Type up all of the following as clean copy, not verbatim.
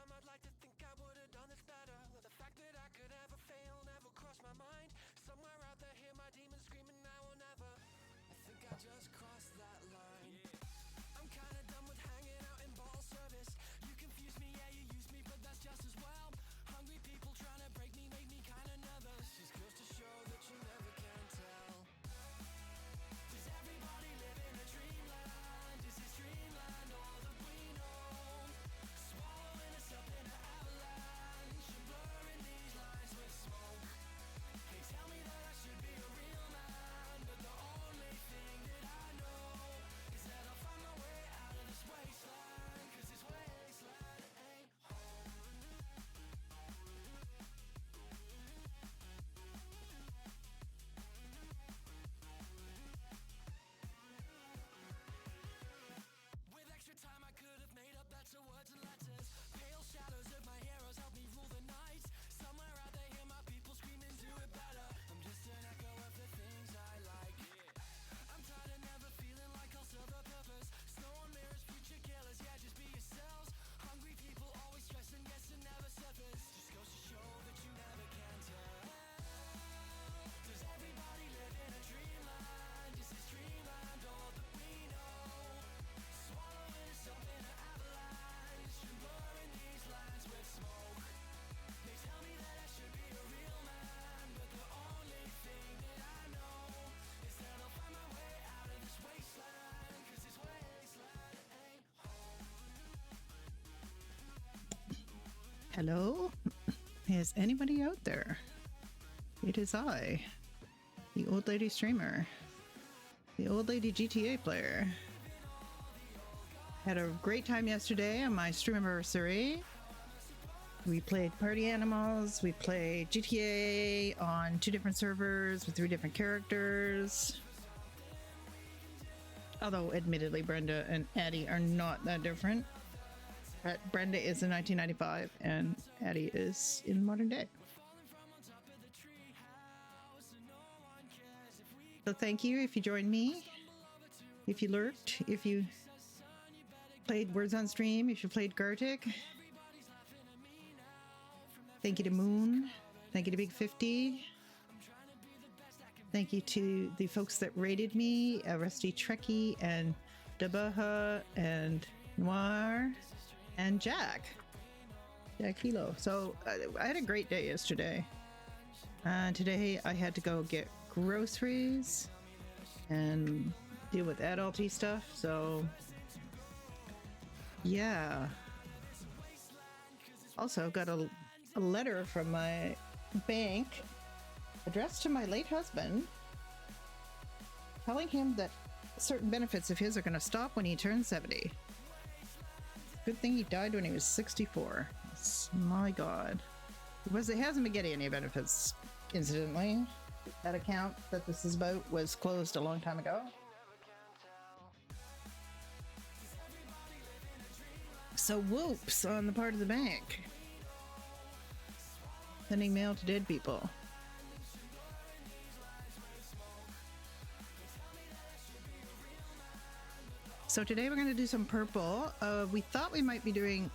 I'd like to think I would have done this better. The fact that I could ever fail never crossed my mind. Somewhere out there, hear my demons screaming now or never. I think I just crossed that line. I'm kinda done with hanging out in bottle service. You confuse me, yeah, you use me, but that's just as well. Hungry people trying to break me make me kinda nervous. Just goes to show that you never can tell. Does everybody live in a dreamland? Is this dreamland all that we know? Swallowing us up in an avalanche and blurring these lines with smoke. They tell me that I should be a real man, but the only thing that I know is that I'll find my way out of this wasteland, 'cause this wasteland ain't home. With extra time I could have made up better words and letters. Pale shadows of my heroes help me rule the night. Somewhere out there hear my people screaming, do it better. I'm just an echo of the things I like. I'm tired of never feeling like I'll serve a purpose. Snow on mirrors, future killers, yeah, just be yourselves. Hungry people always stressing, yes, and never surface. Just goes to show that you never can tell. Does everybody live in a dreamland? Is this dreamland all that we know? Swallowing us up in an avalanche and blurring these lines with smoke. They tell me that I should be a real man, but the only thing that I know is that I'll find my way out of this wasteland, 'cause this wasteland ain't home. Hello? Is anybody out there? It is I, the old lady streamer, the old lady GTA player. Had a great time yesterday on my stream anniversary. We played Party Animals, we played GTA on 2 different servers with 3 different characters. Although, admittedly, Brenda and Addy are not that different. Brenda is in 1995 and Addy is in modern day. So thank you if you joined me, if you lurked, if you played Words on Stream, if you played Gartic. Thank you to Moon. Thank you to Big 50. Thank you to the folks that rated me, Rusty Trekkie and Dabaha and Noir and Jack Hilo. So I had a great day yesterday. Today I had to go get groceries and deal with adulty stuff. So yeah. Also got a letter from my bank addressed to my late husband telling him that certain benefits of his are going to stop when he turns 70. Good thing he died when he was 64. My God. Because it hasn't been getting any benefits, incidentally. That account that this is about was closed a long time ago. So whoops on the part of the bank. Sending mail to dead people. So today we're going to do some purple. We thought we might be doing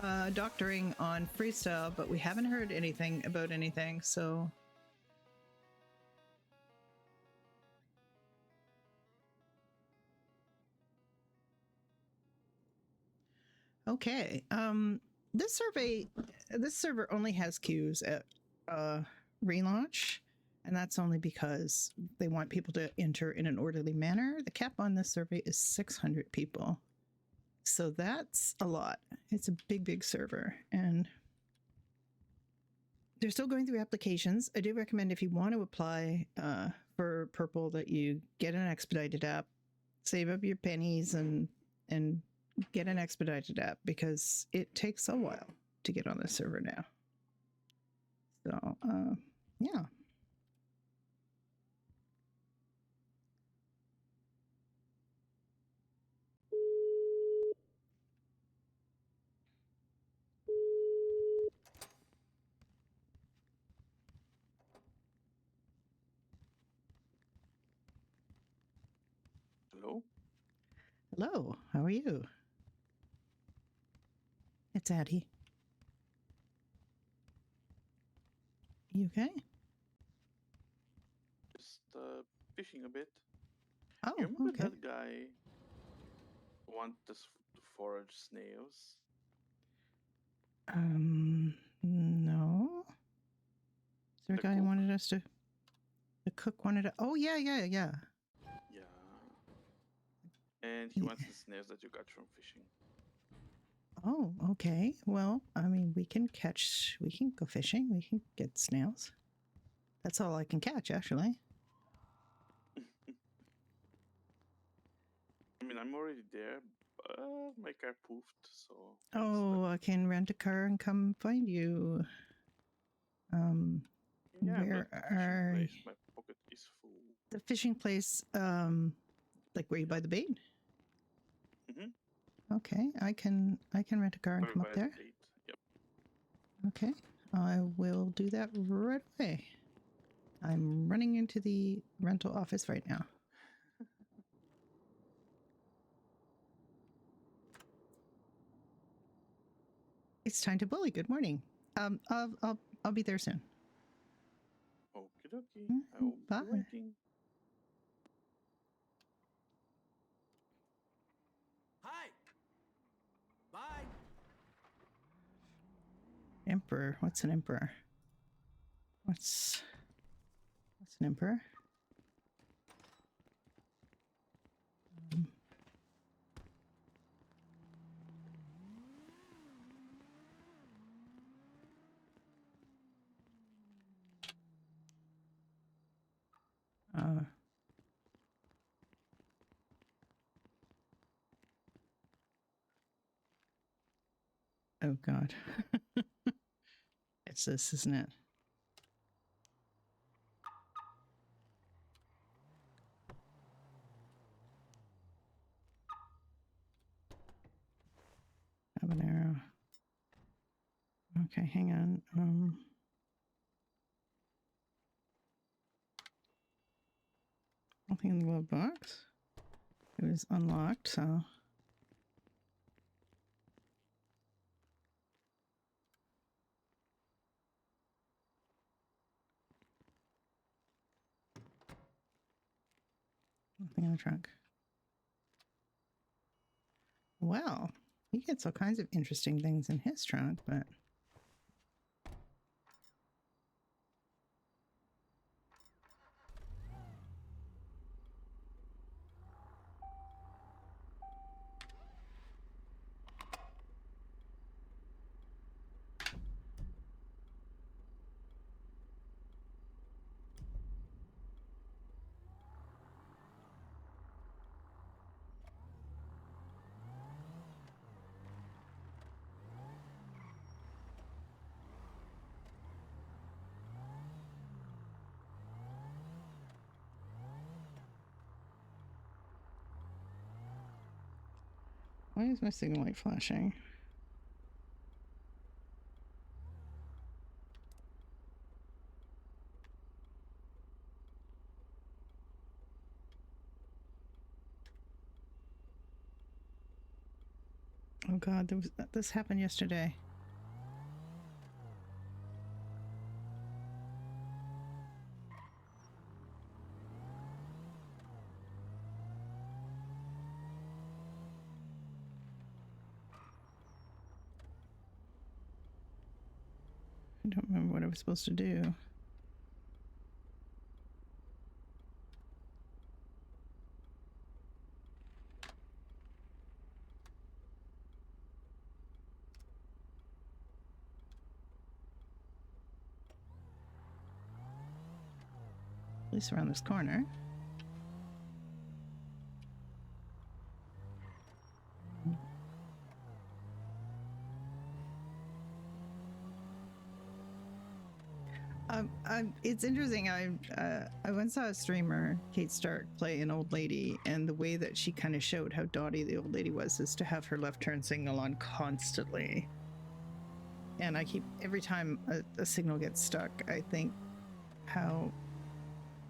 doctoring on freestyle, but we haven't heard anything about anything, so... Okay, this server only has queues at relaunch, and that's only because they want people to enter in an orderly manner. The cap on this survey is 600 people, so that's a lot. It's a big server, and they're still going through applications. I do recommend, if you want to apply for Purple, that you get an expedited app, save up your pennies, and get an expedited app, because it takes a while to get on the server now. So, yeah. Hello? Hello, how are you? It's Addy. Okay. Just fishing a bit. Oh, You remember okay. that guy who wanted us to forage snails? No. Is there a The guy who cook? wanted us to? The cook wanted to. Oh, yeah. Yeah. And he Yeah. wants the snails that you got from fishing. Oh, okay. Well, I mean, we can go fishing. We can get snails. That's all I can catch, actually. I mean, I'm already there, but my car poofed, so. Oh, I can rent a car and come find you. Yeah, Where but the fishing are place, my pocket is full. the fishing place? Like where you buy the bait? Mm-hmm. Okay, I can rent a car and come up there. Bait. Yep. Okay, I will do that right away. I'm running into the rental office right now. It's time to bully. Good morning. I'll be there soon. Okie dokie. I will Bye. be waiting. Hi. Bye. Emperor. What's an emperor? What's an emperor? Oh God. It's this, isn't it? Habanero. Okay, hang on. Nothing in the glove box. It was unlocked, so. Nothing in the trunk. Well, he gets all kinds of interesting things in his trunk, but. Why is my signal light flashing? Oh God, this happened yesterday. I don't remember what I was supposed to do. At least around this corner. It's interesting. I once saw a streamer, Kate Stark, play an old lady, and the way that she kind of showed how dotty the old lady was is to have her left turn signal on constantly. And I keep, every time a signal gets stuck, I think how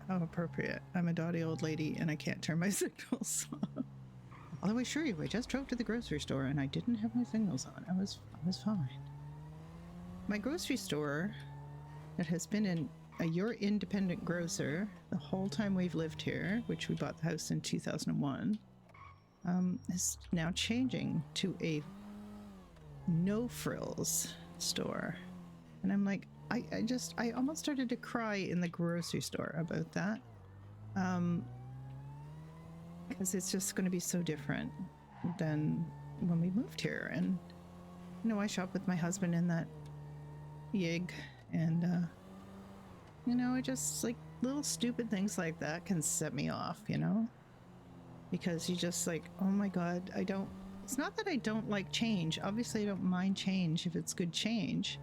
appropriate. I'm a dotty old lady and I can't turn my signals on. Although I assure you, I just drove to the grocery store and I didn't have my signals on. I was fine. My grocery store that has been your independent grocer the whole time we've lived here, which we bought the house in 2001, is now changing to a no frills store. And I'm like, I almost started to cry in the grocery store about that. Because it's just going to be so different than when we moved here. And, you know, I shop with my husband in that yig, and, you know, I just like little stupid things like that can set me off, you know, because you just like, oh my God, it's not that I don't like change. Obviously I don't mind change if it's good change.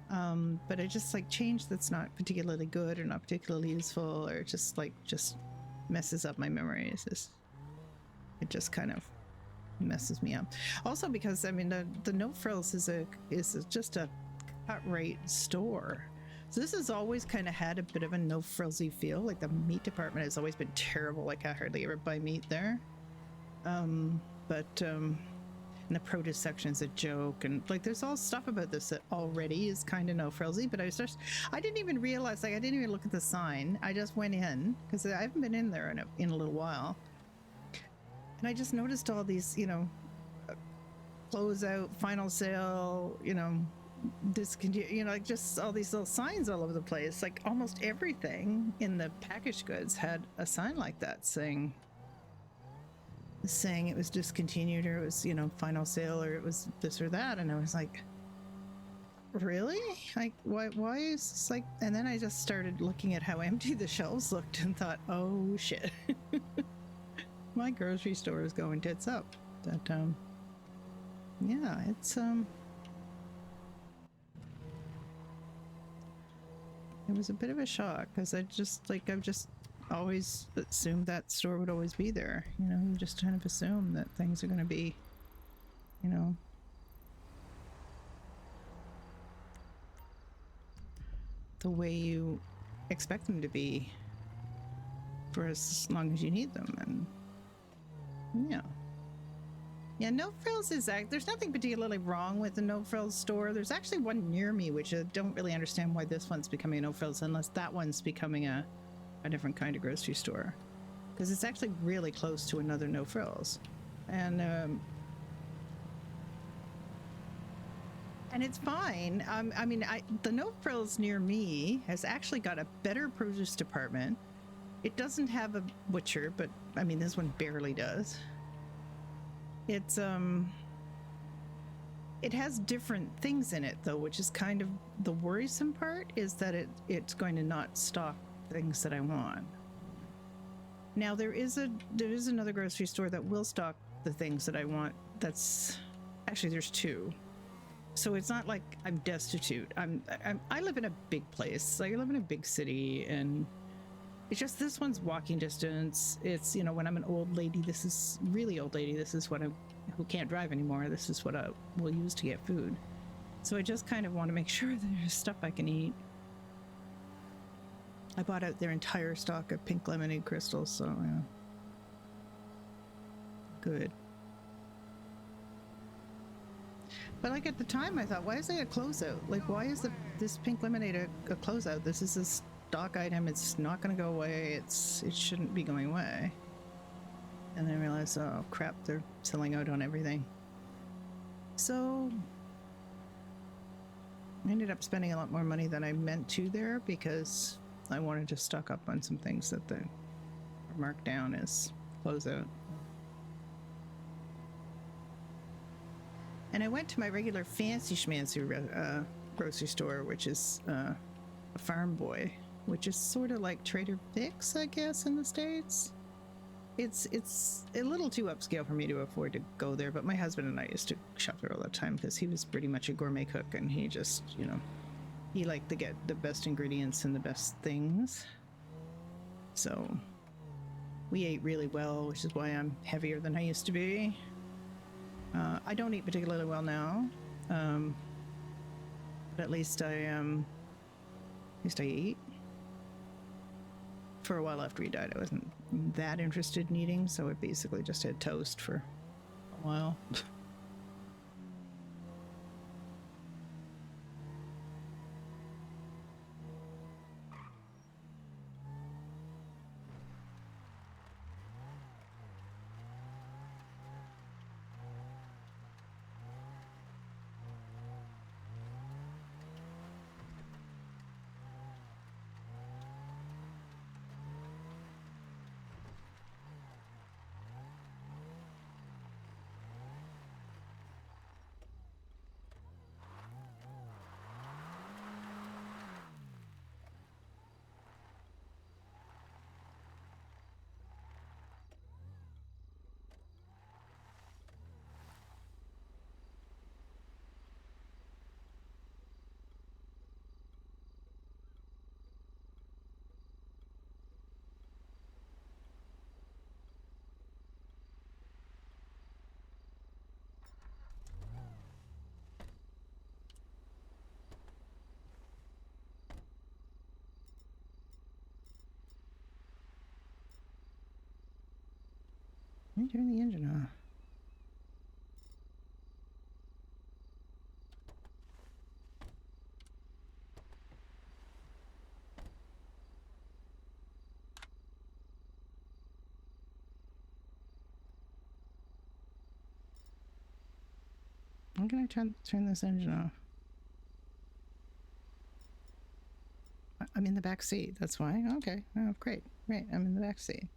But I just like change that's not particularly good or not particularly useful, or just messes up my memories. It just kind of messes me up. Also because I mean the No Frills is just a cut rate store. So this has always kind of had a bit of a no frillsy feel. Like the meat department has always been terrible. Like I hardly ever buy meat there. And the produce section is a joke, and like there's all stuff about this that already is kind of no frillsy, but I didn't even realize, like I didn't even look at the sign. I just went in because I haven't been in there in a little while, and I just noticed all these, you know, close out, final sale, you know, discontinue, you know, like just all these little signs all over the place. Like almost everything in the packaged goods had a sign like that saying it was discontinued, or it was, you know, final sale, or it was this or that. And I was like, really? Like why is this like? And then I just started looking at how empty the shelves looked and thought, oh shit. My grocery store is going tits up. But yeah, it's it was a bit of a shock, because I've just always assumed that store would always be there. You know, you just kind of assume that things are going to be, you know, the way you expect them to be for as long as you need them. And yeah, No Frills there's nothing particularly wrong with the No Frills store. There's actually one near me, which I don't really understand why this one's becoming a No Frills unless that one's becoming a different kind of grocery store, because it's actually really close to another No Frills, and it's fine. I mean, the No Frills near me has actually got a better produce department. It doesn't have a butcher, but I mean this one barely does. It's it has different things in it though, which is kind of the worrisome part, is that it's going to not stock things that I want. Now there is another grocery store that will stock the things that I want. That's actually, there's two, so it's not like I'm destitute. I live in a big place. Like I live in a big city, and it's just this one's walking distance. It's, you know, when I'm an old lady, this is really old lady, this is what who can't drive anymore, this is what I will use to get food. So I just kind of want to make sure that there's stuff I can eat. I bought out their entire stock of pink lemonade crystals, so yeah. Good. But like at the time I thought, why is it a closeout? Like why is this pink lemonade a closeout? This is a stock item, it's not going to go away, it shouldn't be going away. And then I realized, oh crap, they're selling out on everything. So I ended up spending a lot more money than I meant to there, because I wanted to stock up on some things that are marked down as closeout. And I went to my regular fancy schmancy grocery store, which is a Farm Boy, which is sort of like Trader Vic's, I guess, in the States. It's a little too upscale for me to afford to go there, but my husband and I used to shop there all the time because he was pretty much a gourmet cook, and he just, you know, he liked to get the best ingredients and the best things. So we ate really well, which is why I'm heavier than I used to be. I don't eat particularly well now, but at least I eat. For a while after he died, I wasn't that interested in eating, so I basically just had toast for a while. you turn the engine off? I'm gonna turn this engine off. I'm in the back seat. That's why. Okay. Oh, great. Great. I'm in the back seat.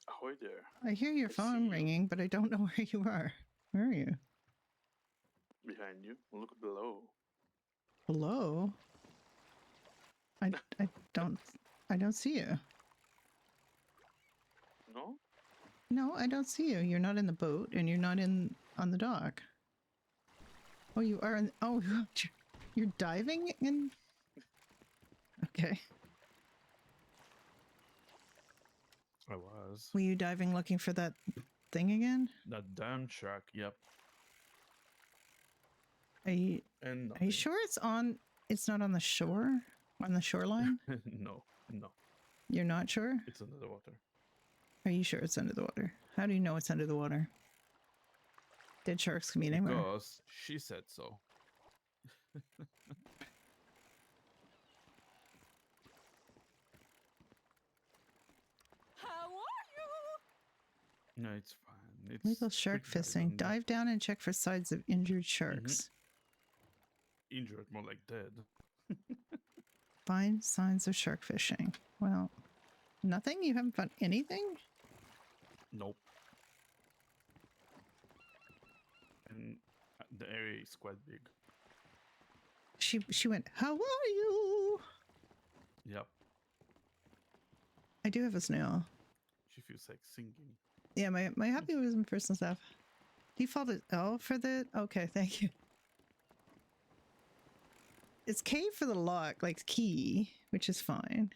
Ahoy there. I hear your I phone see you. ringing, but I don't know where you are. Where are you? Behind you. Look below. Hello? I don't see you. No? No, I don't see you. You're not in the boat and you're not on the dock. Oh, you are in, oh, you're diving in? Okay. I was. Were you diving looking for that thing again? That damn shark, yep. Are you And sure it's not on the shore? On the shoreline? no, no. You're not sure? It's under the water. Are you sure it's under the water? How do you know it's under the water? Dead sharks can be anywhere. Because she said so. How are you? No, it's fine. It's Legal shark quick dive fisting. under. Dive down and check for signs of injured sharks. Injured, more like dead. Find signs of shark fishing. Well, nothing? You haven't found anything? Nope. And the area is quite big. She went, how are you? Yep. I do have a snail. She feels like singing. Yeah, my happy was in first and stuff. Defaulted L for the okay, thank you. It's K for the lock, like key, which is fine.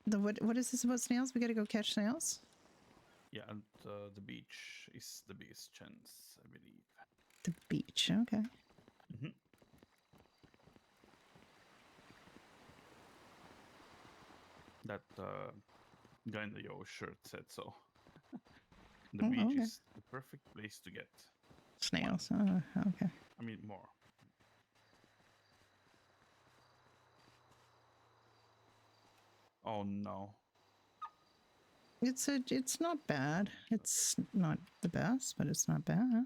What is this about snails? We gotta go catch snails? Yeah, and the beach is the biggest chance, I believe. The beach, okay. That guy in the yellow shirt said so. The Oh, beach okay. is the perfect place to get. Snails. Okay. I mean, more. Oh no. It's not bad. It's not the best, but it's not bad.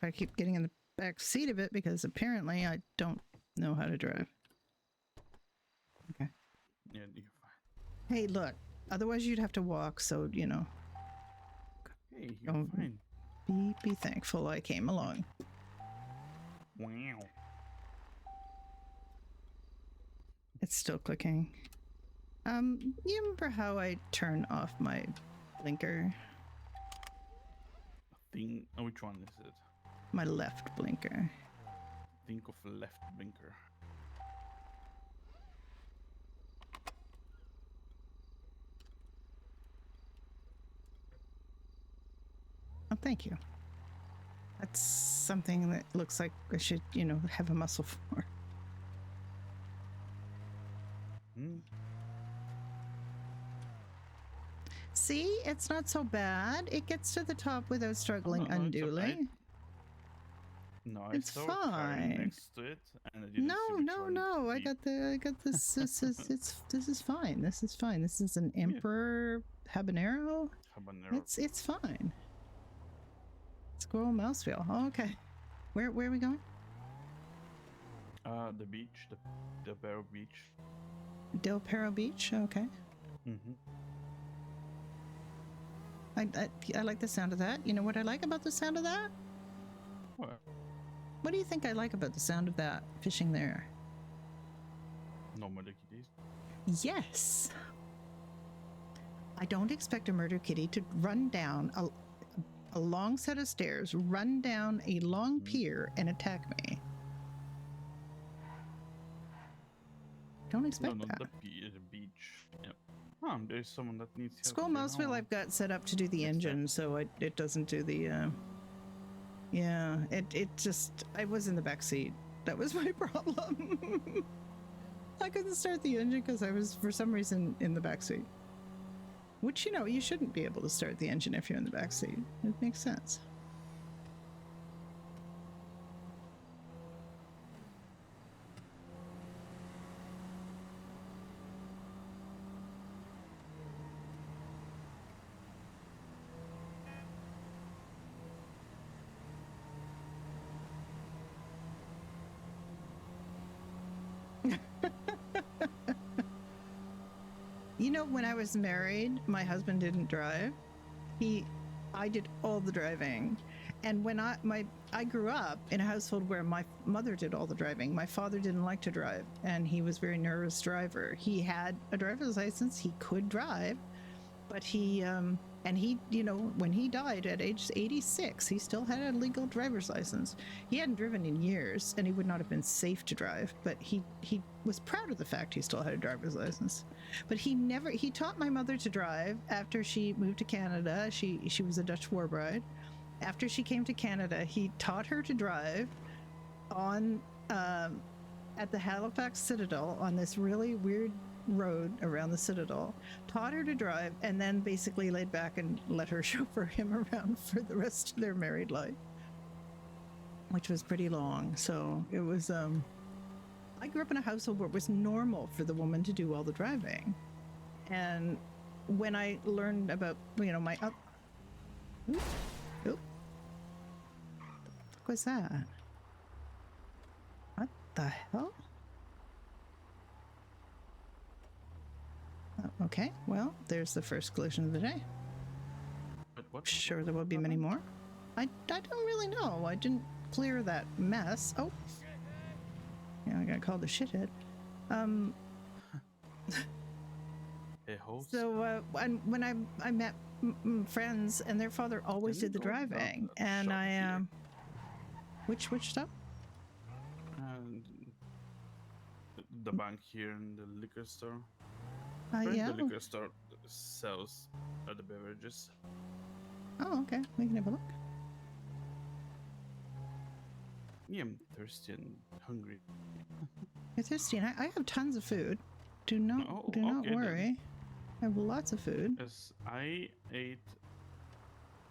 I keep getting in the back seat of it because apparently I don't know how to drive. Okay. Yeah, you're fine. Hey, look. Otherwise, you'd have to walk. So you know, Hey, you're Oh. fine. be thankful I came along. Wow. It's still clicking. You remember how I turn off my blinker? Think. Which one is it? My left blinker. Think of a left blinker. Oh, thank you. That's something that looks like I should, have a muscle for. See, it's not so bad. It gets to the top without struggling no, it's unduly. No, I It's saw a car fine. next to it, and I didn't No, see which no, one no. it I got this. This is fine. This is fine. This is an Emperor habanero. Habanero. It's fine. Squirrel mouse wheel. Oh, okay. Where are we going? The beach, the Barrow Beach. Del Perro Beach. Okay. Mm-hmm. I like the sound of that. You know what I like about the sound of that? What? What do you think I like about the sound of that fishing there? No murder kitties. Yes. I don't expect a murder kitty to run down a long set of stairs, run down a long pier, and attack me. Don't expect No, that. the beach. Yep. There's someone that needs help. Squirrel here mouse now. wheel I've got set up to do the Next time. engine, so it doesn't do the. Yeah, it just. I was in the back seat. That was my problem. I couldn't start the engine because I was, for some reason, in the back seat. Which, you know, you shouldn't be able to start the engine if you're in the back seat. It makes sense. You know, when I was married, my husband didn't drive. I did all the driving. And when I grew up in a household where my mother did all the driving. My father didn't like to drive, and he was a very nervous driver. He had a driver's license. He could drive, but he, you know, when he died at age 86, he still had a legal driver's license. He hadn't driven in years, and he would not have been safe to drive, but he was proud of the fact he still had a driver's license. But he taught my mother to drive after she moved to Canada. She was a Dutch war bride. After she came to Canada, he taught her to drive on, at the Halifax Citadel on this really weird road around the Citadel, taught her to drive, and then basically laid back and let her chauffeur him around for the rest of their married life, which was pretty long. So it was, I grew up in a household where it was normal for the woman to do all the driving. And when I learned about, you know, my, what was that? What the hell? Oh, okay, well, there's the first collision of the day. But what? Sure, there will be many more. I don't really know. I didn't clear that mess. Oh, yeah, I got called a shithead. A host? So when I met friends, and their father always did the driving, and I which stop? And the bank here and the liquor store. Yeah. The liquor store sells the beverages. Oh, okay. We can have a look. Yeah, I'm thirsty and hungry. You're thirsty, and I have tons of food. Do not okay, worry. then. I have lots of food. Yes, I ate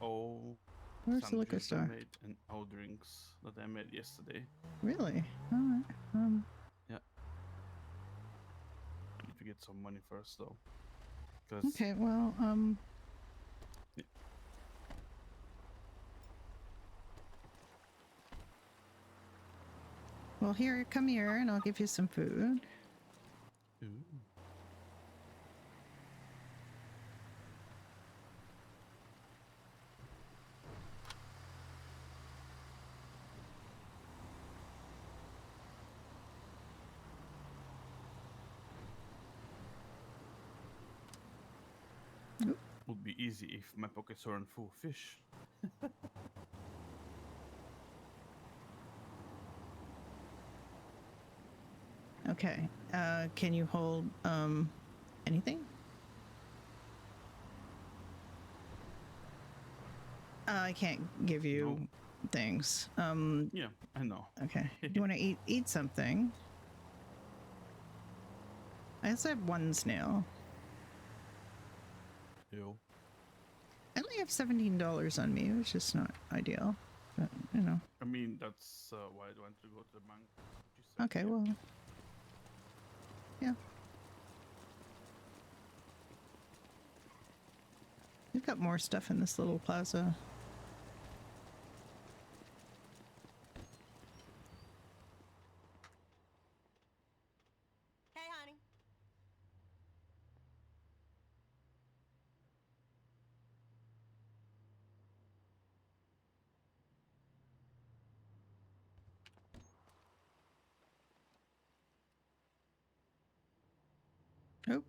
all Where's the liquor sandwiches store? I made and all drinks that I made yesterday. Really? All right. Yeah. I need to get some money first, though. Okay. Well. Yeah. Well, here, come here, and I'll give you some food. Ooh. Would be easy if my pockets weren't full of fish. Okay. Can you hold anything? I can't give you things. Yeah, I know. Okay. Do you want to eat something? I also have one snail. Ew. only have $17 on me, which is not ideal. But, you know. I mean, that's why I went to go to the bank. Which is Okay, here. well. Yeah. We've got more stuff in this little plaza. Hey, honey. Oh.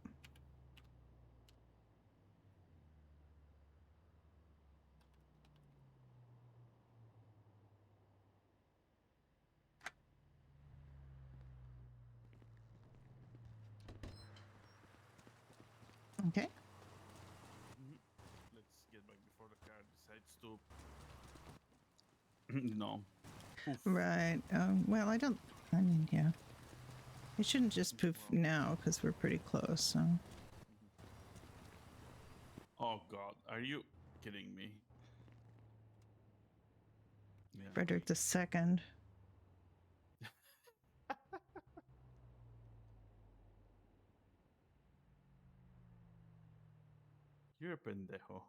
Okay. Let's get back before the car decides to. No. Poof. Right. Well, I mean, yeah. It shouldn't just poof now because we're pretty close, so. Oh God, are you kidding me? Yeah. Frederick II. You're a pendejo.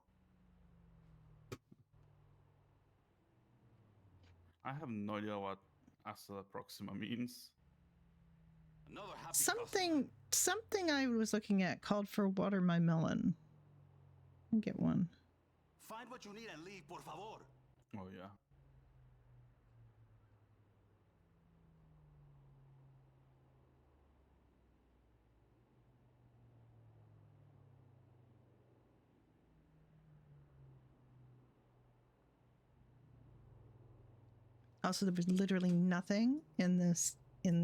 I have no idea what Asa Proxima means. Another happy customer. Something I was looking at called for water my melon. I'll get one. Find what you need and leave, por favor. Oh yeah. Also, there was literally nothing in the And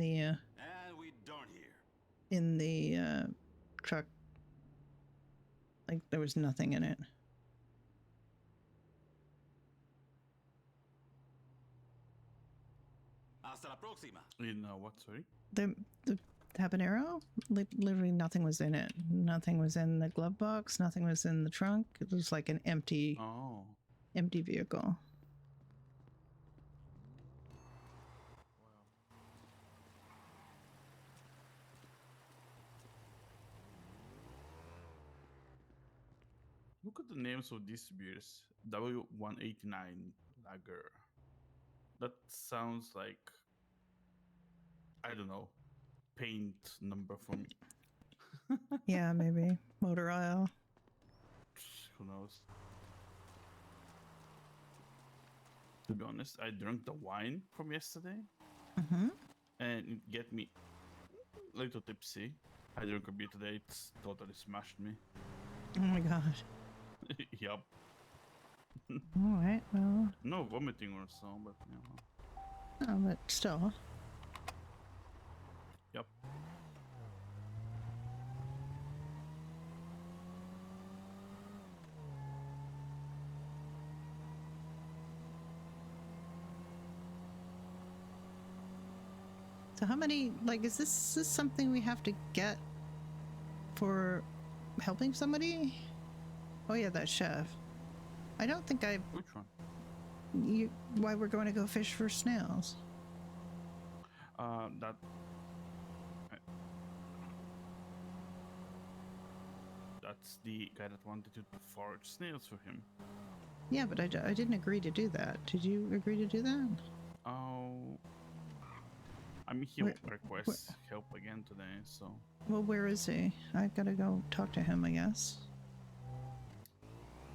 we done here. truck. Like there was nothing in it. Hasta la próxima. In what? Sorry. The habanero, literally nothing was in it. Nothing was in the glove box. Nothing was in the trunk. It was like an empty Oh. vehicle. Wow. Look at the names of these beers. W189 Lager. That sounds like, I don't know, paint number for me. Yeah, maybe motor oil. Who knows? To be honest, I drank the wine from yesterday Mm-hmm. and it get me a little tipsy. I drank a beer today, it's totally smashed me. Oh my god. Yup. All right. Well, No vomiting or so, but you know. no, but still. Yep. So how many? Like, is this something we have to get for helping somebody? Oh yeah, that chef. I don't think I. Which one? Why we're going to go fish for snails? That. That's the guy that wanted to forage snails for him. Yeah, but I didn't agree to do that. Did you agree to do that? Oh. I mean, he requests help again today, so. Well, where is he? I gotta go talk to him, I guess.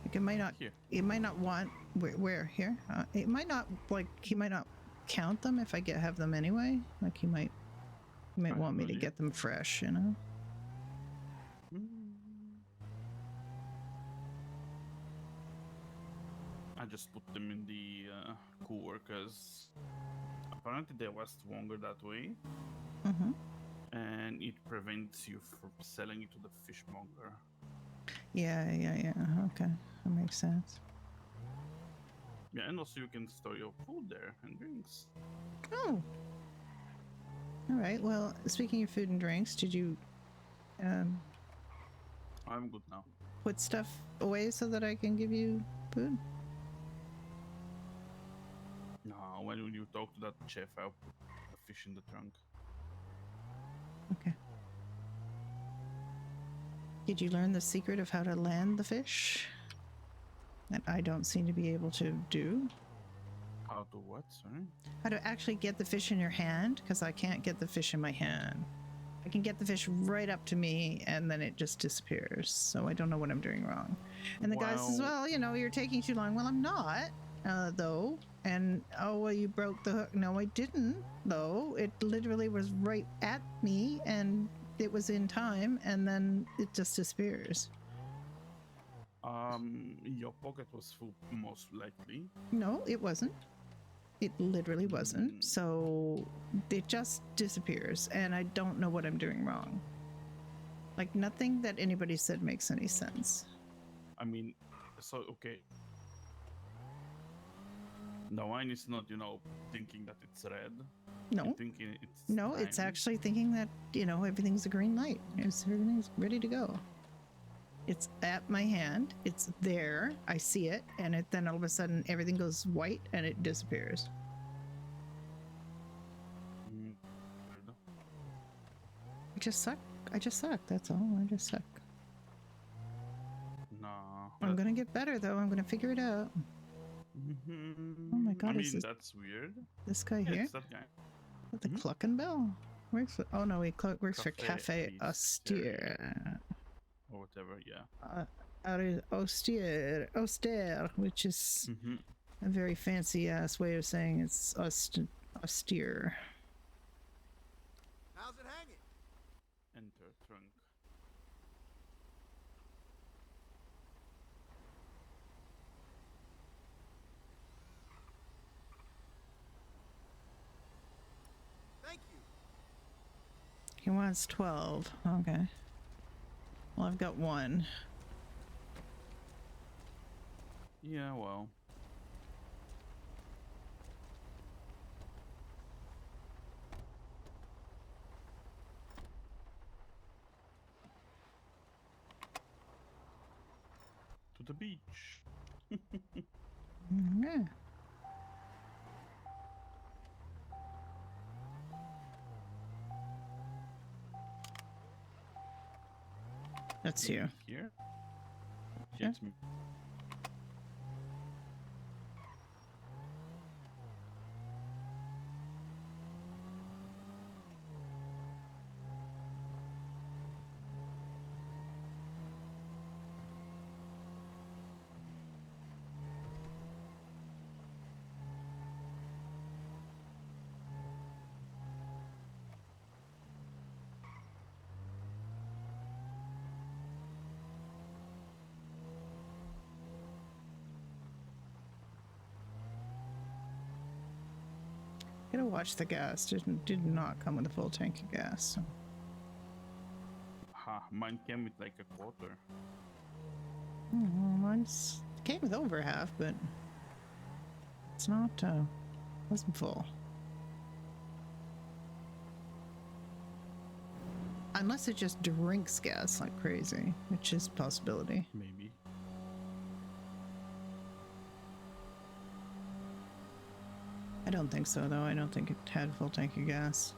Like, it might not. Here. It might not want. Where here? It might not like. He might not count them if I have them anyway. Like he might. He might I want have me no to idea. get them fresh, you know. I just put them in the cooler because apparently they last longer that way, Mm-hmm. and it prevents you from selling it to the fishmonger. Yeah. Okay, that makes sense. Yeah, and also you can store your food there and drinks. Oh. All right. Well, speaking of food and drinks, did you? I'm good now. put stuff away so that I can give you food? No, when you talk to that chef, I'll put a fish in the trunk. Okay. Did you learn the secret of how to land the fish? That I don't seem to be able to do. How to what? Sorry. How to actually get the fish in your hand, because I can't get the fish in my hand. I can get the fish right up to me and then it just disappears. So I don't know what I'm doing wrong. And the guy says, well, you know, you're taking too long. Well, I'm not, though. And, oh, well, you broke the hook. No, I didn't, though. It literally was right at me and it was in time and then it just disappears. Your pocket was full, most likely. No, it wasn't. It literally wasn't. So it just disappears and I don't know what I'm doing wrong. Like nothing that anybody said makes any sense. I mean, so, okay. The wine is not, you know, thinking that it's red. No. You're thinking it's No, it's time. actually thinking that, you know, everything's a green light. Everything's ready to go. It's at my hand. It's there. I see it. And then all of a sudden everything goes white and it disappears. Weird. I just suck. I just suck. That's all. I just suck. No. I'm going to get better, though. I'm going to figure it out. Oh my God, I is mean, this, that's weird. this guy Yeah, here? it's that guy. With the Cluckin' Bell? Works for, oh no, he works for Cafe Cafe Austere. Or whatever, yeah. Austere, which is a very fancy ass way of saying it's austere. How's it hanging? Enter trunk. Thank you. He wants 12. Okay. Well, I've got one. Yeah, well. To the beach. Yeah. That's you. Here? Yeah. It's me. Gotta watch the gas. Did not come with a full tank of gas. So. Ha, mine came with like a quarter. Mine's came with over half, but it's not, wasn't full. Unless it just drinks gas like crazy, which is a possibility. Maybe. I don't think so, though. I don't think it had full tank of gas.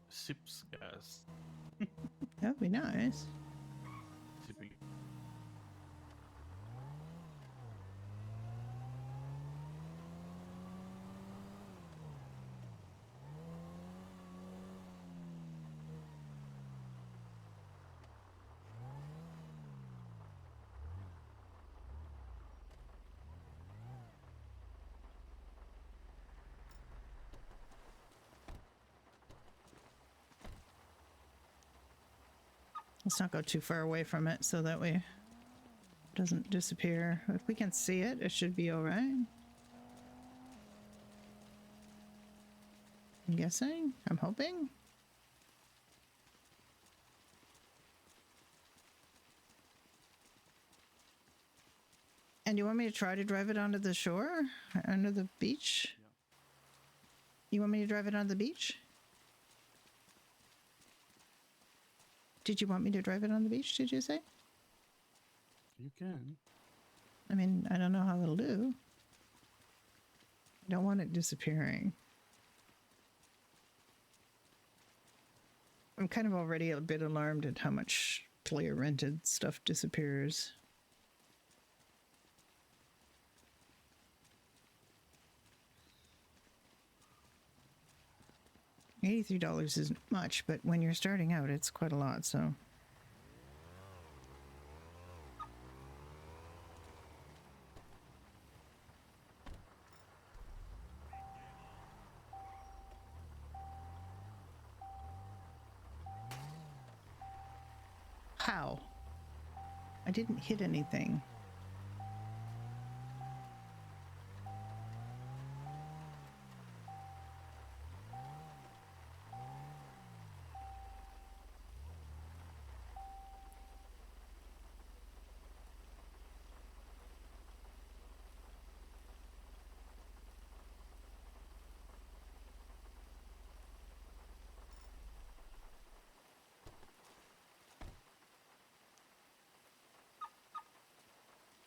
Sips gas. That'd be nice. Sipping. Let's not go too far away from it so that way it doesn't disappear. If we can see it, it should be all right. I'm guessing. I'm hoping. And you want me to try to drive it onto the shore? Onto the beach? Yeah. You want me to drive it onto the beach? Did you want me to drive it on the beach, did you say? You can. I mean, I don't know how it'll do. I don't want it disappearing. I'm kind of already a bit alarmed at how much player rented stuff disappears. $83 isn't much, but when you're starting out, it's quite a lot, so. How? I didn't hit anything.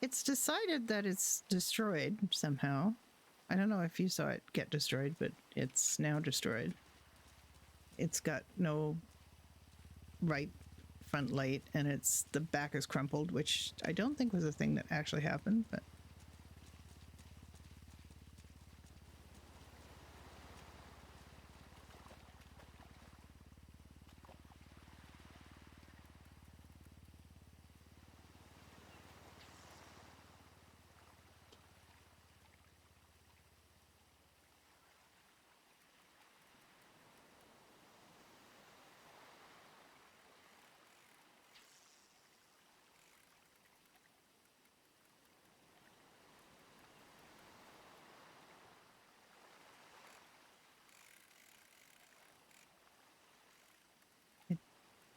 It's decided that it's destroyed somehow. I don't know if you saw it get destroyed, but it's now destroyed. It's got no right front light, and the back is crumpled, which I don't think was a thing that actually happened, but.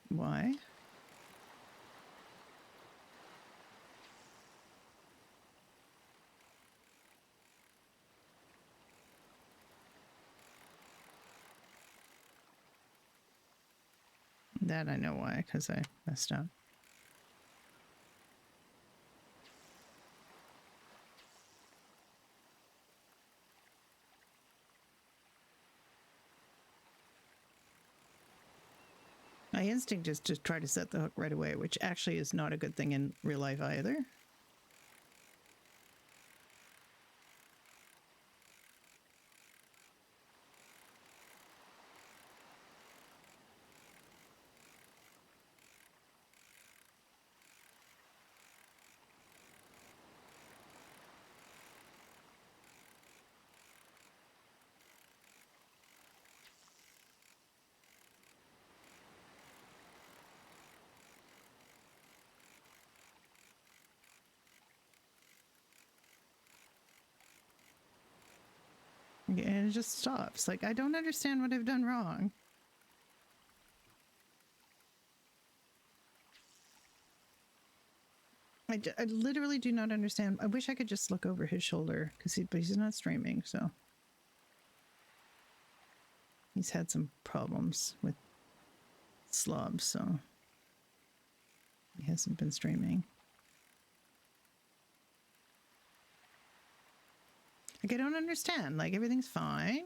Why? That I know why, because I messed up. My instinct is to try to set the hook right away, which actually is not a good thing in real life either. And it just stops. Like, I don't understand what I've done wrong. I literally do not understand. I wish I could just look over his shoulder, but he's not streaming, so. He's had some problems with slobs, so. He hasn't been streaming. Like, I don't understand. Like, everything's fine.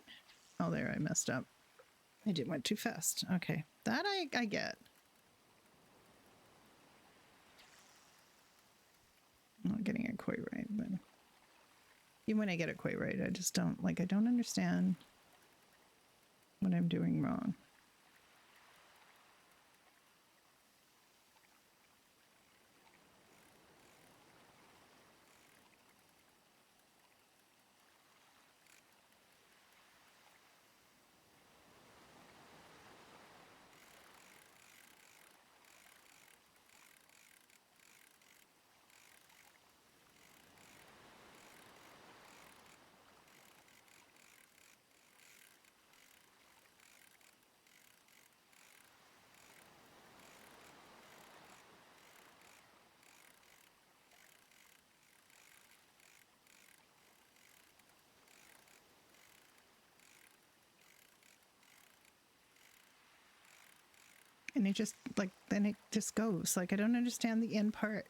Oh, there, I messed up. Went too fast. Okay, that I get. I'm not getting it quite right, but even when I get it quite right, I just don't, I don't understand what I'm doing wrong. and it just like then it just goes. Like I don't understand the end part.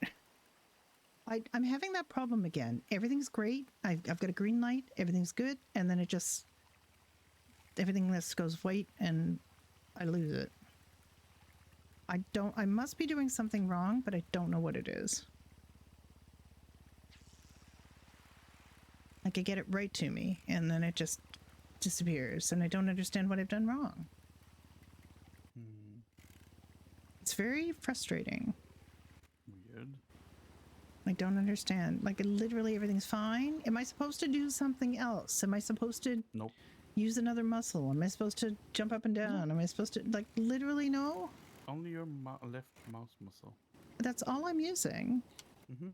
I'm having that problem again. Everything's great. I've got a green light. Everything's good, and then everything just goes white, and I lose it. I must be doing something wrong, but I don't know what it is. Like I get it right to me, and then it just disappears, and I don't understand what I've done wrong. It's very frustrating. Weird. I don't understand. Like literally everything's fine. Am I supposed to do something else? Am I supposed to Nope. use another muscle? Am I supposed to jump up and down? Am I supposed to like literally no? Only your left mouse muscle. That's all I'm using. Mm-hmm.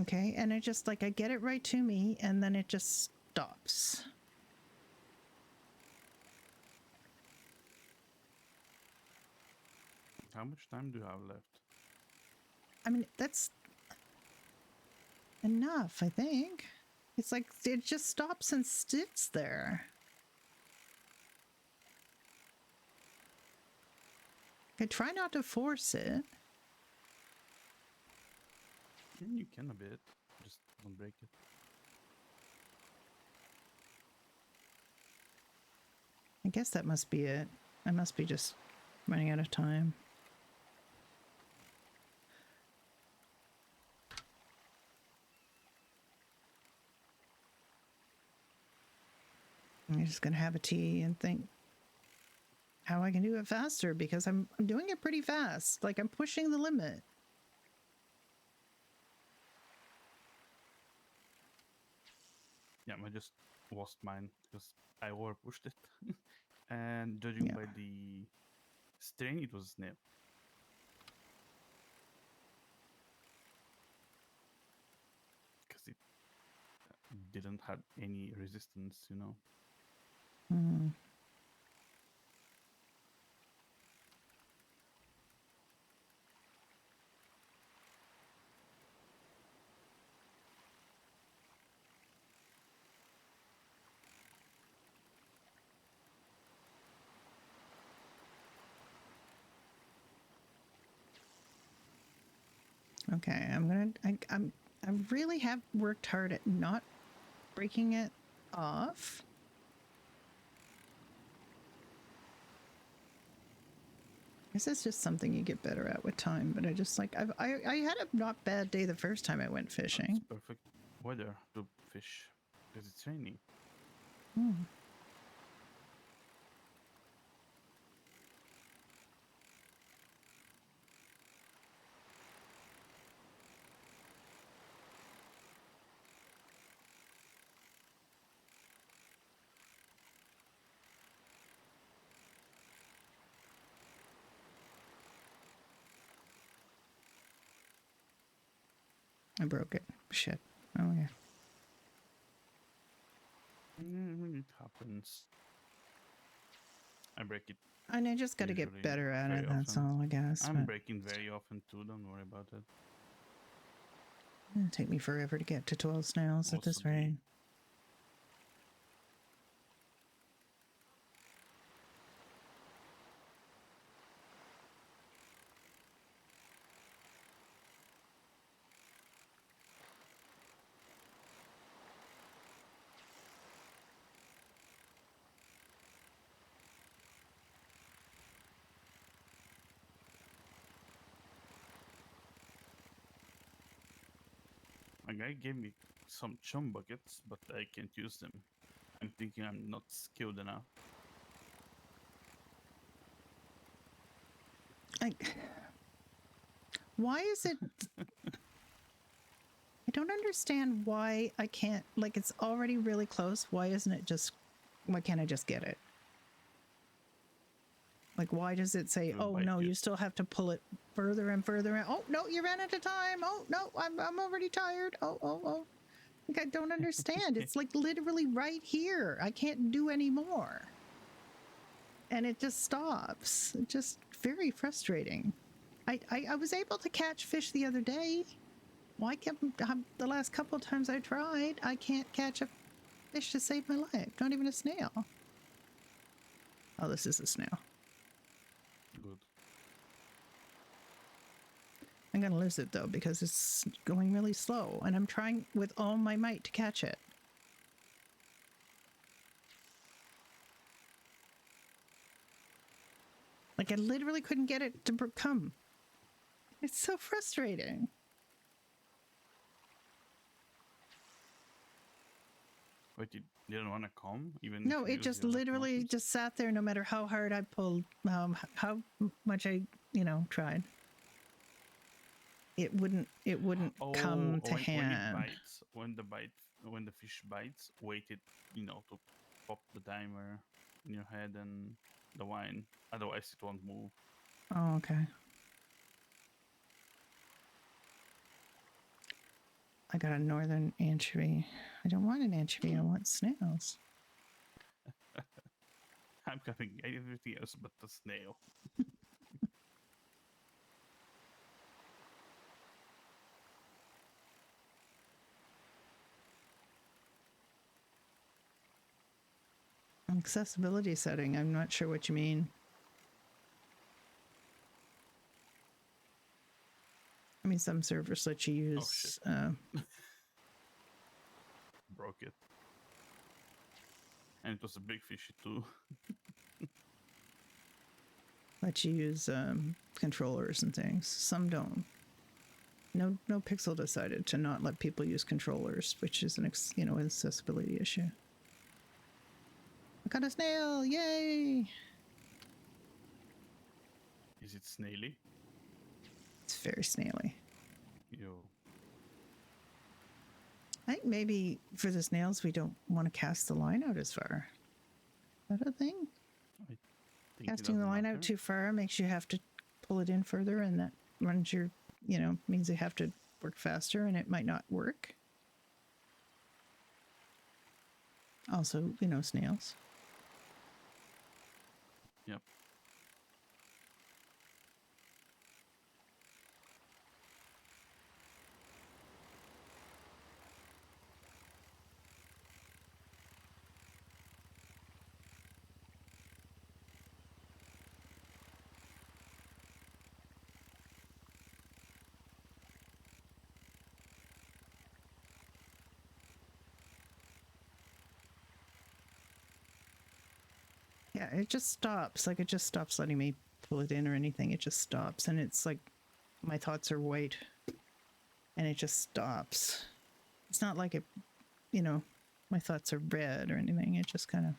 Okay, and it just like I get it right to me, and then it just stops. How much time do you have left? I mean, that's enough, I think. It's like it just stops and sits there. I try not to force it. You can a bit. Just don't break it. I guess that must be it. I must be just running out of time. I'm just gonna have a tea and think how I can do it faster, because I'm doing it pretty fast. Like I'm pushing the limit. Yeah, I just lost mine because I over pushed it. And judging Yeah. by the strain, it was a snail. Because it didn't have any resistance, you know. Hmm. Okay, I really have worked hard at not breaking it off. This is just something you get better at with time, but I just like I had a not bad day the first time I went fishing. It's perfect weather to fish because it's raining. Hmm. I broke it. Shit. Oh yeah. It happens. I break it. And I just got to get Usually better at very it. That's often. all, I guess. I'm but breaking very often too. Don't worry about it. it'll take me forever to get to 12 snails at this Also the- rate. A guy gave me some chum buckets, but I can't use them. I'm thinking I'm not skilled enough. Why is it? I don't understand why I can't. Like, it's already really close. Why isn't it just? Why can't I just get it? Like, why does it say, It'll "Oh bite no, you. you still have to pull it further and further"? And oh no, you ran out of time. Oh no, I'm already tired. Oh. Like, I don't understand. It's like literally right here. I can't do any more, and it just stops. It's just very frustrating. I was able to catch fish the other day. Why can't the last couple of times I tried, I can't catch a fish to save my life. Not even a snail. Oh, this is a snail. Good. I'm gonna lose it though because it's going really slow, and I'm trying with all my might to catch it. Like I literally couldn't get it to come. It's so frustrating. Wait, you didn't want to come? Even No, if you it use just your lucky literally motions? just sat there no matter how hard I pulled, how much I, tried. It wouldn't come to when it hand. bites, when the fish bites, wait it, to pop the timer in your head and the wine. Otherwise, it won't move. Oh, okay. I got a northern anchovy. I don't want an anchovy. I want snails. I'm having everything else but the snail. Accessibility setting. I'm not sure what you mean. I mean, some servers let you use. Broke it. And it was a big fishy too. Let you use controllers and things. Some don't. No Pixel decided to not let people use controllers, which is an accessibility issue. I got a snail! Yay! Is it snaily? It's very snaily. Yo. I think maybe for the snails we don't want to cast the line out as far. Is that a thing? Casting the line out too far makes you have to pull it in further, and that runs your, means you have to work faster, and it might not work. Also, snails. Yep. Yeah, it just stops. Like, it just stops letting me pull it in or anything. It just stops, and it's like my thoughts are white, and it just stops. It's not like it, my thoughts are red or anything. It just kind of...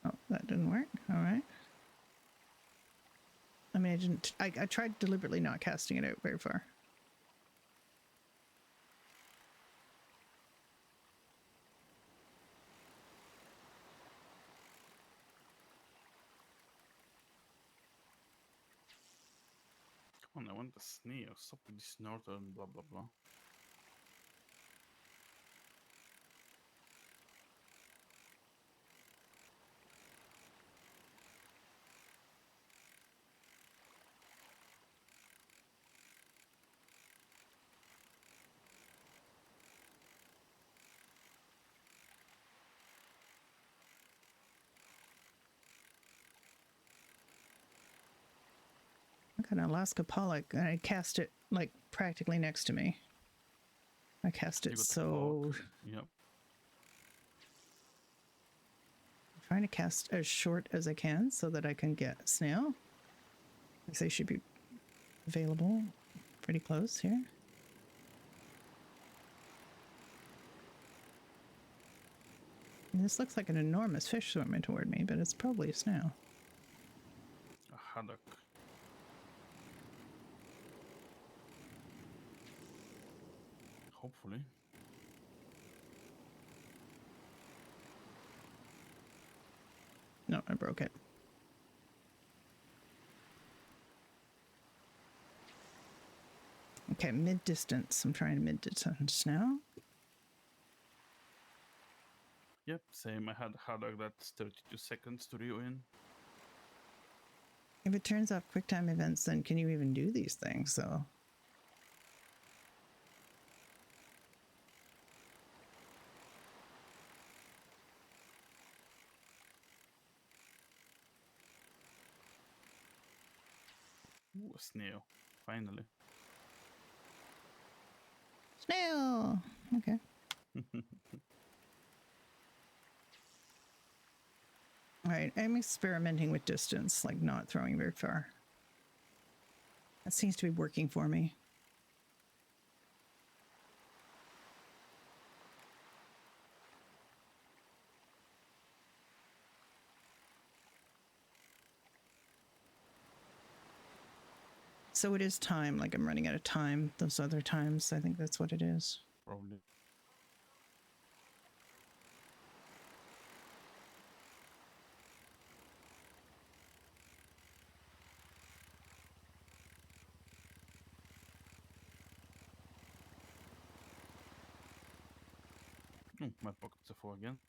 Oh, that didn't work. All right. I mean, I tried deliberately not casting it out very far. Come on, I want the snail. Stop with this northern blah blah blah. I got an Alaska pollock, and I cast it like practically next to me. I cast You it got the so... clock. Yep. I'm trying to cast as short as I can so that I can get a snail. Because they should be available pretty close here. And this looks like an enormous fish swimming toward me, but it's probably a snail. A haddock. Hopefully. No, I broke it. Okay, mid-distance. I'm trying mid-distance now. Yep, same. I had haddock that's 32 seconds to reel in. If it turns off QuickTime events, then can you even do these things? So Ooh, a snail. Finally. Snail. Okay. All right. I'm experimenting with distance, like not throwing very far. That seems to be working for me. So it is time, like I'm running out of time. Those other times, I think that's what it is. Probably. Oh, my pockets are full again.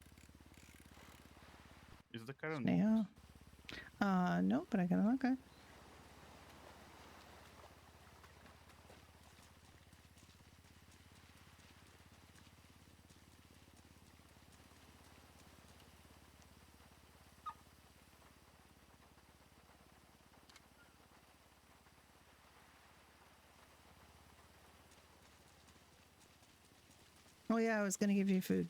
Is the car on mute? Snail. No, but I got it. Okay. Oh yeah, I was gonna give you food.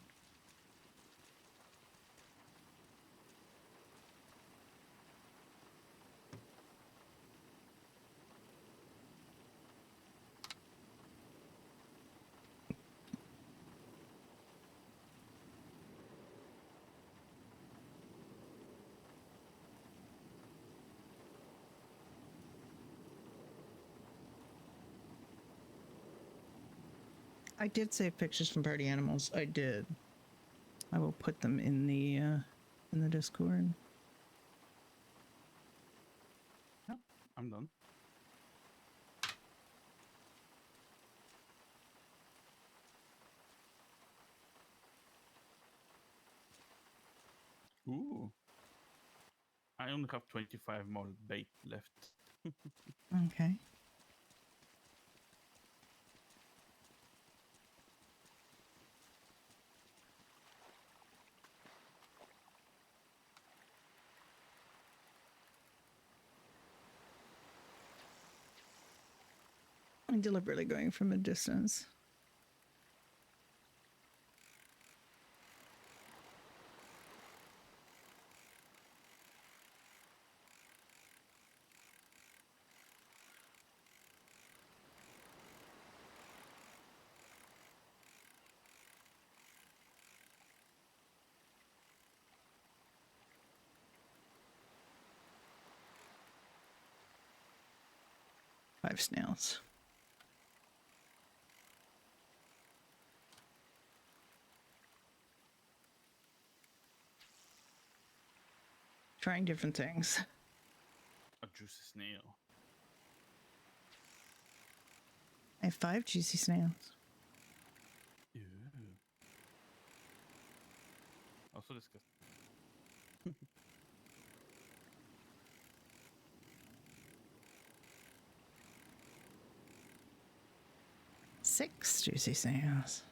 I did save pictures from party animals. I did. I will put them in the Discord. Yeah, I'm done. Ooh. I only have 25 more bait left. Okay. I'm deliberately going from a distance. Five snails. Trying different things. A juicy snail. I have 5 juicy snails. Ew. Also disgusting. 6 juicy snails.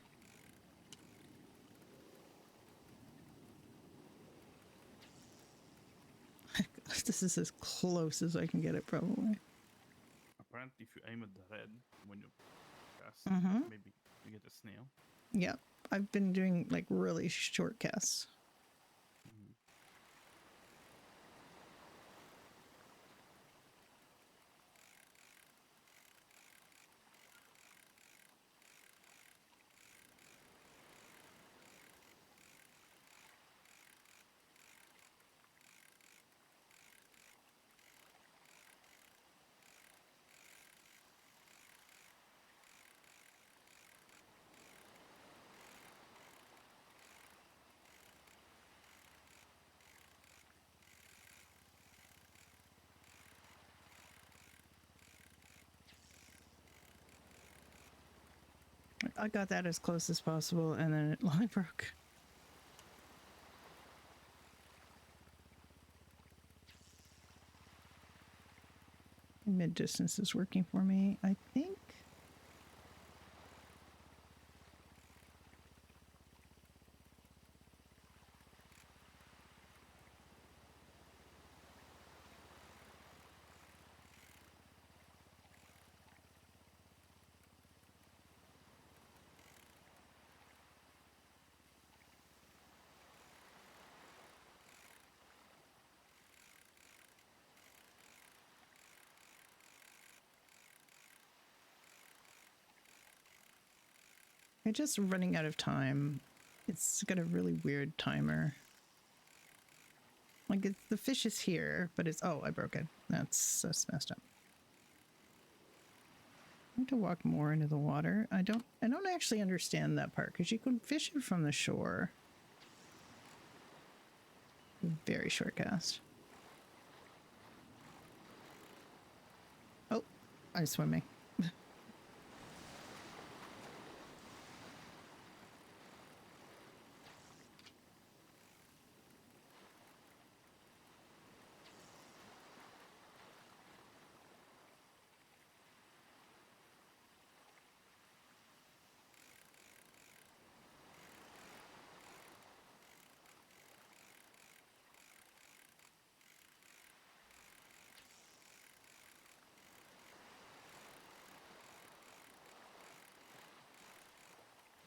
This is as close as I can get it, probably. Apparently, if you aim at the red when you cast, Mhm. maybe you get a snail. Yeah, I've been doing like really short casts. Mhm. I got that as close as possible, and then it line broke. Mid distance is working for me, I think. I'm just running out of time. It's got a really weird timer. Like the fish is here, but it's, oh, I broke it. That's messed up. I have to walk more into the water. I don't actually understand that part because you can fish it from the shore. Very short cast. Oh, I'm swimming.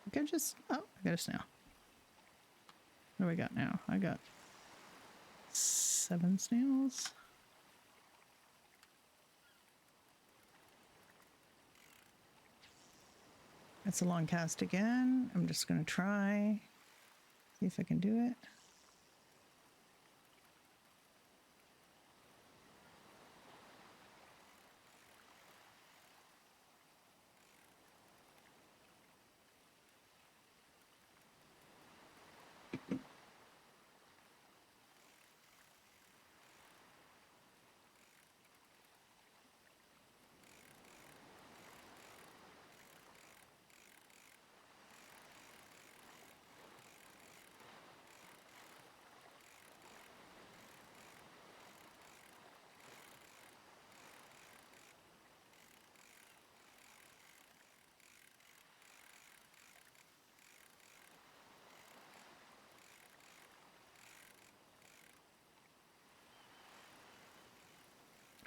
I can just, oh, I got a snail. What do I got now? I got 7 snails. That's a long cast again. I'm just going to try, see if I can do it.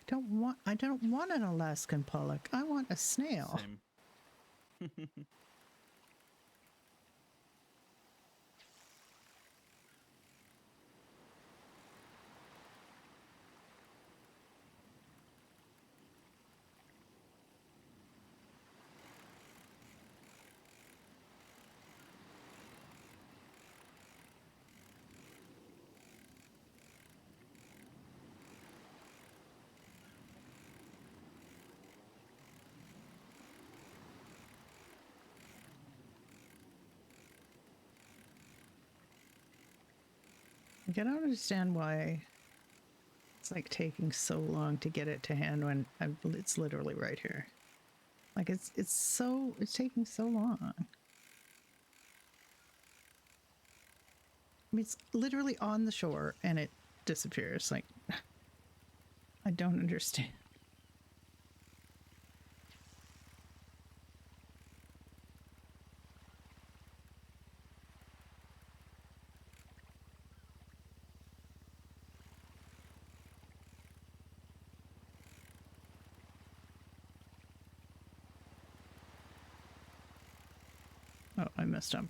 I don't want an Alaskan pollock. I want a snail. Same. Like, I don't understand why it's like taking so long to get it to hand when it's literally right here. Like it's taking so long. I mean, it's literally on the shore and it disappears. Like, I don't understand. Oh, I messed up.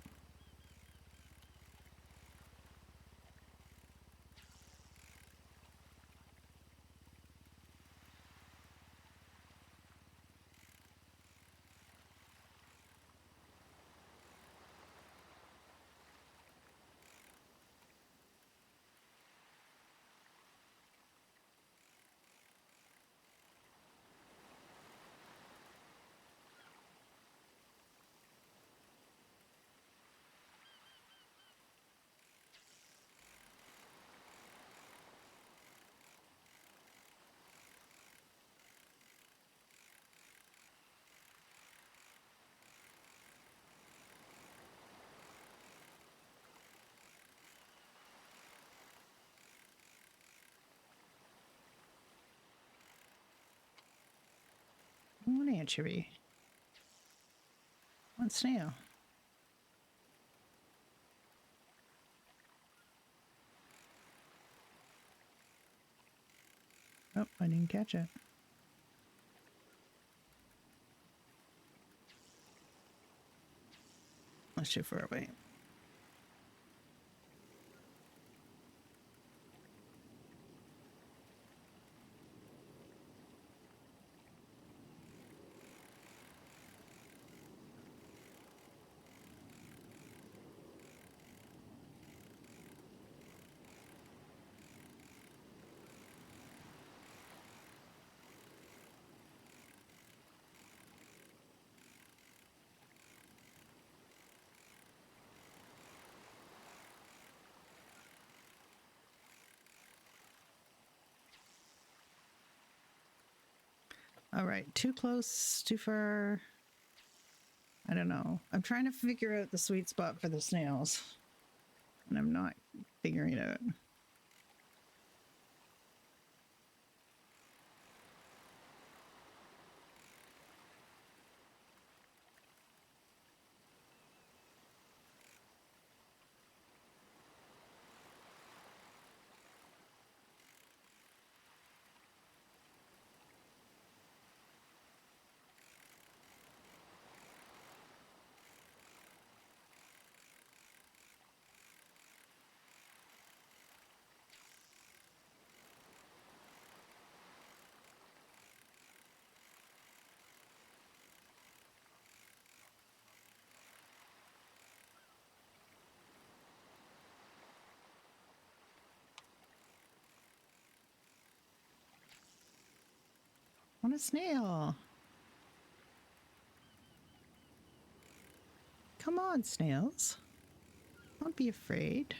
One anchovy. One snail. Oh, I didn't catch it. That's too far away. All right, too close, too far. I don't know. I'm trying to figure out the sweet spot for the snails, and I'm not figuring it out. On a snail. Come on, snails. Don't be afraid.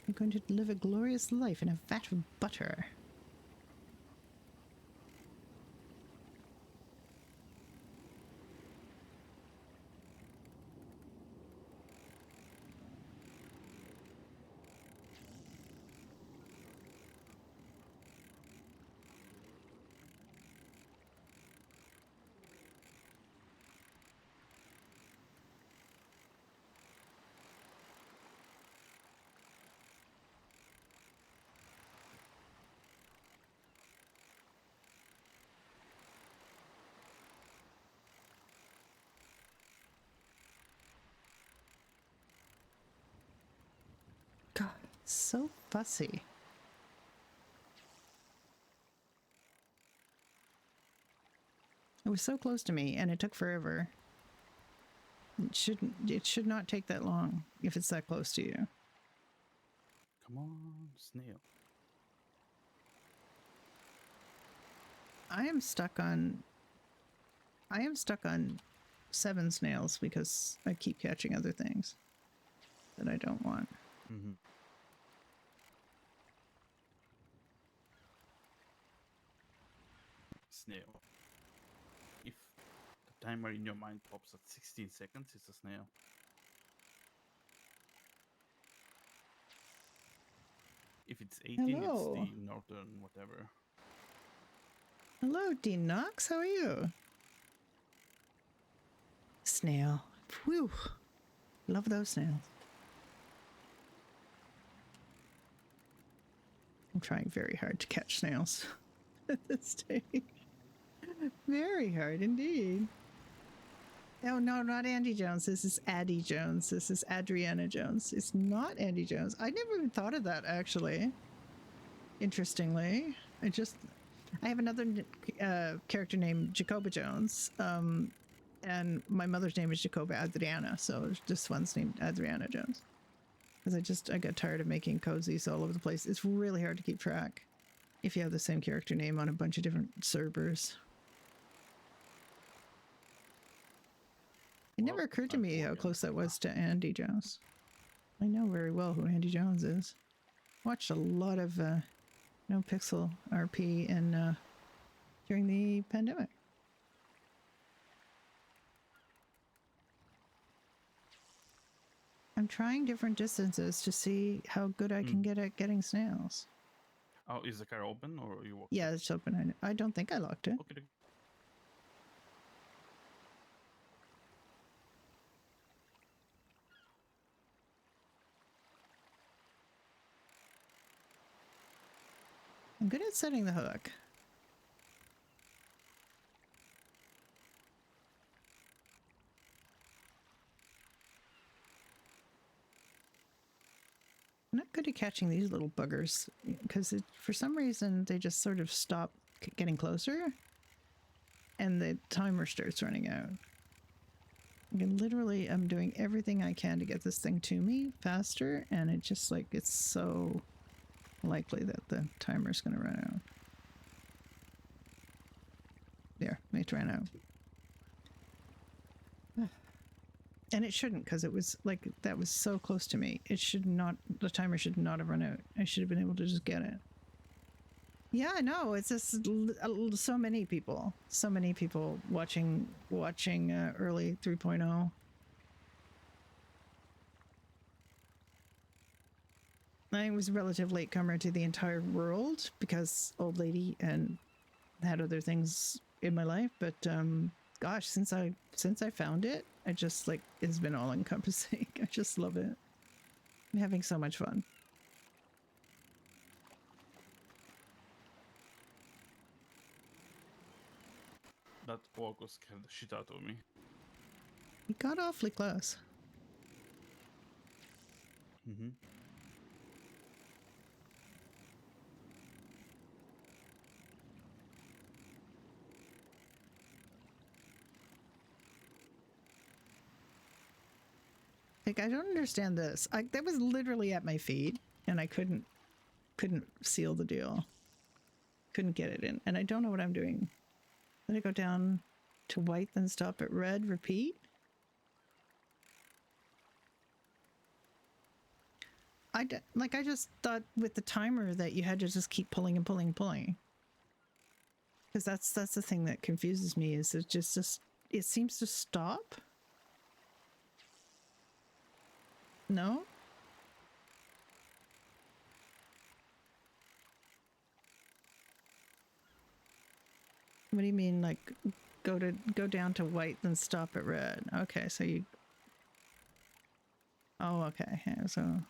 You're going to live a glorious life in a vat of butter. God, so fussy. It was so close to me and it took forever. It should not take that long if it's that close to you. Come on, snail. I am stuck on 7 snails because I keep catching other things that I don't want. Mm-hmm. Snail. If the timer in your mind pops at 16 seconds, it's a snail. If it's 18, Hello. it's the northern whatever. Hello, Dean Knox. How are you? Snail. Whew. Love those snails. I'm trying very hard to catch snails at this stage. Very hard indeed. Oh, no, not Andy Jones. This is Addy Jones. This is Adriana Jones. It's not Andy Jones. I never even thought of that, actually. Interestingly. I have another character named Jacoba Jones. And my mother's name is Jacoba Adriana. So this one's named Adriana Jones. Because I got tired of making cozies all over the place. It's really hard to keep track if you have the same character name on a bunch of different servers. It never occurred to me how close that was to Andy Jones. I know very well who Andy Jones is. Watched a lot of No Pixel RP and during the pandemic. I'm trying different distances to see how good I can get at getting snails. Oh, is the car open or you walk? Yeah, it's open. I don't think I locked it. Okay. I'm good at setting the hook. I'm not good at catching these little buggers because for some reason they just sort of stop getting closer and the timer starts running out. I'm doing everything I can to get this thing to me faster, and it just it's so likely that the timer's going to run out. There, it ran out. And it shouldn't, because it was that was so close to me. The timer should not have run out. I should have been able to just get it. Yeah, I know. It's just so many people watching early 3.0. I was a relative latecomer to the entire world because old lady and had other things in my life. But gosh, since I found it, I just like it's been all encompassing. I just love it. I'm having so much fun. That orc was scared the shit out of me. He got awfully close. Mm-hmm. Like I don't understand this. That was literally at my feet, and I couldn't seal the deal. Couldn't get it in, and I don't know what I'm doing. Let it go down to white, then stop at red. Repeat. I just thought with the timer that you had to just keep pulling and pulling and pulling. Because that's the thing that confuses me is it just it seems to stop. No? What do you mean like go down to white then stop at red? Okay, so you oh, okay. Yeah, so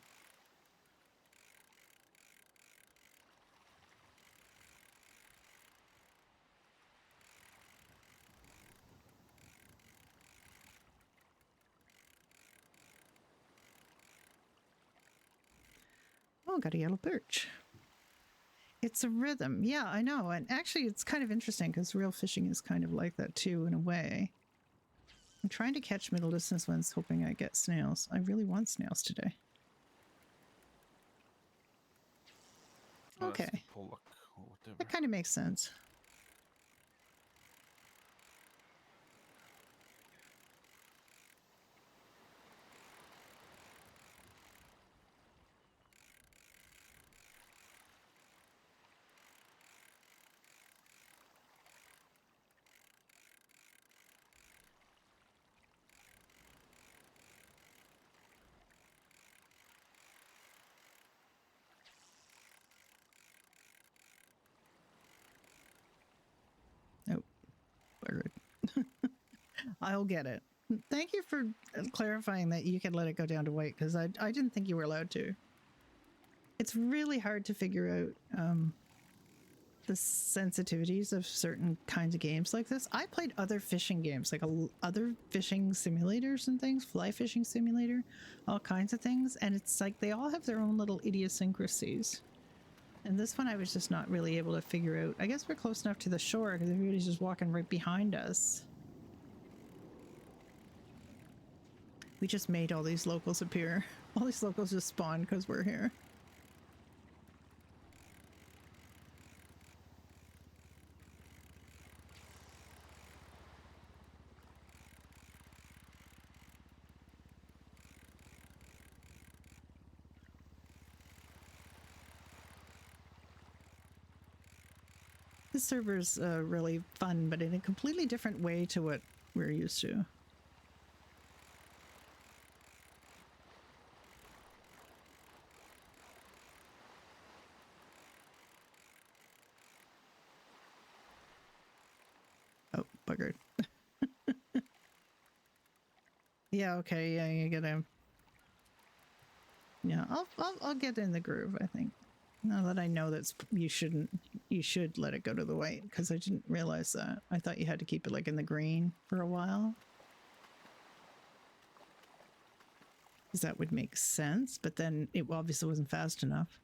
oh, got a yellow perch. It's a rhythm. Yeah, I know. And actually, it's kind of interesting because real fishing is kind of like that too, in a way. I'm trying to catch middle distance ones, hoping I get snails. I really want snails today. Oh, Okay. that's Pollock or whatever. That kind of makes sense. Oh, buggered. I'll get it. Thank you for clarifying that you can let it go down to white because I didn't think you were allowed to. It's really hard to figure out the sensitivities of certain kinds of games like this. I played other fishing games, like other fishing simulators and things, fly fishing simulator, all kinds of things, and it's like they all have their own little idiosyncrasies. And this one I was just not really able to figure out. I guess we're close enough to the shore because everybody's just walking right behind us. We just made all these locals appear. All these locals just spawned because we're here. This server's really fun, but in a completely different way to what we're used to. Oh, buggered. Yeah, okay, yeah, you gotta... Yeah, I'll get in the groove, I think. Now that I know that you should let it go to the white, because I didn't realize that. I thought you had to keep it like in the green for a while. Because that would make sense, but then it obviously wasn't fast enough.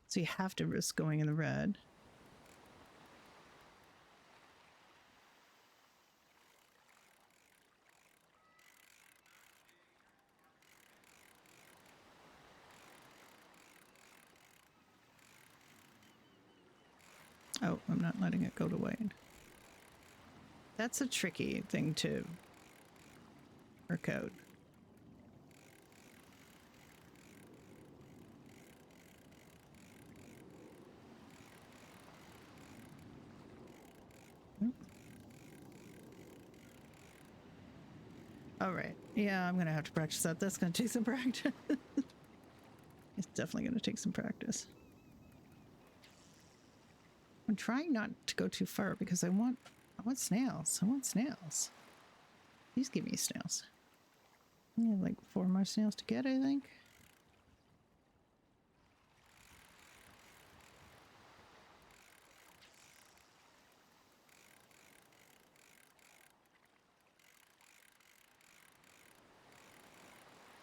So you have to risk going in the red. Oh, I'm not letting it go to white. That's a tricky thing to work out. All right. Yeah, I'm gonna have to practice that. That's gonna take some practice. It's definitely gonna take some practice. I'm trying not to go too far because I want snails. I want snails. Please give me snails. I have like 4 more snails to get, I think.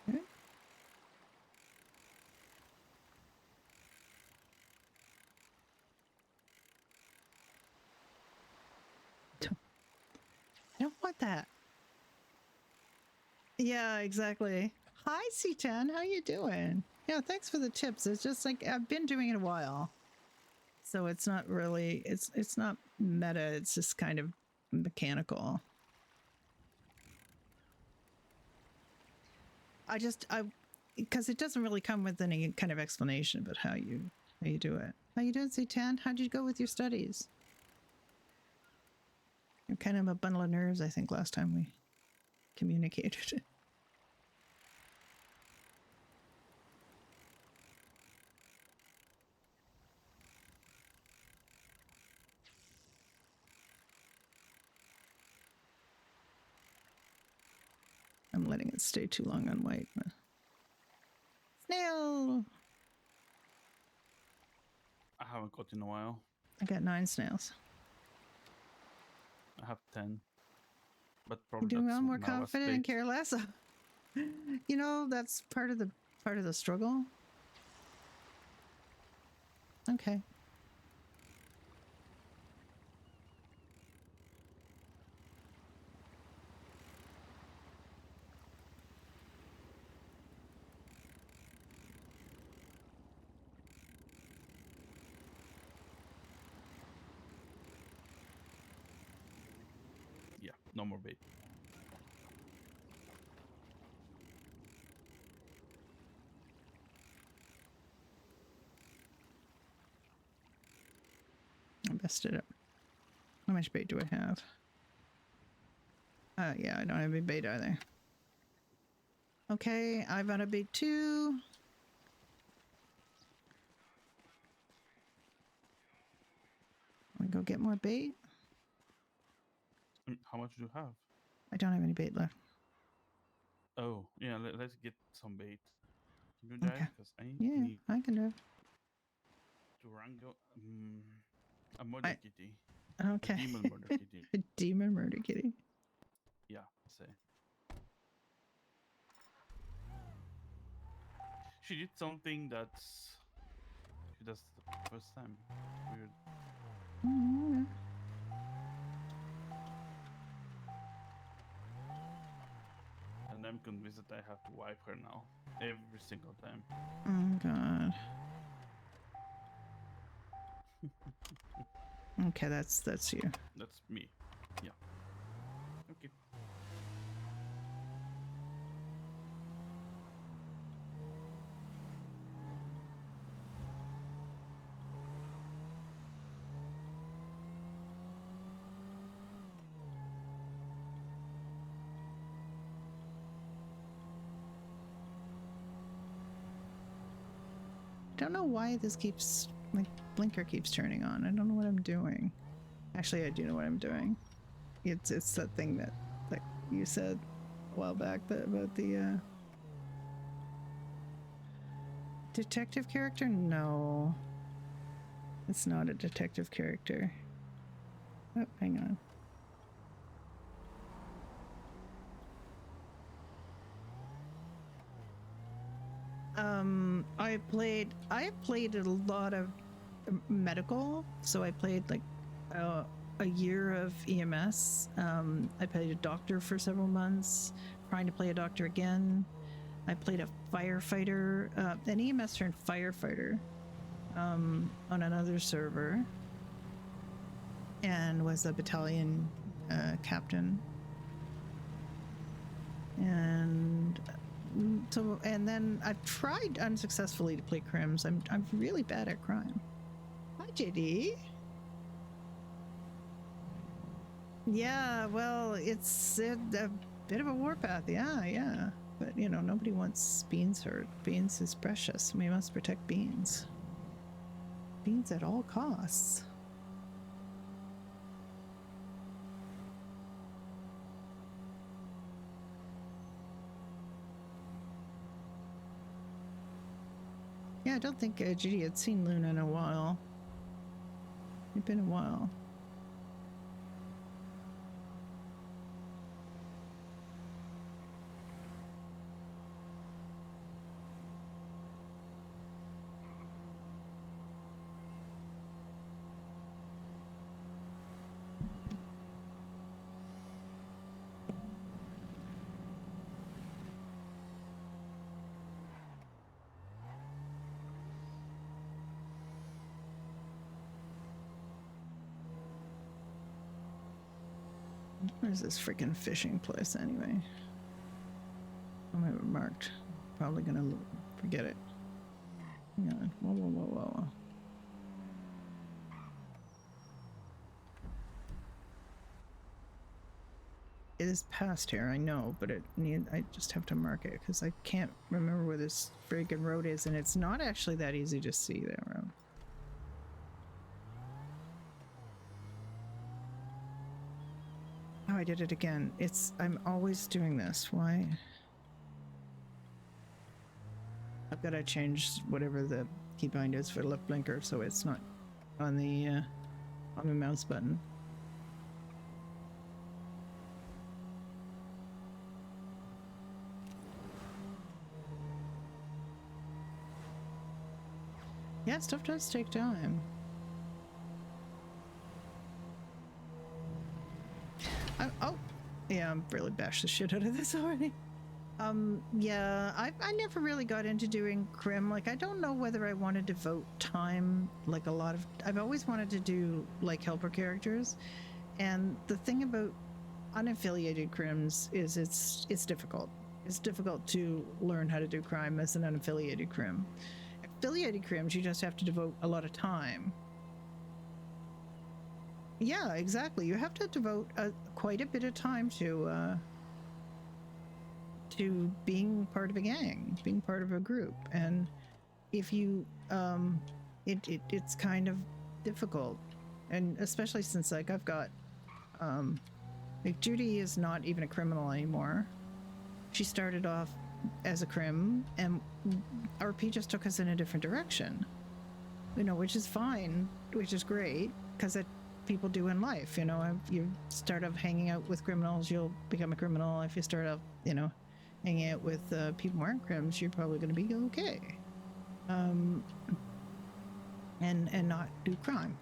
Okay. I don't want that. Yeah, exactly. Hi, C10. How you doing? Yeah, thanks for the tips. It's just like I've been doing it a while, so it's not really it's not meta. It's just kind of mechanical. I because it doesn't really come with any kind of explanation about how you do it. How you doing, C10? How'd you go with your studies? You're kind of a bundle of nerves, I think, last time we communicated. I'm letting it stay too long on white. Snail! I haven't caught in a while. I got 9 snails. I have 10. But You're probably doing that's well, more now as confident and bait. care less. You know, that's part of the struggle. Okay. Yeah, no more bait. I messed it up. How much bait do I have? Yeah, I don't have any bait either. Okay, I've got a bait too. I'm gonna go get more bait. How much do you have? I don't have any bait left. Oh, yeah, let's get some bait. Can you drive? Okay. Because I Yeah, need I can do it. Durango. A murder kitty. Okay. A demon murder kitty. A demon murder kitty. Yeah, say. She did something that's she does the first time. Weird. Mm, And I'm convinced that I have to wipe her now. Every single time. oh god. Okay, that's you. That's me. Yeah. Okay. I don't know why this keeps, my blinker keeps turning on. I don't know what I'm doing. Actually, I do know what I'm doing. It's that thing that you said a while back about the detective character. No, it's not a detective character. Oh, hang on. I played a lot of medical, so I played like a year of EMS. I played a doctor for several months, trying to play a doctor again. I played a firefighter, an EMS turned firefighter, on another server, and was a battalion captain. And so, and then I've tried unsuccessfully to play crims. I'm really bad at crime. Hi, JD. Yeah, well, it's Bit of a warpath, yeah. But, you know, nobody wants Beans hurt. Beans is precious. We must protect Beans. Beans at all costs. Yeah, I don't think Judy had seen Luna in a while. It'd been a while. Where's this freaking fishing place anyway? I have it marked. Probably gonna forget it. Hang on. Whoa. It is past here, I know, but I just have to mark it because I can't remember where this freaking road is, and it's not actually that easy to see that road. Oh, I did it again. I'm always doing this. Why? I've got to change whatever the keybind is for the left blinker so it's not on the mouse button. Yeah, stuff does take time. Oh, yeah, I'm really bashed the shit out of this already. Yeah, I never really got into doing crim. Like, I don't know whether I want to devote time, like a lot of, I've always wanted to do like helper characters. And the thing about unaffiliated crims is it's difficult. It's difficult to learn how to do crime as an unaffiliated crim. Affiliated crims, you just have to devote a lot of time. Yeah, exactly. You have to devote quite a bit of time to being part of a gang, being part of a group, and if you, it's kind of difficult, and especially since like I've got, like Judy is not even a criminal anymore. She started off as a crim, and RP just took us in a different direction, you know, which is fine, which is great, because it people do in life, you know. If you start off hanging out with criminals, you'll become a criminal. If you start off, you know, hanging out with people who aren't crims, you're probably going to be okay, and not do crime.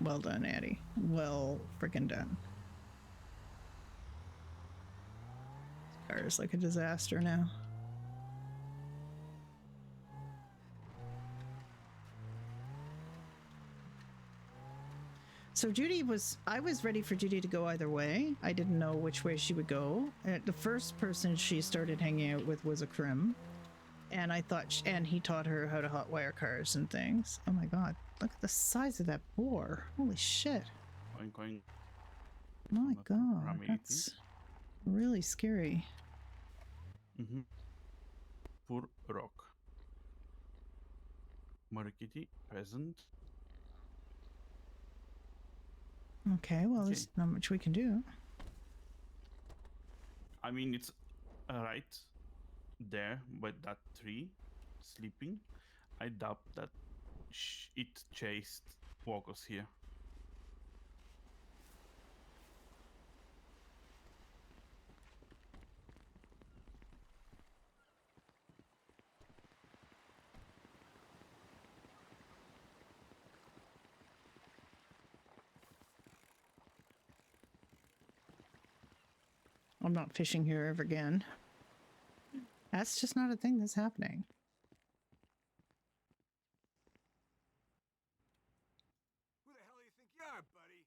Well done, Addy. Well freaking done. This car is like a disaster now. So I was ready for Judy to go either way. I didn't know which way she would go. And the first person she started hanging out with was a crim. And I thought, and he taught her how to hotwire cars and things. Oh my God, look at the size of that boar. Holy shit. Going. My God, that's really scary. PurpleRP. Marikiti present. Okay, well, there's not much we can do. I mean, it's right there by that tree, sleeping. I doubt that it chased walkers here. I'm not fishing here ever again. That's just not a thing that's happening. Who the hell do you think you are, buddy?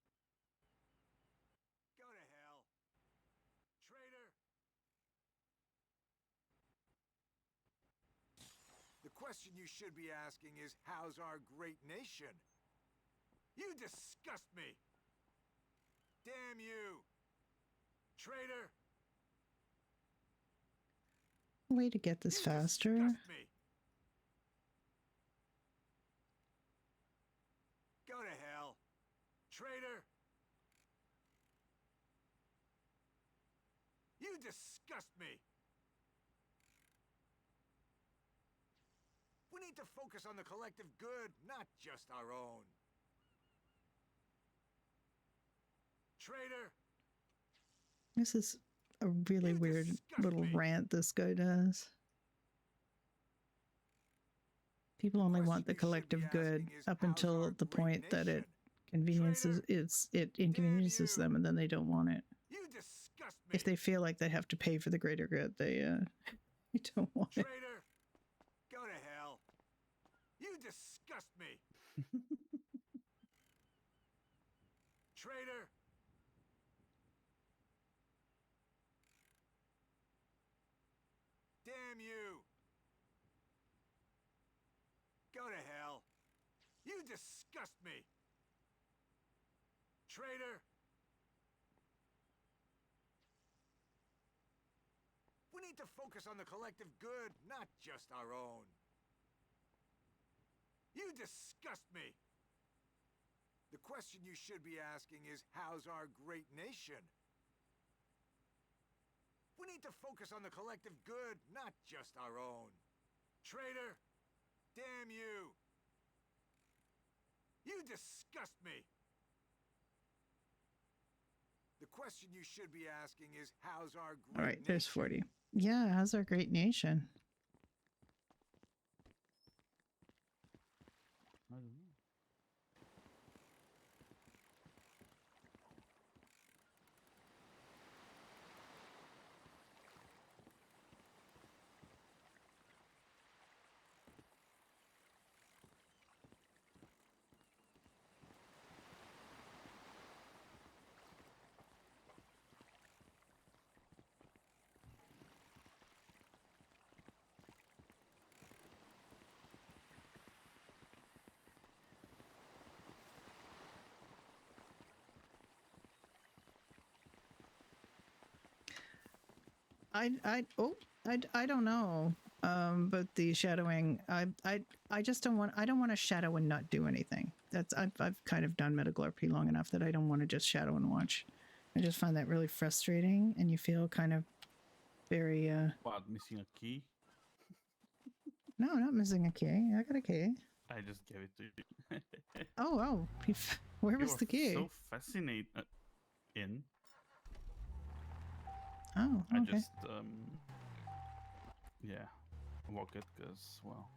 Go to hell. Traitor. The question you should be asking is, how's our great nation? You disgust me. Damn you! Traitor! Way to get this You faster. disgust me. Go to hell. Traitor! You disgust me. We need to focus on the collective good, not just our own. Traitor! This is a really You weird disgust little me. rant this guy does. People only want the collective good up until the point that it inconveniences them, and then they don't want it. You disgust me. If they feel like they have to pay for the greater good, they don't want it. Traitor! Go to hell. You disgust me. Traitor! Damn you! Go to hell. You disgust me. Traitor! We need to focus on the collective good, not just our own. You disgust me. The question you should be asking is, how's our great nation? We need to focus on the collective good, not just our own. Traitor! Damn you! You disgust me. The question you should be asking is, how's our great All right, there's nation? 40. Yeah, how's our great nation? I don't know. I don't know. But the shadowing, I just don't want to shadow and not do anything. I've kind of done PurpleRP long enough that I don't want to just shadow and watch. I just find that really frustrating, and you feel kind of very What, missing a key? no, not missing a key. I got a key. I just gave it to you. Oh, where You was are the key? so fascinated in. Oh, I okay. just yeah, walk it because, well,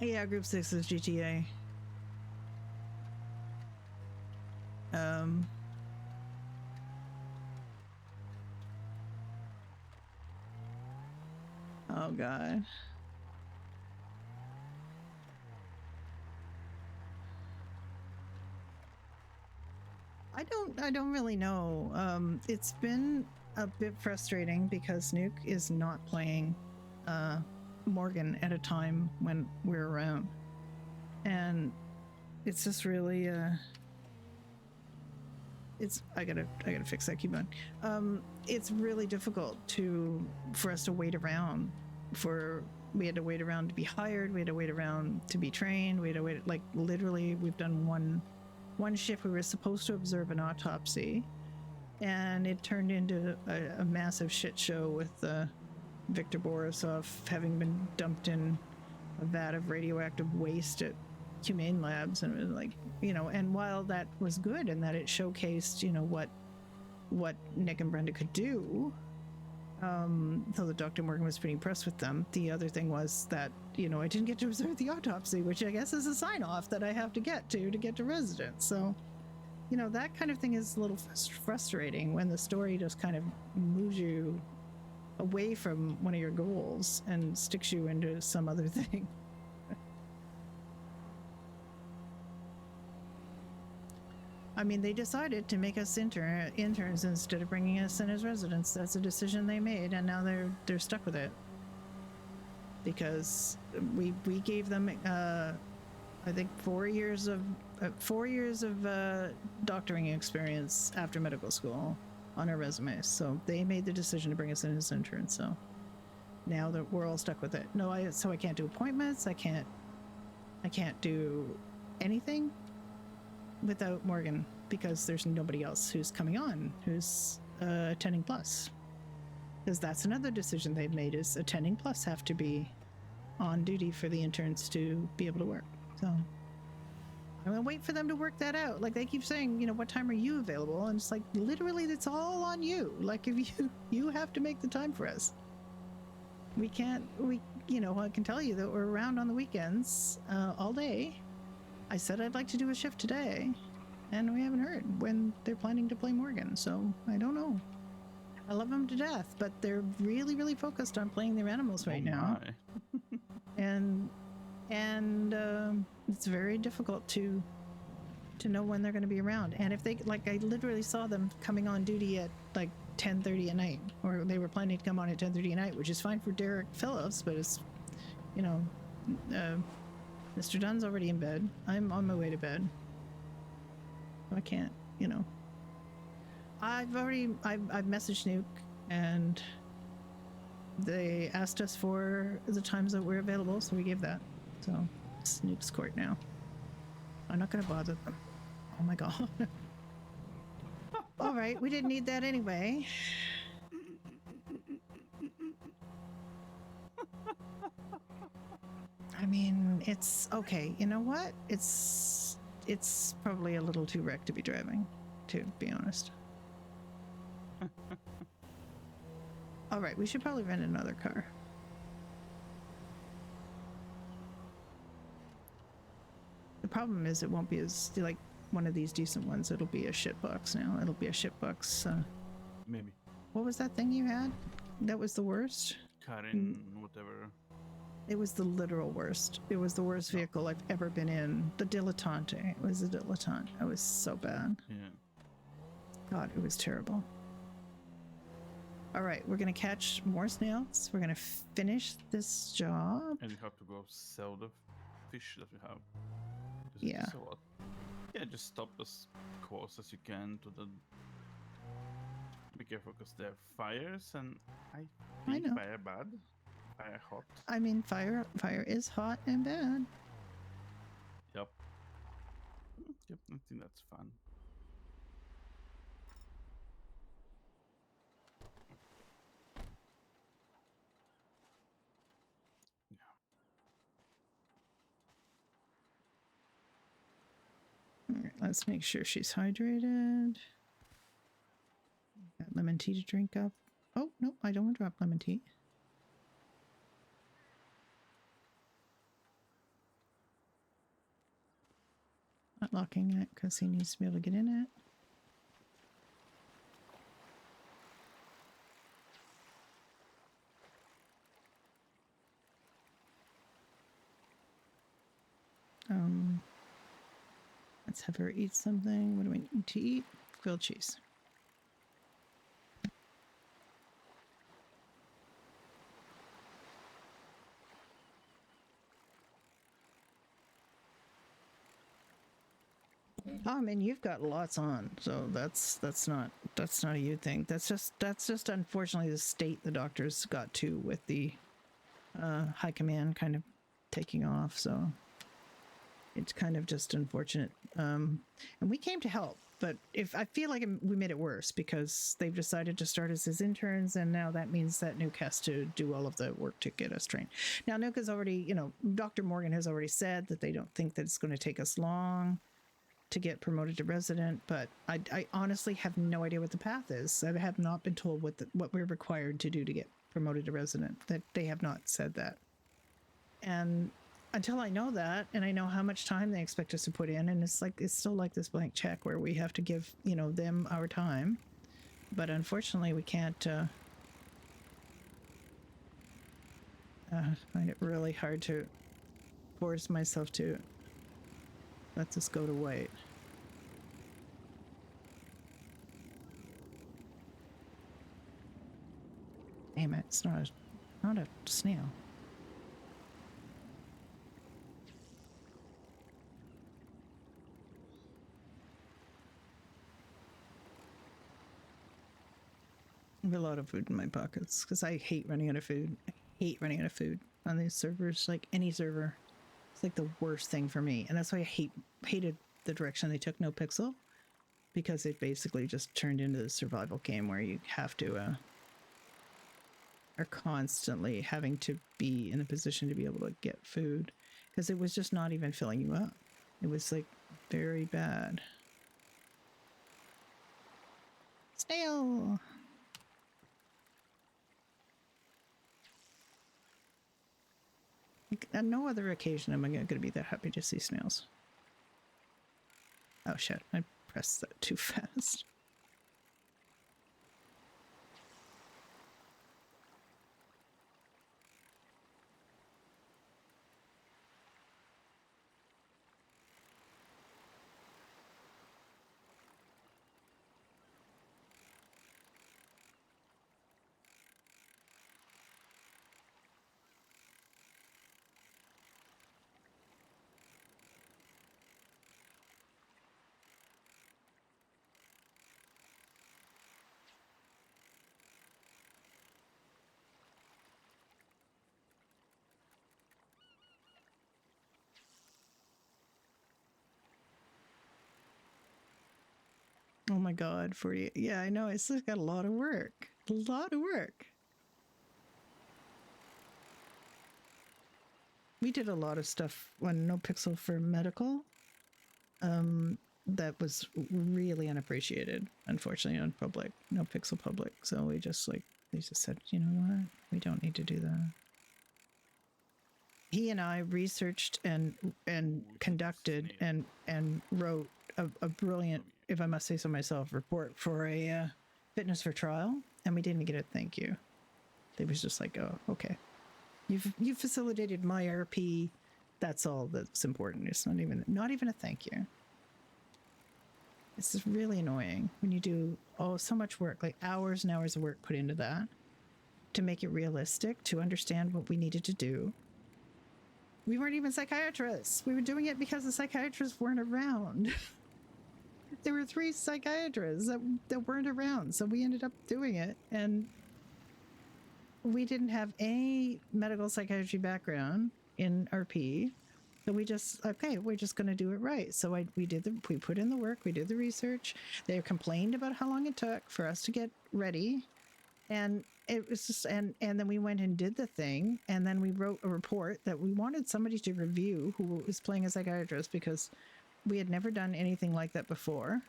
Yeah, Group 6 is GTA. Oh God. I don't really know. It's been a bit frustrating because Nuke is not playing Morgan at a time when we're around. And it's just really I gotta fix that keyboard. It's really difficult for us to wait around we had to wait around to be hired, we had to wait around to be trained, we had to wait, like, literally we've done one shift. We were supposed to observe an autopsy, and it turned into a massive shit show with Victor Borisov having been dumped in a vat of radioactive waste at Humane Labs, and it was like, and while that was good and that it showcased, what Nick and Brenda could do, though the Dr. Morgan was pretty impressed with them, the other thing was that, I didn't get to observe the autopsy, which I guess is a sign off that I have to get to residence. So, that kind of thing is a little frustrating when the story just kind of moves you away from one of your goals and sticks you into some other thing. I mean, they decided to make us interns instead of bringing us in as residents. That's a decision they made, and now they're stuck with it. Because we gave them, I think, 4 years of 4 years of doctoring experience after medical school on our resumes. So they made the decision to bring us in as interns. So now that we're all stuck with it. So I can't do appointments. I can't do anything without Morgan because there's nobody else who's coming on who's attending plus. Because that's another decision they've made is attending plus have to be on duty for the interns to be able to work. So I'm gonna wait for them to work that out. Like they keep saying, what time are you available? And it's like literally that's all on you. Like if you have to make the time for us. I can tell you that we're around on the weekends all day. I said I'd like to do a shift today, and we haven't heard when they're planning to play Morgan. So I don't know. I love them to death, but they're really, really focused on playing their animals right now. And it's very difficult to know when they're going to be around. And if they, I literally saw them coming on duty at 10:30 at night, or they were planning to come on at 10:30 at night, which is fine for Derek Phillips, but it's, Mr. Dunn's already in bed. I'm on my way to bed. I can't, I've messaged Nuke, and they asked us for the times that we're available, so we gave that. So it's Nuke's court now. I'm not going to bother them. Oh my god. All right, we didn't need that anyway. I mean, it's okay. You know what? It's probably a little too wrecked to be driving, to be honest. All right, we should probably rent another car. The problem is it won't be as like one of these decent ones. It'll be a shitbox now. It'll be a shitbox. Maybe. What was that thing you had? That was the worst? Karin, whatever. It was the literal worst. It was the worst vehicle I've ever been in. The Dilettante. It was the Dilettante. It was so bad. Yeah. God, it was terrible. All right, we're going to catch more snails. We're going to finish this job. And you have to go sell the fish that we have. Yeah. So what? Yeah, just stop as close as you can to the... Be careful because there are fires, and I think know. fire bad. Fire hot. I mean, fire is hot and bad. Yep. Yep, I think that's fun. All right, let's make sure she's hydrated. Got lemon tea to drink up. Oh, no, I don't want to drop lemon tea. Not locking it because he needs to be able to get in it. Let's have her eat something. What do we need to eat? Grilled cheese. I mean, you've got lots on, so that's not a you thing. That's just unfortunately the state the doctors got to with the high command kind of taking off. So it's kind of just unfortunate. And we came to help, but if I feel like we made it worse because they've decided to start us as interns, and now that means that Nuke has to do all of the work to get us trained. Now Nuke has already, Dr. Morgan has already said that they don't think that it's going to take us long to get promoted to resident, but I honestly have no idea what the path is. I have not been told what we're required to do to get promoted to resident. That they have not said that. And until I know that, and I know how much time they expect us to put in, and it's still like this blank check where we have to give, them our time. But unfortunately we can't find it really hard to force myself to let this go to white. Damn it, it's not a snail. I have a lot of food in my pockets because I hate running out of food. I hate running out of food on these servers, like any server. It's like the worst thing for me. And that's why I hated the direction they took No Pixel, because it basically just turned into a survival game where you have to are constantly having to be in a position to be able to get food, because it was just not even filling you up. It was like very bad. Snail. On no other occasion am I going to be that happy to see snails. Oh shit, I pressed that too fast. Oh my god, 40. Yeah, I know. It's just got a lot of work. A lot of work. We did a lot of stuff on No Pixel for medical. That was really unappreciated, unfortunately, on public, No Pixel public. So we just they just said, you know what? We don't need to do that. He and I researched and conducted and wrote a brilliant, if I must say so myself, report for a fitness for trial, and we didn't get a thank you. They was just like, oh, okay, you facilitated my RP. That's all that's important. It's not even a thank you. It's just really annoying when you do so much work, like hours and hours of work put into that to make it realistic, to understand what we needed to do. We weren't even psychiatrists. We were doing it because the psychiatrists weren't around. There were 3 psychiatrists that weren't around, so we ended up doing it, and we didn't have any medical psychiatry background in RP, so we just, okay, we're just going to do it right. So we put in the work, we did the research. They complained about how long it took for us to get ready, and it was just, and then we went and did the thing, and then we wrote a report that we wanted somebody to review who was playing a psychiatrist, because we had never done anything like that before.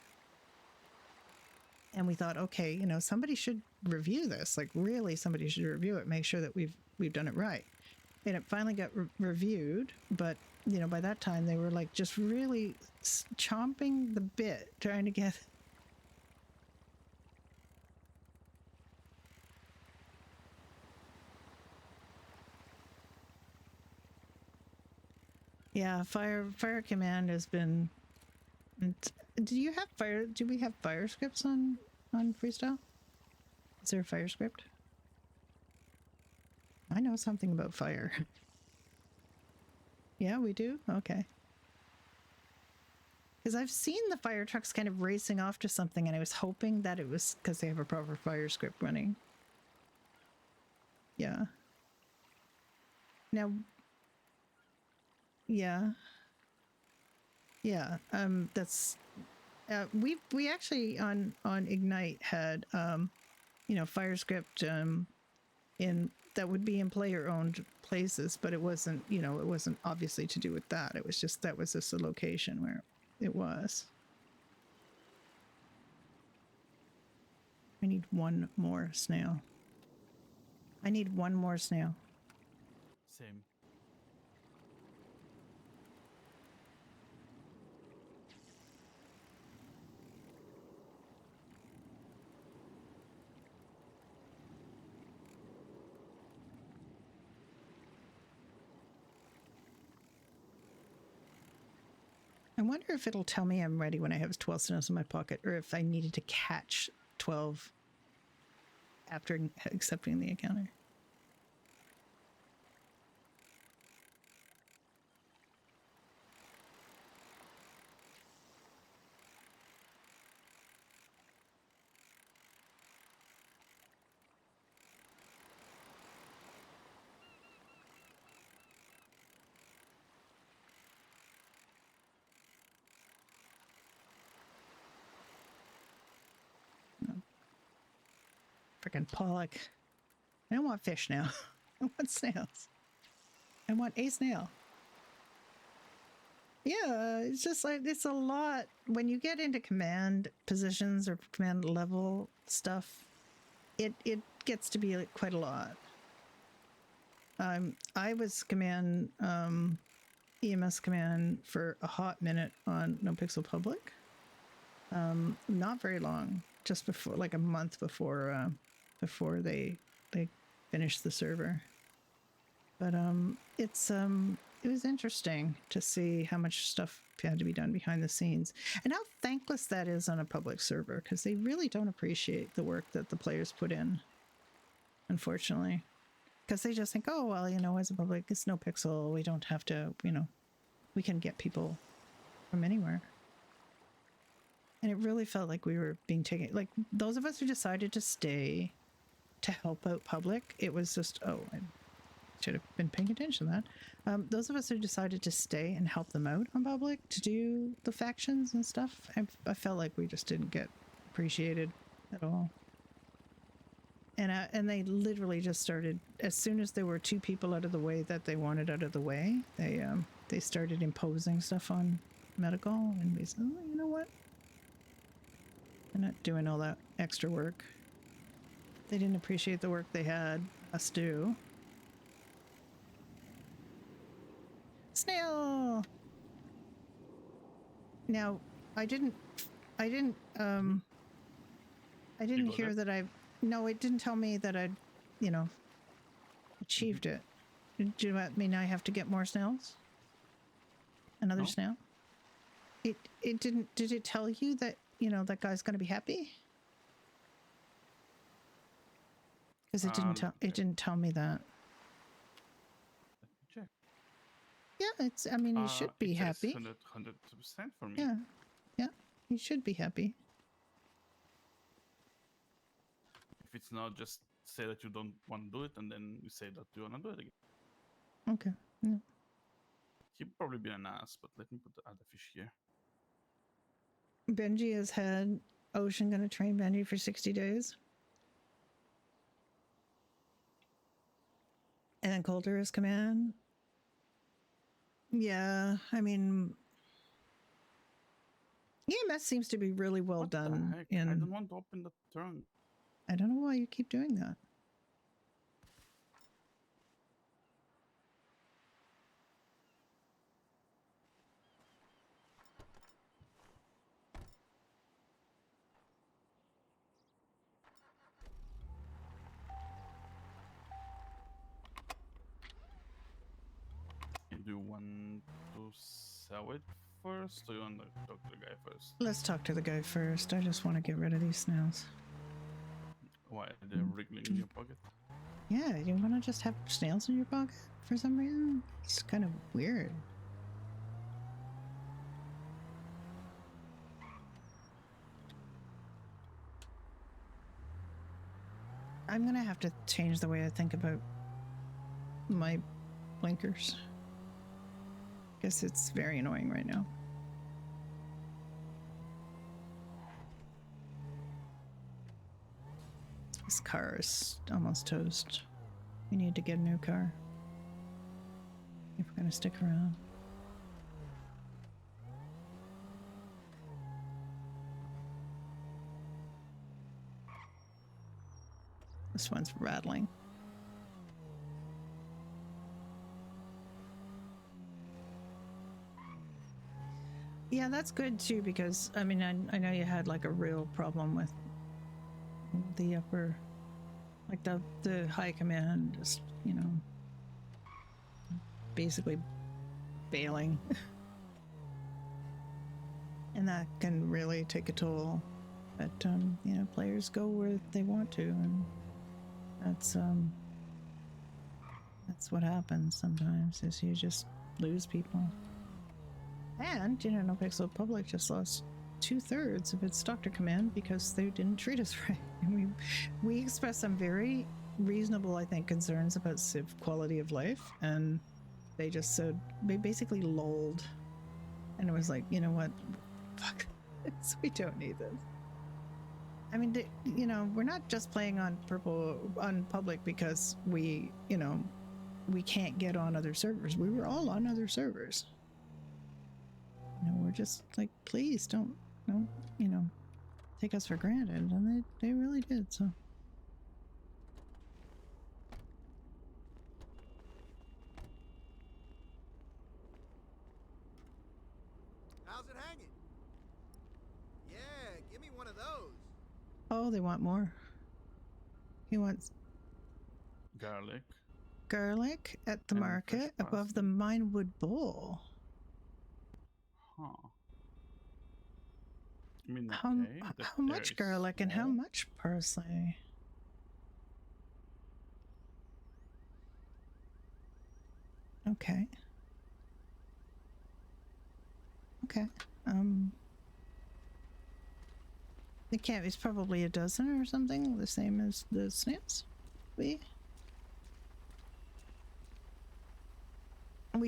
And we thought, okay, you know, somebody should review this. Like, really, somebody should review it, make sure that we've done it right. And it finally got reviewed, but you know, by that time they were like just really chomping the bit, trying to get. Yeah, fire command has been. Do you have fire? Do we have fire scripts on freestyle? Is there a fire script? I know something about fire. Yeah, we do? Okay. Because I've seen the fire trucks kind of racing off to something, and I was hoping that it was because they have a proper fire script running. Yeah. Now, yeah. Yeah, that's we actually on Ignite had you know, fire script in that would be in player owned places, but it wasn't, you know, it wasn't obviously to do with that. It was just, that was just a location where it was. I need one more snail. I need one more snail. Same. I wonder if it'll tell me I'm ready when I have 12 snails in my pocket, or if I needed to catch 12 after accepting the encounter. Freaking pollock. I don't want fish now. I want snails. I want a snail. Yeah, it's just like, it's a lot. When you get into command positions or command level stuff, it gets to be like quite a lot. I was command, EMS command for a hot minute on NoPixel Public. Not very long, just before, like a month before, before they finished the server. But it was interesting to see how much stuff had to be done behind the scenes and how thankless that is on a public server, because they really don't appreciate the work that the players put in, unfortunately. Because they just think, oh, well, you know, as a public, it's NoPixel. We don't have to, you know, we can get people from anywhere. And it really felt like we were being taken, like those of us who decided to stay to help out public, it was just, oh, I should have been paying attention to that. Those of us who decided to stay and help them out on public to do the factions and stuff, I felt like we just didn't get appreciated at all. And they literally just started, as soon as there were 2 people out of the way that they wanted out of the way, they started imposing stuff on medical, and we said, oh, you know what? They're not doing all that extra work. They didn't appreciate the work they had us do. Snail! Now, I didn't hear that no, it didn't tell me that I'd, you know, achieved it. Do that mean I have to get more snails? Another snail? It didn't, did it tell you that, you know, that guy's gonna be happy? Because it didn't tell me that. Let me check. Yeah, it's, I mean, he should be happy. 100% for me. Yeah, yeah, he should be happy. If it's not, just say that you don't want to do it, and then you say that you want to do it again. Okay, yeah. He'd probably be an ass, but let me put the other fish here. Benji has had Ocean gonna train Benji for 60 days. And then Coulter is command. Yeah, I mean, EMS seems to be really well What done. the heck? I don't want to open the trunk. I don't know why you keep doing that. Do you want to sell it first, or you want to talk to the guy first? Let's talk to the guy first. I just want to get rid of these snails. Why are they wriggling in your pocket? Yeah, you want to just have snails in your pocket for some reason? It's kind of weird. I'm gonna have to change the way I think about my blinkers. Guess it's very annoying right now. This car is almost toast. We need to get a new car if we're gonna stick around. This one's rattling. Yeah, that's good too, because I mean, I know you had like a real problem with the upper, like the high command, just, you know, basically bailing. And that can really take a toll. But you know, players go where they want to, and that's what happens sometimes, is you just lose people. And, you know, NoPixel Public just lost 2/3 of its Doctor Command because they didn't treat us right. And we expressed some very reasonable, I think, concerns about Civ quality of life, and they just said, they basically lulled. And it was like, you know what? Fuck this. We don't need this. I mean, you know, we're not just playing on public because we, you know, we can't get on other servers. We were all on other servers. You know, we're just like, please don't, you know, take us for granted, and they really did. So. How's it hanging? Yeah, give me one of those. Oh, they want more. He wants Garlic. garlic at the And fresh market above the parsley. Minewood Bowl. Huh. I mean, How, okay. how much garlic and how much parsley? Okay. Okay. It can't. It's probably a dozen or something, the same as the snails. We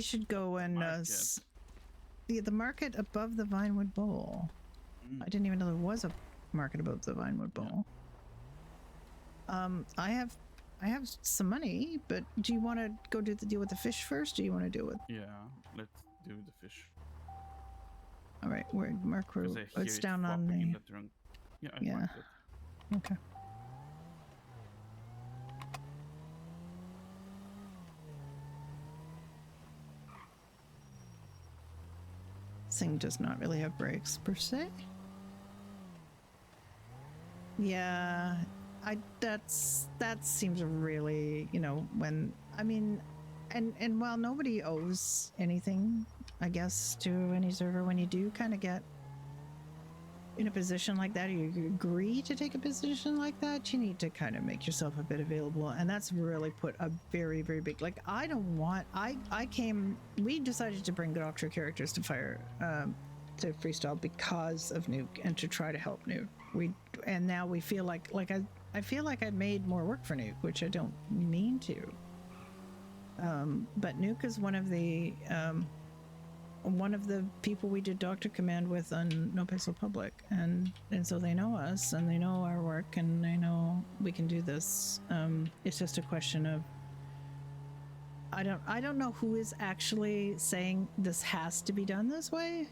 should go and the market above the Vinewood Bowl. I didn't even know there was a market above the Vinewood Bowl. I have some money, but do you want to go do the deal with the fish first? Or do you want to deal with? Yeah, let's do the fish. All right, we're Mark. Because I hear It's it down on flopping in the. the trunk. Yeah, I Yeah. marked it. Okay. This thing does not really have brakes per se. Yeah, that seems really, you know, when I mean, and while nobody owes anything, I guess, to any server, when you do kind of get in a position like that, or you agree to take a position like that, you need to kind of make yourself a bit available, and that's really put a very, very big, like, I don't want, we decided to bring Doctor characters to fire, to freestyle because of Nuke and to try to help Nuke. And now we feel like I feel like I made more work for Nuke, which I don't mean to. But Nuke is one of the people we did Doctor Command with on No Pixel Public, and so they know us and they know our work and they know we can do this. It's just a question of I don't know who is actually saying this has to be done this way.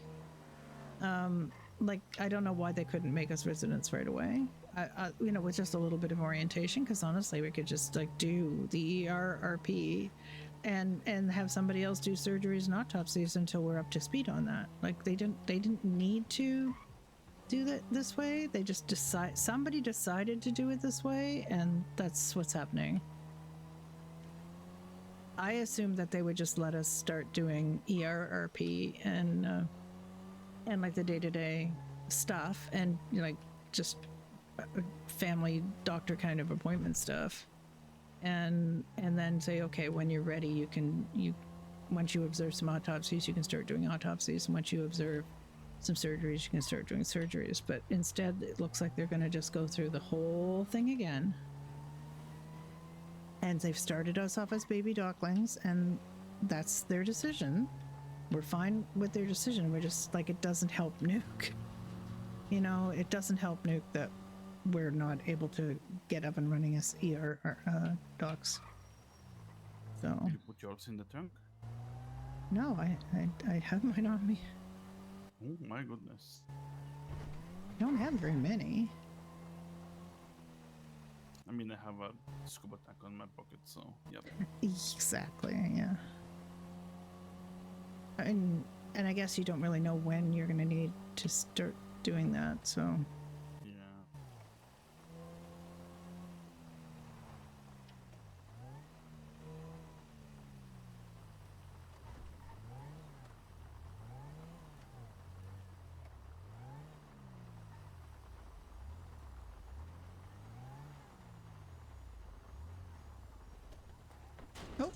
Like, I don't know why they couldn't make us residents right away. You know, with just a little bit of orientation, because honestly, we could just like do the ERRP and have somebody else do surgeries and autopsies until we're up to speed on that. Like, they didn't need to do that this way. They just somebody decided to do it this way, and that's what's happening. I assumed that they would just let us start doing ERRP and like the day-to-day stuff, and like just family doctor kind of appointment stuff, and then say, okay, when you're ready, once you observe some autopsies, you can start doing autopsies, and once you observe some surgeries, you can start doing surgeries. But instead, it looks like they're going to just go through the whole thing again, and they've started us off as baby docklings, and that's their decision. We're fine with their decision. We're just like, it doesn't help Nuke. You know, it doesn't help Nuke that we're not able to get up and running as ER docs. So. Did you put yours in the trunk? No, I have mine on me. Oh my goodness. I don't have very many. I mean, I have a scuba tank on my pocket, so yep. Exactly, yeah. And I guess you don't really know when you're going to need to start doing that, so. Yeah. Oh.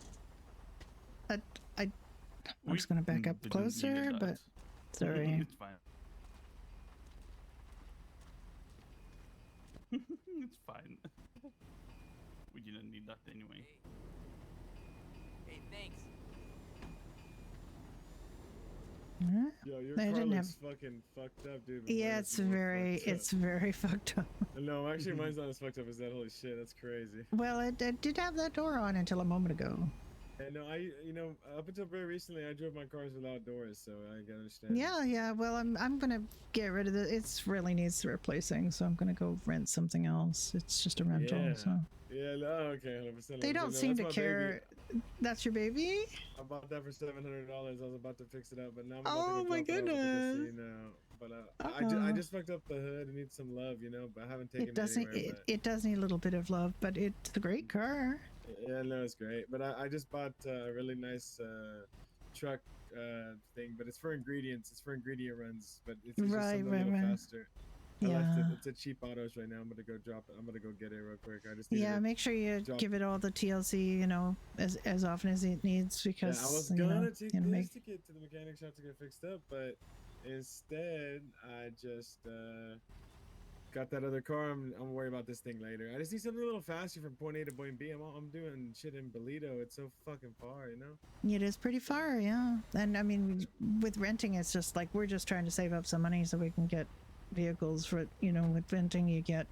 I'm just going to back up closer, but sorry. It's fine. It's fine. We didn't need that anyway. Hey, thanks. Huh? Yo, your I car didn't looks fucking fucked up, dude. but mine Yeah, is it's more very, fucked up. it's very fucked up. No, actually, mine's not as fucked up as that. Holy shit, that's crazy. Well, it did have that door on until a moment ago. Yeah, no, up until very recently, I drove my cars without doors, so I can understand. Yeah. Well, I'm gonna get rid of it. It's really needs replacing, so I'm gonna go rent something else. It's just a rental, Yeah. so Yeah, no, okay, 100%. they don't seem to care. That's your baby? I bought that for $700. I was about to fix it up, but now I'm Oh about my to go drop it off at the goodness. casino. But I Uh-oh. just fucked up the hood. It needs some love, but I haven't taken It doesn't. anywhere. It does need a little bit of love, but it's a great car. Yeah, no, it's great. But I just bought a really nice truck thing, but it's for ingredients. It's for ingredient runs, but it's just something a little faster. I left it. It's a cheap autos right now. I'm gonna go drop it. I'm gonna go get it real quick. I just make sure you give it all the TLC, as often as it needs, because I was gonna take this to get to the mechanic shop to get fixed up, but instead I just got that other car. I'm worried about this thing later. I just need something a little faster from point A to point B. I'm doing shit in Bolito. It's so fucking far, It is pretty far, yeah. And I mean, with renting, it's just like we're just trying to save up some money so we can get vehicles for with renting. You get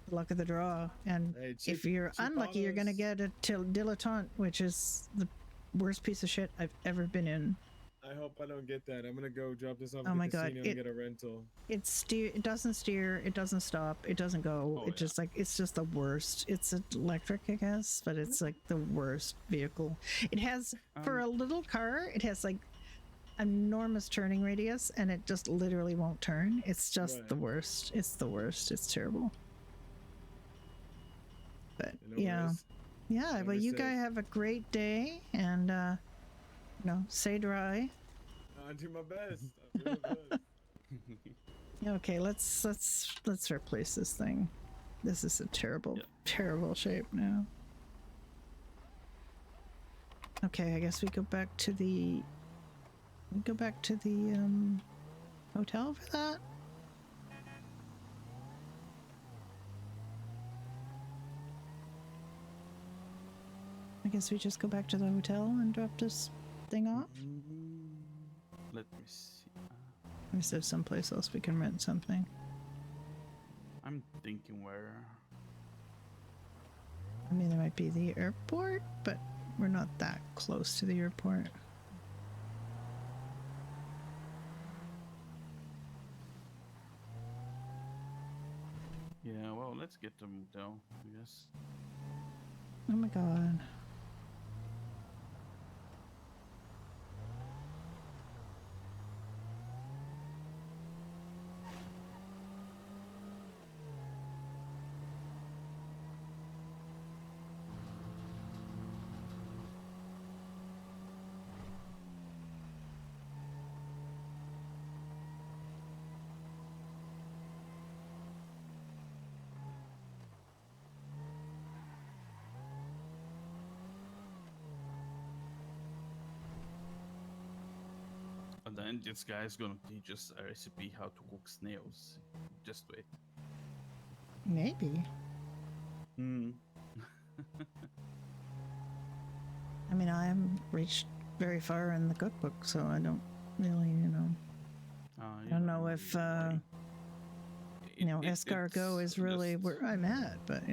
luck of the draw, and if you're unlucky, you're gonna get a dilettante, which is the worst piece of shit I've ever been in. I hope I don't get that. I'm gonna go drop this off Oh at my the god, casino and get a rental. It doesn't steer, it doesn't stop, it doesn't go. It's just the worst. It's electric, I guess, but it's like the worst vehicle. It has for a little car, it has like enormous turning radius, and it just literally won't turn. It's just the worst. It's the worst. It's terrible. But yeah. Well, you guys have a great day, and stay dry. I do my best. I do my best. Okay, let's replace this thing. This is a terrible shape now. Okay, I guess we go back to the hotel for that. I guess we just go back to the hotel and drop this thing off. Let me see. Or is there someplace else we can rent something? I'm thinking where. I mean, there might be the airport, but we're not that close to the airport. Yeah, well, let's get the motel, I guess. Oh my god. And then this guy's gonna teach us a recipe how to cook snails. Just wait. Maybe. I mean, I haven't reached very far in the cookbook, so I don't really, I don't know if, escargot is really where I'm at, but,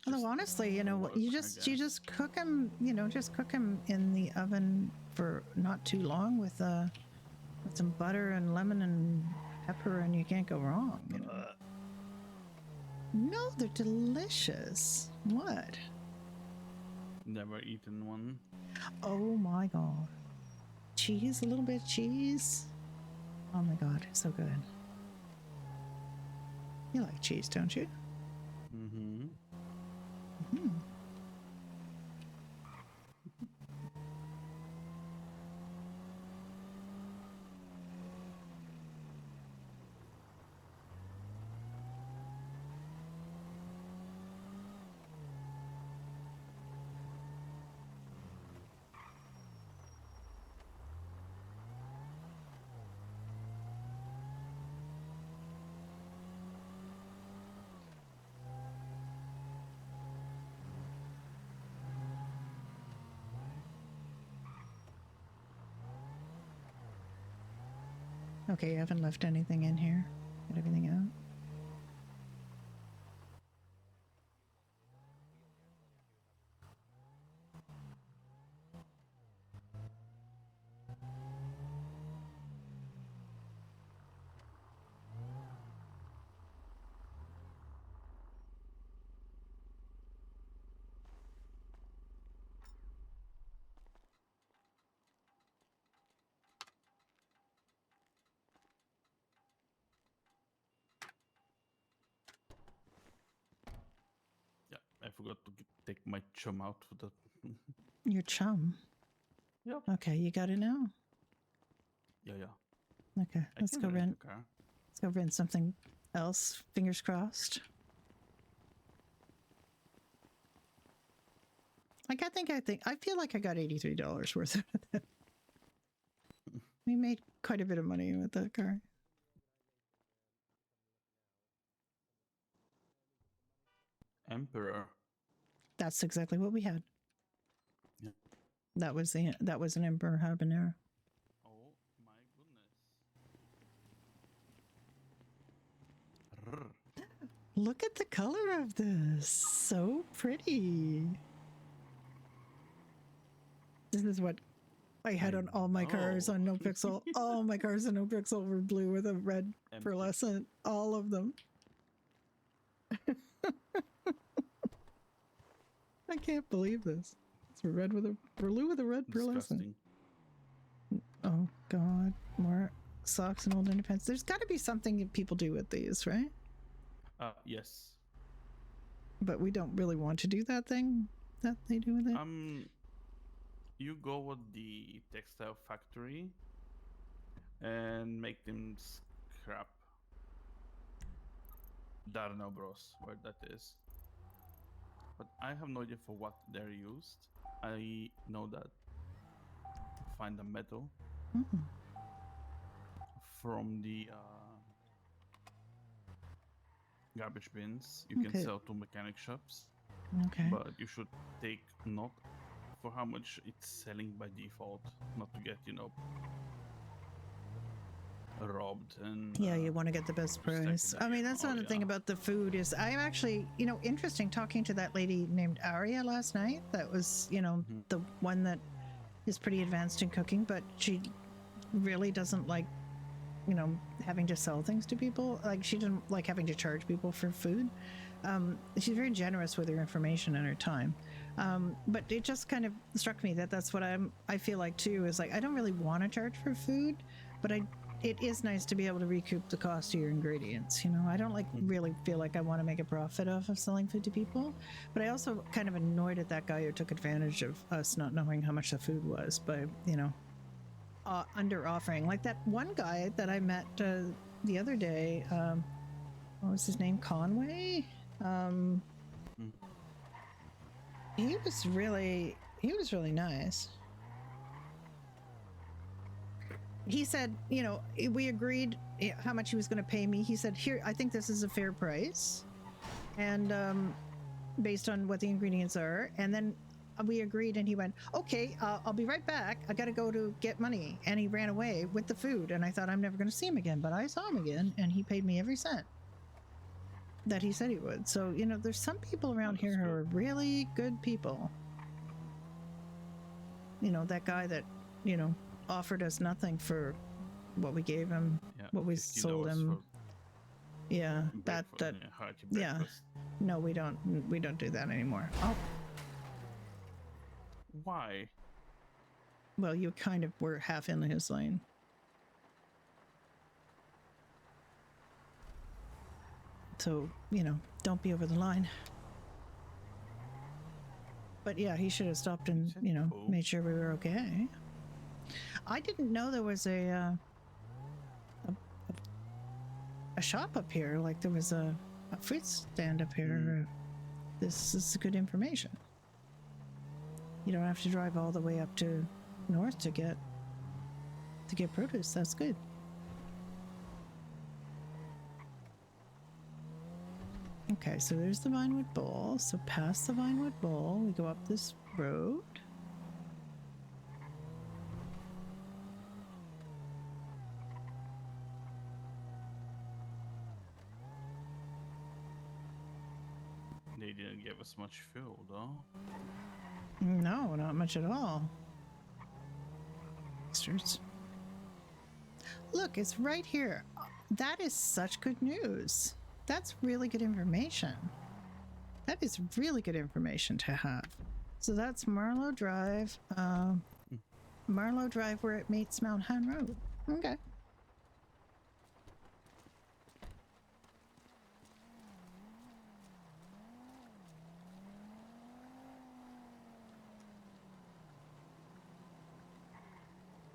Although honestly, you just cook them, just cook them in the oven for not too long with some butter and lemon and pepper, and you can't go wrong. No, they're delicious. What? Never eaten one. Oh my god. Cheese, a little bit of cheese. Oh my god, so good. You like cheese, don't you? Mm-hmm. Mm-hmm. Okay, you haven't left anything in here. Got everything out. Yeah, I forgot to take my chum out for that. Your chum. Yep. Okay, you got it now. Yeah. Okay, I let's can go rent rent. the car. Let's go rent something else. Fingers crossed. Like I feel like I got $83 worth out of that. We made quite a bit of money with that car. Emperor. That's exactly what we had. Yeah. That was an Emperor Habanero. Oh my goodness. Look at the color of this. So pretty. This is what I had on all my cars on No Pixel. All my cars on No Pixel were blue with a red pearlescent. All of them. I can't believe this. It's red with a blue with a red pearlescent. Disgusting. Oh God, more socks and old underpants. There's got to be something that people do with these, right? Yes. But we don't really want to do that thing that they do with it. You go with the textile factory and make them scrap. Don't know, bros, where that is. But I have no idea for what they're used. I know that find the metal from the garbage bins. You can sell to mechanic shops. Okay. But you should take note for how much it's selling by default, not to get, robbed and yeah, you want to get the best price. I mean, that's another thing about the food is I'm actually, interesting talking to that lady named Aria last night. That was, the one that is pretty advanced in cooking, but she really doesn't like, having to sell things to people. Like she doesn't like having to charge people for food. She's very generous with her information and her time. But it just kind of struck me that that's what I feel like too, is like, I don't really want to charge for food, but it is nice to be able to recoup the cost of your ingredients. I don't really feel like I want to make a profit off of selling food to people, but I also kind of annoyed at that guy who took advantage of us not knowing how much the food was by, under offering. Like that one guy that I met the other day, what was his name? Conway? He was really nice. He said, we agreed how much he was going to pay me. He said, here, I think this is a fair price. And based on what the ingredients are. And then we agreed and he went, okay, I'll be right back. I got to go to get money. And he ran away with the food. And I thought I'm never going to see him again. But I saw him again and he paid me every cent that he said he would. So, there's some people around here who are really good people. That guy that, offered us nothing for what we gave him, what we sold him. Yeah, that yeah. No, we don't do that anymore. Oh. Why? Well, you kind of were half in his lane. So, don't be over the line. But yeah, he should have stopped and, made sure we were okay. I didn't know there was a shop up here. Like there was a fruit stand up here. This is good information. You don't have to drive all the way up to north to get produce. That's good. Okay, so there's the Vinewood Bowl. So past the Vinewood Bowl, we go up this road. They didn't give us much fuel, though. No, not much at all. Bastards. Look, it's right here. That is such good news. That's really good information. That is really good information to have. So that's Marlow Drive. Marlow Drive where it meets Mount Han Road. Okay.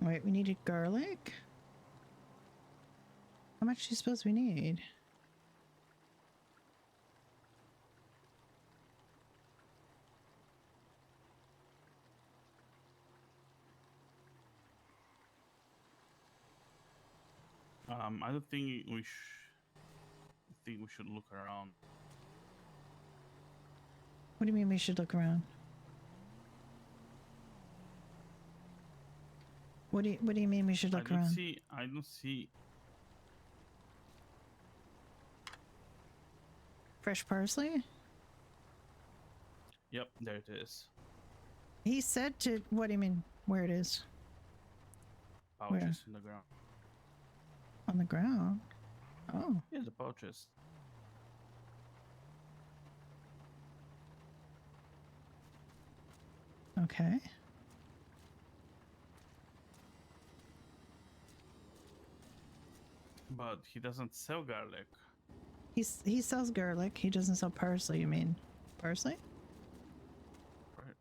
Wait, we needed garlic? How much do you suppose we need? I don't think we think we should look around. What do you mean we should look around? What do you mean we should look around? I don't see. Fresh parsley? Yep, there it is. He said to, what do you mean, where it is? Pouches in the ground. On the ground? Oh. Yeah, the pouches. Okay. But he doesn't sell garlic. He sells garlic. He doesn't sell parsley, you mean? Parsley? Right.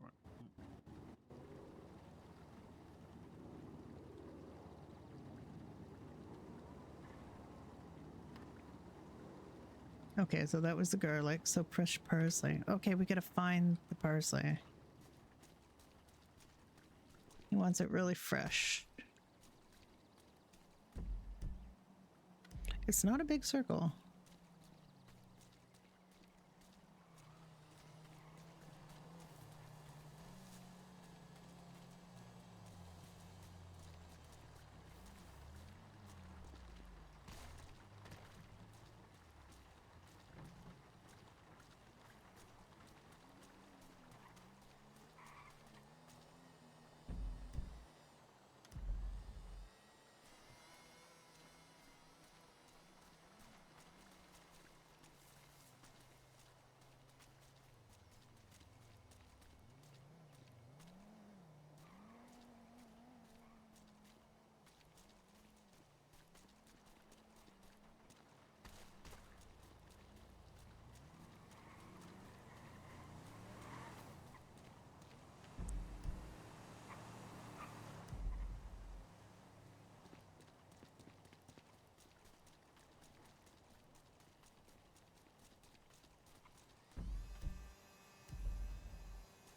Okay, so that was the garlic. So fresh parsley. Okay, we gotta find the parsley. He wants it really fresh. It's not a big circle.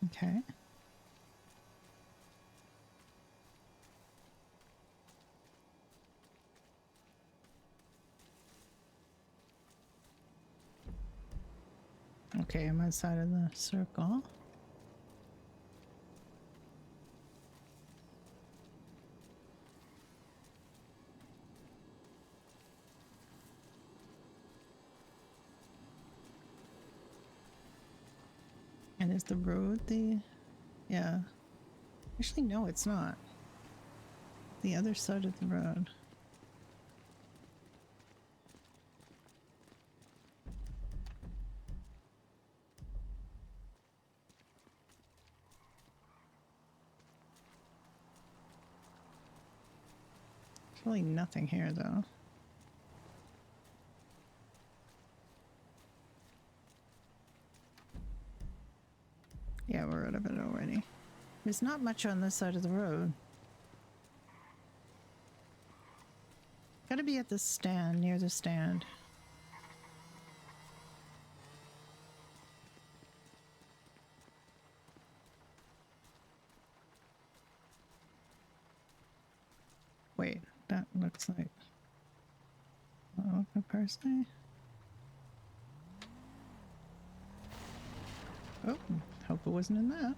Okay. Okay, I'm outside of the circle. And is the road the... Yeah. Actually, no, it's not. The other side of the road. There's really nothing here, though. Yeah, we're out of it already. There's not much on this side of the road. Gotta be at the stand, near the stand. Wait, that looks like... Oh, a parsley? Oh, hope it wasn't in that.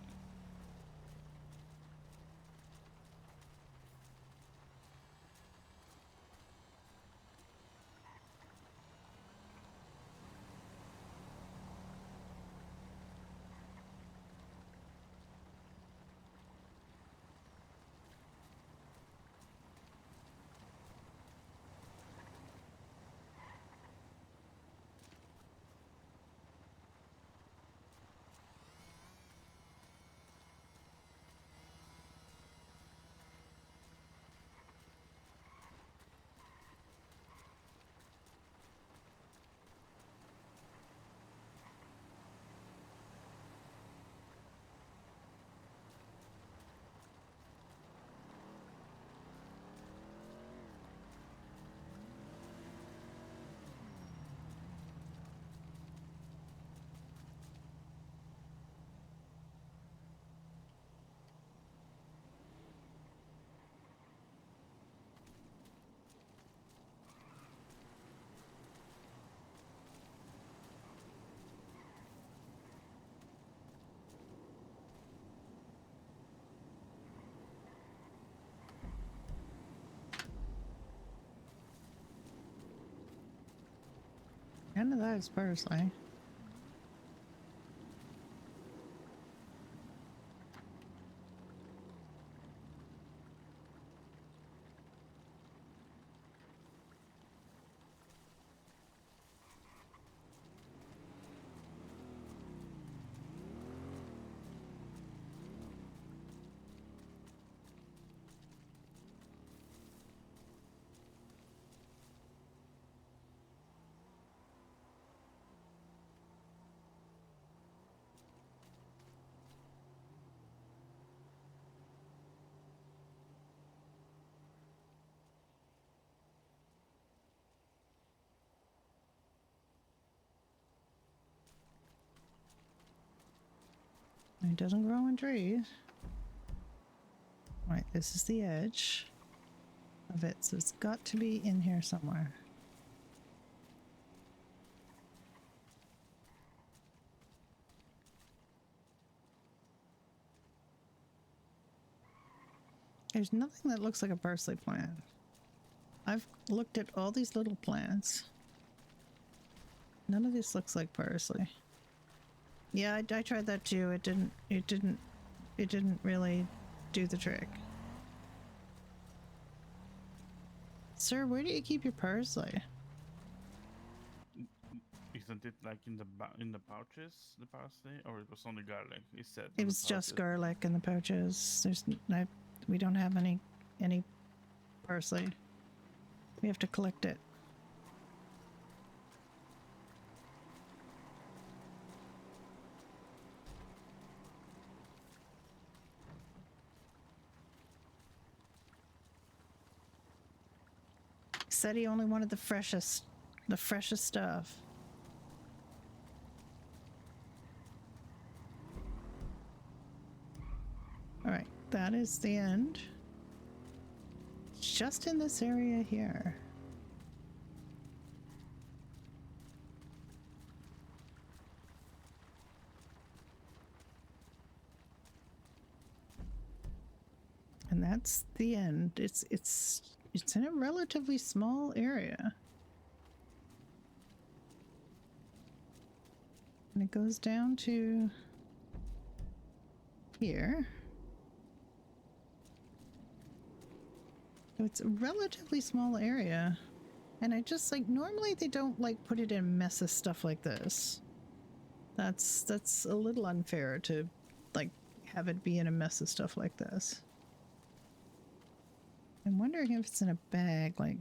none of that is parsley. It doesn't grow on trees. Right, this is the edge of it, so it's got to be in here somewhere. There's nothing that looks like a parsley plant. I've looked at all these little plants. None of this looks like parsley. Yeah, I tried that too. It didn't really do the trick. Sir, where do you keep your parsley? Isn't it like in the pouches, the parsley, or it was only garlic? He said It in the was just pouches. garlic in the pouches. We don't have any parsley. We have to collect it. Said he only wanted the freshest stuff. All right, that is the end. Just in this area here. And that's the end. It's in a relatively small area. And it goes down to here. So it's a relatively small area. And I just like, normally they don't like put it in a mess of stuff like this. That's a little unfair to like have it be in a mess of stuff like this. I'm wondering if it's in a bag, like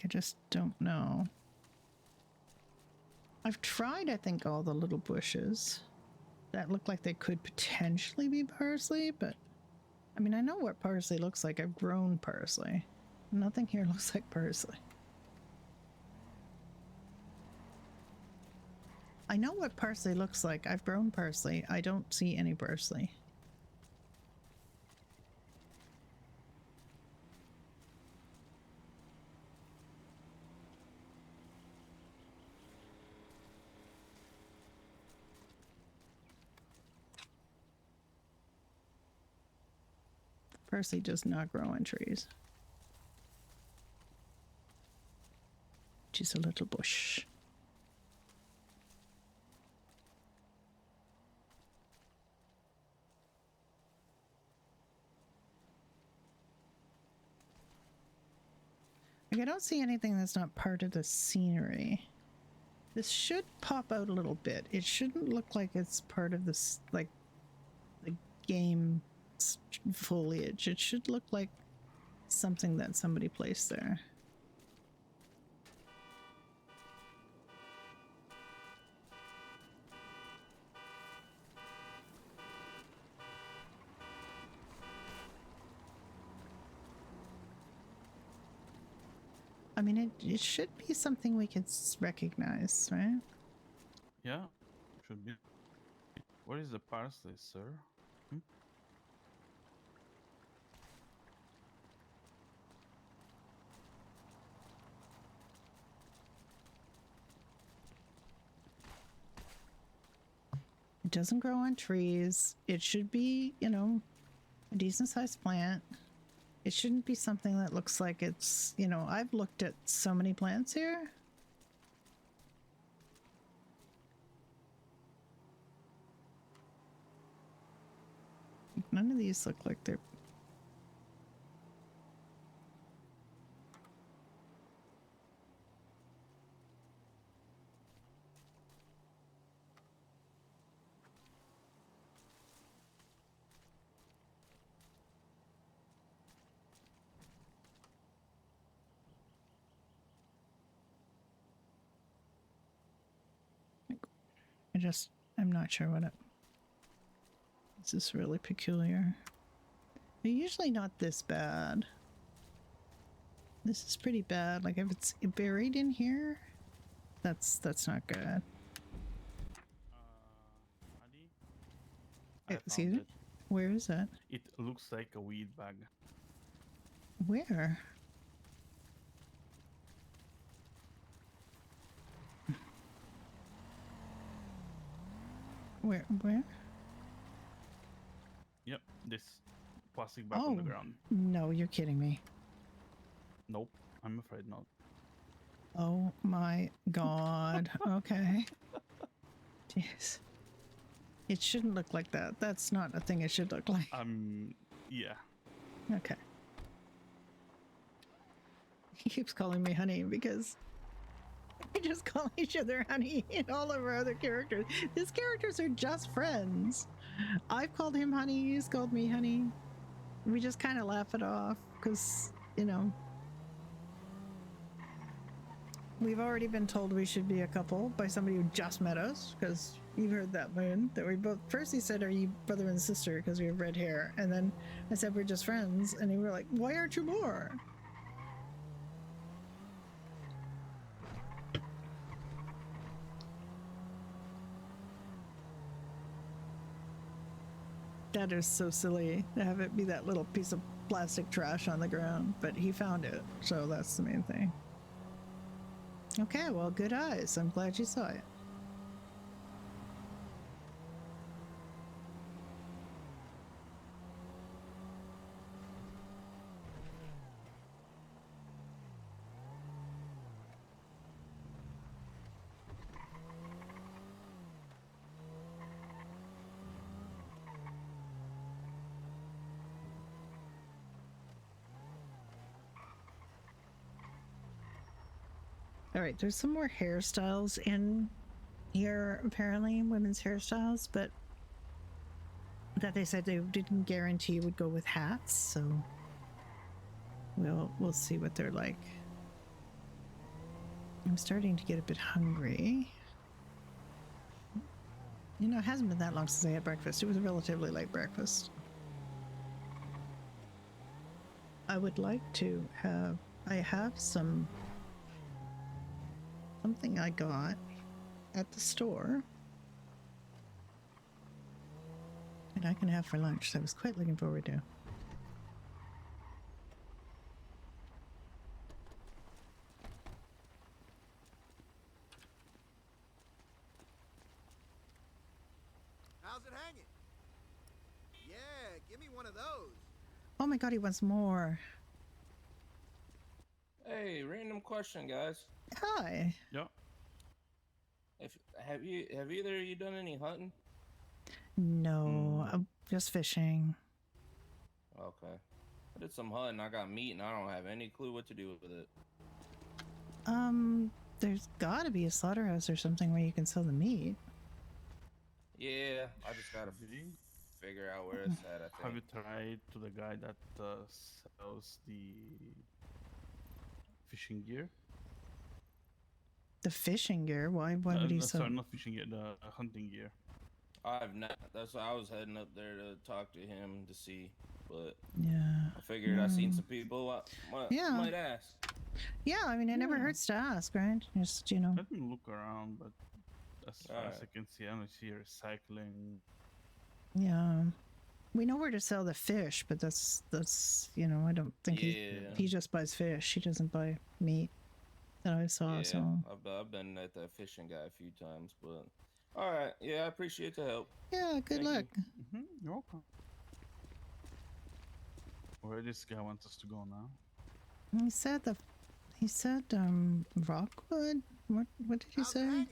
I just don't know. I've tried, I think, all the little bushes that look like they could potentially be parsley, but I mean, I know what parsley looks like. I've grown parsley. Nothing here looks like parsley. I know what parsley looks like. I've grown parsley. I don't see any parsley. Parsley does not grow on trees. Just a little bush. Like, I don't see anything that's not part of the scenery. This should pop out a little bit. It shouldn't look like it's part of this, like, the game foliage. It should look like something that somebody placed there. I mean, it should be something we could recognize, right? Yeah, should be. What is the parsley, sir? Hmm? It doesn't grow on trees. It should be, you know, a decent sized plant. It shouldn't be something that looks like it's, you know, I've looked at so many plants here. None of these look like they're... I'm not sure what it... This is really peculiar. They're usually not this bad. This is pretty bad. Like if it's buried in here, that's not good. Addy, I Excuse found me? it. Where is that? It looks like a weed bag. Where? Where? Yep, this plastic bag on the ground. No, you're kidding me. Nope, I'm afraid not. Oh my god. Okay. Jeez. It shouldn't look like that. That's not a thing it should look like. Yeah. Okay. He keeps calling me honey because we just call each other honey in all of our other characters. These characters are just friends. I've called him honey, he's called me honey. We just kind of laugh it off because, you know, we've already been told we should be a couple by somebody who just met us, because you've heard that, Moon, that we both... First he said, are you brother and sister because we have red hair? And then I said, we're just friends. And he were like, why aren't you more? That is so silly to have it be that little piece of plastic trash on the ground, but he found it, so that's the main thing. Okay, well, good eyes. I'm glad you saw it. All right, there's some more hairstyles in here, apparently, women's hairstyles, but that they said they didn't guarantee would go with hats, so we'll see what they're like. I'm starting to get a bit hungry. You know, it hasn't been that long since I had breakfast. It was a relatively late breakfast. I would like to have... I have something I got at the store and I can have for lunch that I was quite looking forward to. How's it hanging? Yeah, give me one of those. Oh my god, he wants more. Hey, random question, guys. Hi. Yeah. Have either of you done any hunting? No, just fishing. Okay. I did some hunting. I got meat, and I don't have any clue what to do with it. There's gotta be a slaughterhouse or something where you can sell the meat. Yeah, I just gotta figure out where it's at. I think. Have you tried to the guy that sells the fishing gear? The fishing gear? Why would he sell? Sorry, not fishing gear, the hunting gear. I've not. That's why I was heading up there to talk to him to see. But Yeah. I figured I seen some people. Might ask. Yeah, I mean, it never hurts to ask, right? Just, you know. Let me look around, but as far as I can see, I don't see recycling. Yeah. We know where to sell the fish, but that's you know, I don't think he just buys fish. He doesn't buy meat that I saw. Yeah, So I've been at that fishing guy a few times, but all right. Yeah, I appreciate the help. yeah, good luck. You're welcome. Where this guy wants us to go now? He said Rockwood. What did he How's it say? hanging?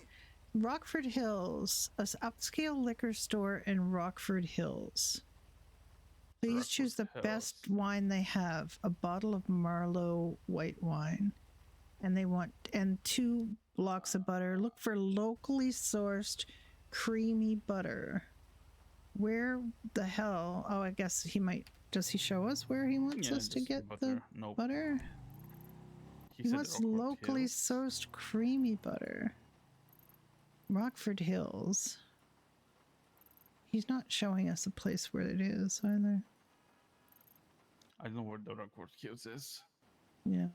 Rockford Hills, an upscale liquor store in Rockford Hills. Please choose the Rockford best Hills. wine they have. A bottle of Marlowe white wine. And they want 2 blocks of butter. Look for locally sourced creamy butter. Where the hell? Oh, I guess he might. Does he show us where he wants Yeah, us to just get the butter. Nope. butter? He said wants Rockford locally Hills. sourced creamy butter. Rockford Hills. He's not showing us a place where it is either. I don't know where the Rockford Hills is. Yeah.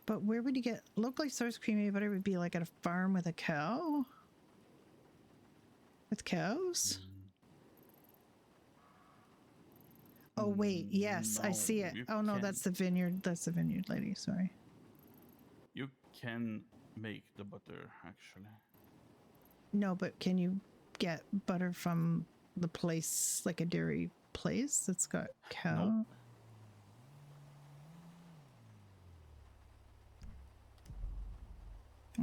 But where would you get locally sourced creamy butter? Would be like at a farm with a cow? With cows? Oh wait, yes, I see it. you Oh no, can't. that's the vineyard. That's the vineyard lady. Sorry. You can make the butter actually. No, but can you get butter from the place, like a dairy place that's got cow? Nope.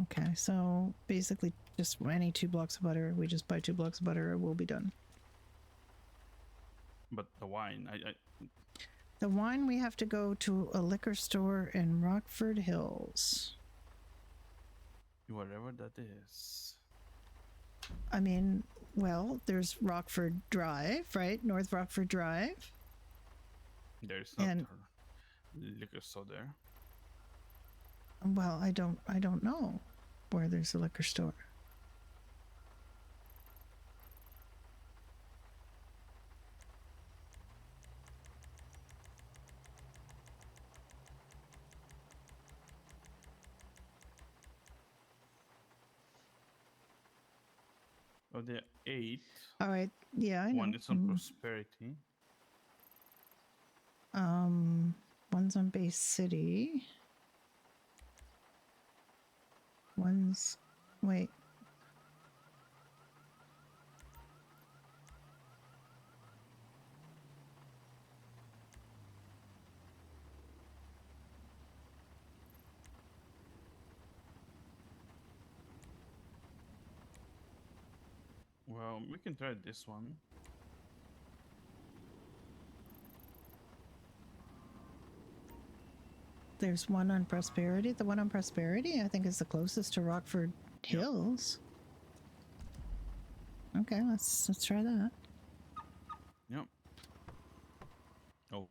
Okay, so basically just any 2 blocks of butter. We just buy 2 blocks of butter, we'll be done. But the wine, The wine, we have to go to a liquor store in Rockford Hills. whatever that is. I mean, well, there's Rockford Drive, right? North Rockford Drive. There's not And- a liquor store there. Well, I don't know where there's a liquor store. Oh, there are 8. All right, yeah, I know. One is on Prosperity. One's on Bay City. One's wait. Well, we can try this one. There's one on Prosperity. The one on Prosperity, I think, is the closest to Rockford Hills. Okay, let's try that. Yep. Oh.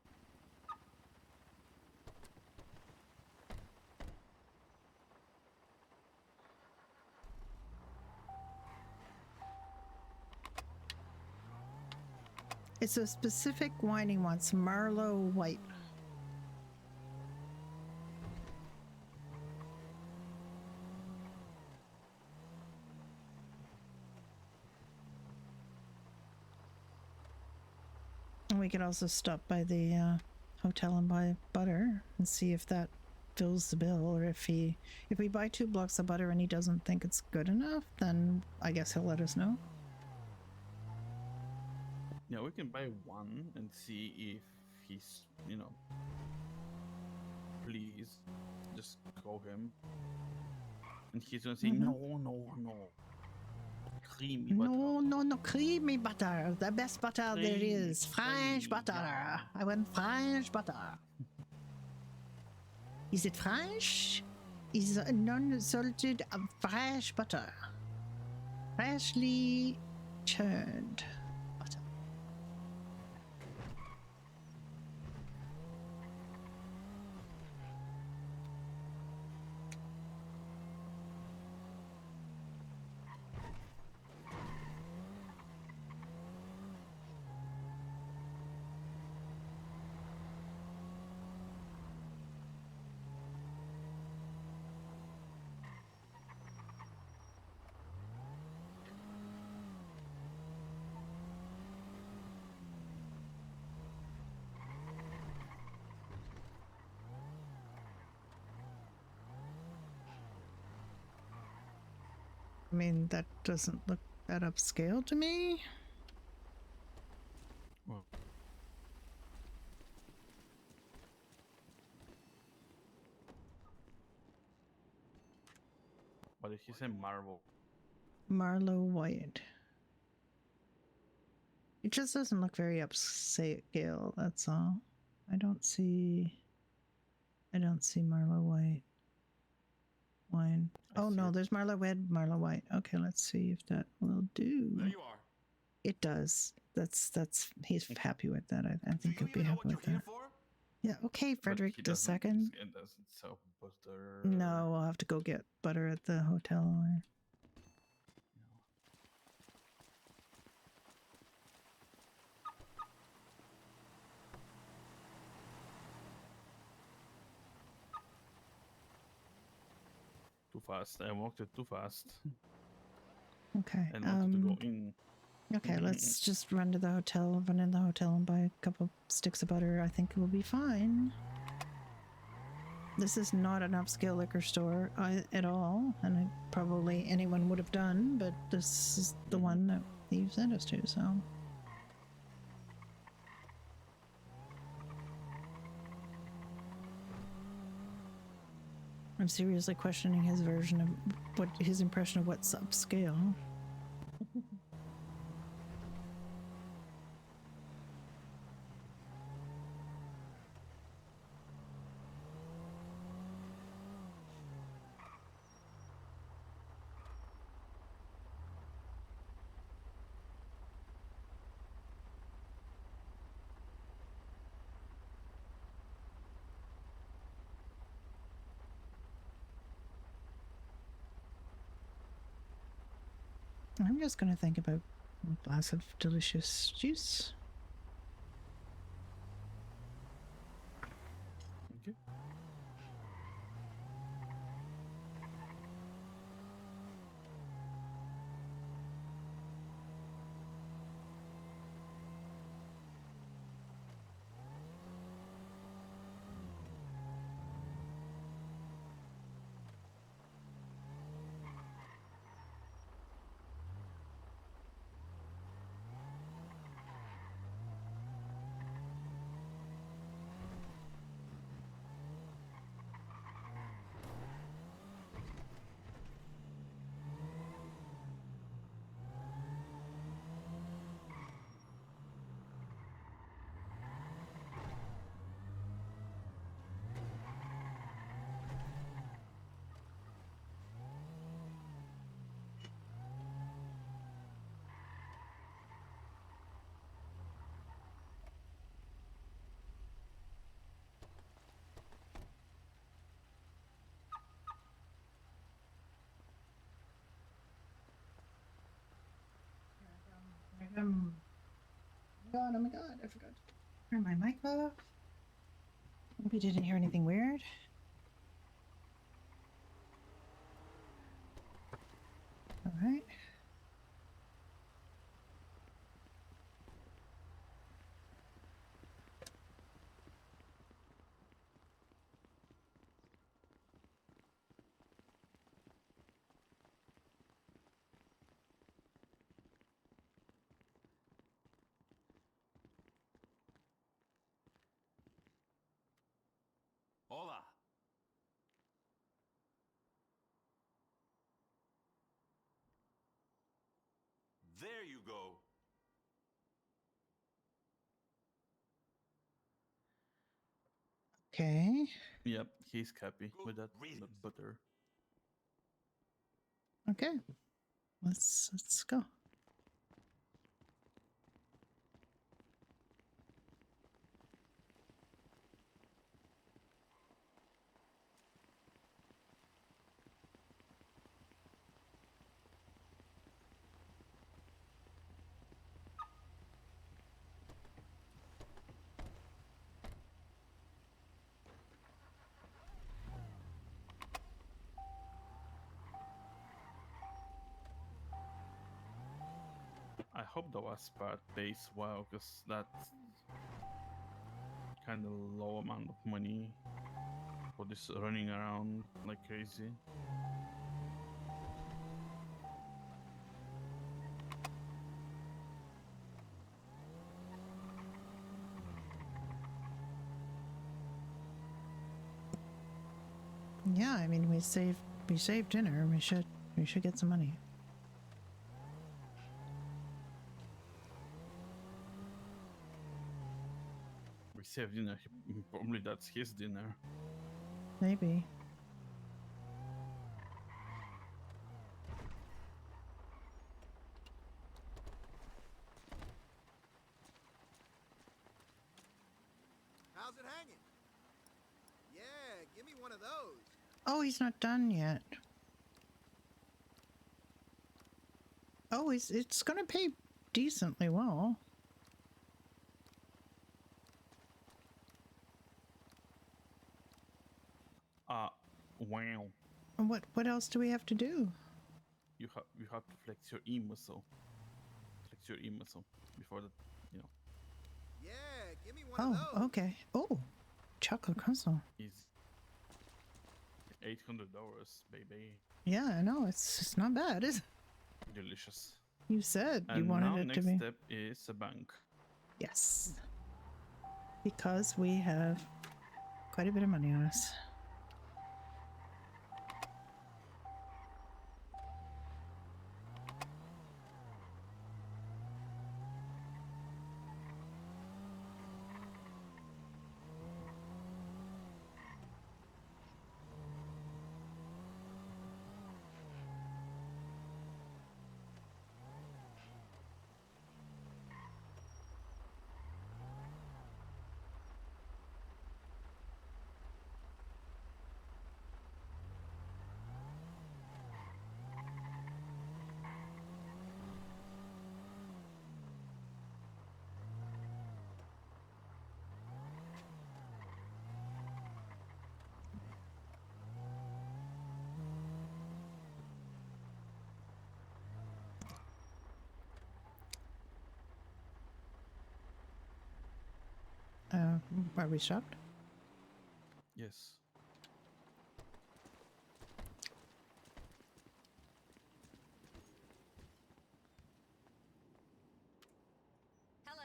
It's a specific wine he wants, Marlowe White. And we could also stop by the hotel and buy butter and see if that fills the bill, or if we buy 2 blocks of butter and he doesn't think it's good enough, then I guess he'll let us know. Yeah, we can buy one and see if he's, please, just call him. And he's gonna say, no. Creamy butter. No, creamy butter. The best butter there Creamy, is. French creamy, butter. yeah. I want French butter. Is it French? Is non-salted fresh butter. Freshly churned butter. I mean, that doesn't look that upscale to me. Well, What did he say? Marvel. Marlowe White. It just doesn't look very upscale, that's all. I don't see Marlowe White wine. I Oh see no, it. there's Marlowe Red, Marlowe White. Okay, let's see if that will do. There you are. It does. That's he's happy with that. I Do think you he'll be even know happy what with you're here that. for? Yeah, okay, But Frederick he the doesn't. second. It doesn't sell butter. No, I'll have to go get butter at the hotel. Too fast. I walked it too fast. Okay. And wanted to go in. Okay, let's just run in the hotel and buy a couple sticks of butter. I think we'll be fine. This is not an upscale liquor store at all, and probably anyone would have done, but this is the one that you sent us to, so. I'm seriously questioning his version of his impression of what's upscale. I'm just going to think about a glass of delicious juice. Okay. Oh my god, I forgot to turn my mic off. Hope you didn't hear anything weird. All right. Hola. There you go. Okay. Yep, he's happy with that Reasons. butter. Okay. Let's go. I hope the last part pays well, because that's kind of low amount of money for this running around like crazy. Yeah, I mean, we saved We saved dinner. We should get some money. We saved dinner. Probably that's his dinner. Maybe. How's it hanging? Yeah, give me one of those. Oh, he's not done yet. Oh, it's gonna pay decently well. Wow. And what else do we have to do? You have to flex your E muscle. Flex your E muscle before that, you know. Yeah, give me one of Oh, those. okay. Oh, chocolate croissant. Is $800, baby. Yeah, I know. It's not bad, is it? Delicious. You said you And wanted now it to next be. step is a bank. Yes. Because we have quite a bit of money on us. Are we shocked? Yes. Hello.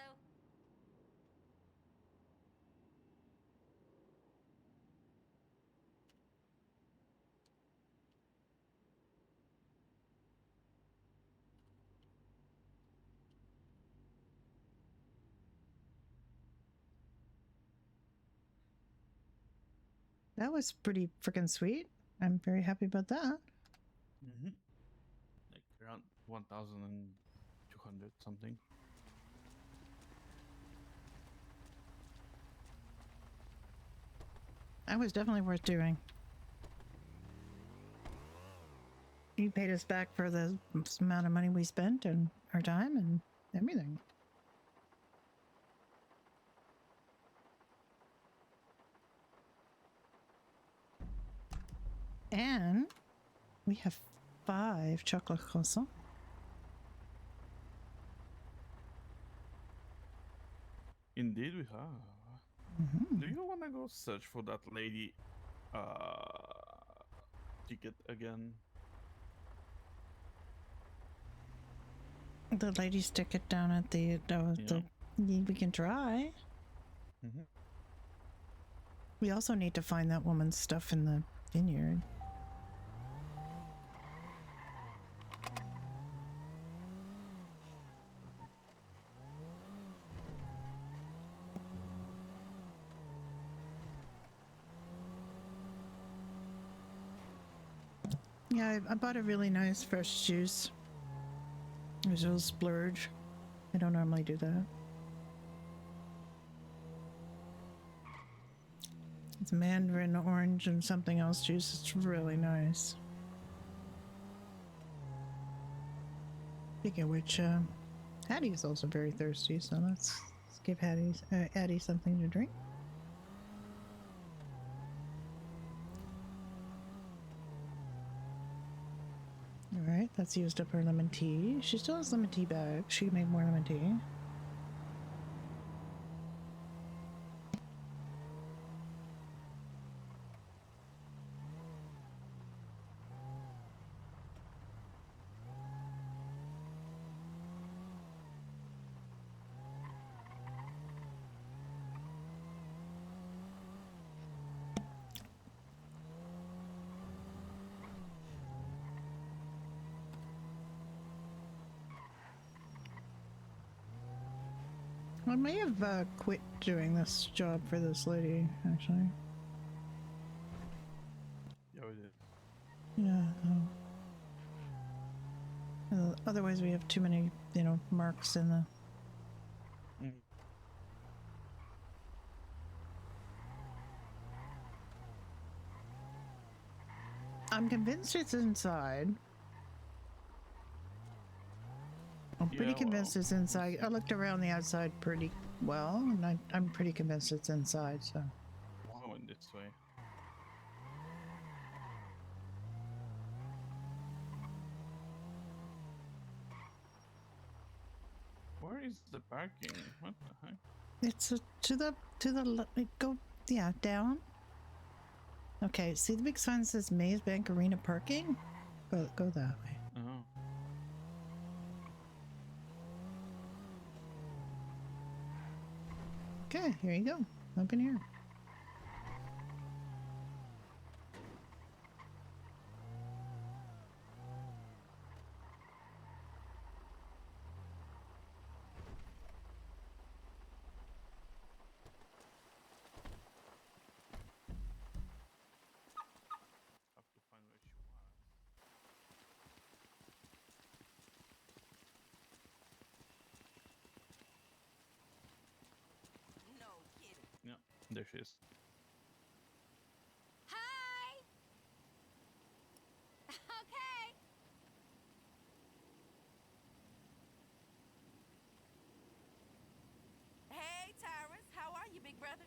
That was pretty freaking sweet. I'm very happy about that. Mm-hmm. Like around 1,200 something. That was definitely worth doing. You paid us back for the amount of money we spent and our time and everything. And we have 5 chocolate croissants. Indeed, we have. Mm-hmm. Do you want to go search for that lady ticket again? The lady stick it down at the we can try. Mm-hmm. We also need to find that woman's stuff in the vineyard. Yeah, I bought a really nice fresh juice. It was a little splurge. I don't normally do that. It's mandarin, orange, and something else juice. It's really nice. Speaking of which, Addy is also very thirsty, so let's give Addy something to drink. Alright, that's used up her lemon tea. She still has lemon tea bags. She can make more lemon tea. I may have quit doing this job for this lady, actually. Yeah, we did. Yeah. Otherwise, we have too many, marks in the. I'm convinced it's inside. I'm pretty Yeah, convinced well, it's inside. I looked around the outside pretty well, and I'm pretty convinced it's inside. So. I went this way. Where is the parking? What the heck? It's to the go, yeah, down. Okay, see the big sign that says Maze Bank Arena parking? Go that way. Oh. Okay, here you go. Up in here. Have to find where she was. No kidding. Yeah, there she is. Hi. Okay. Hey, Tyrus. How are you, big brother?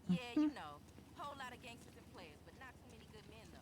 Yeah, you know. Whole lot of gangsters and players, but not too many good men, though.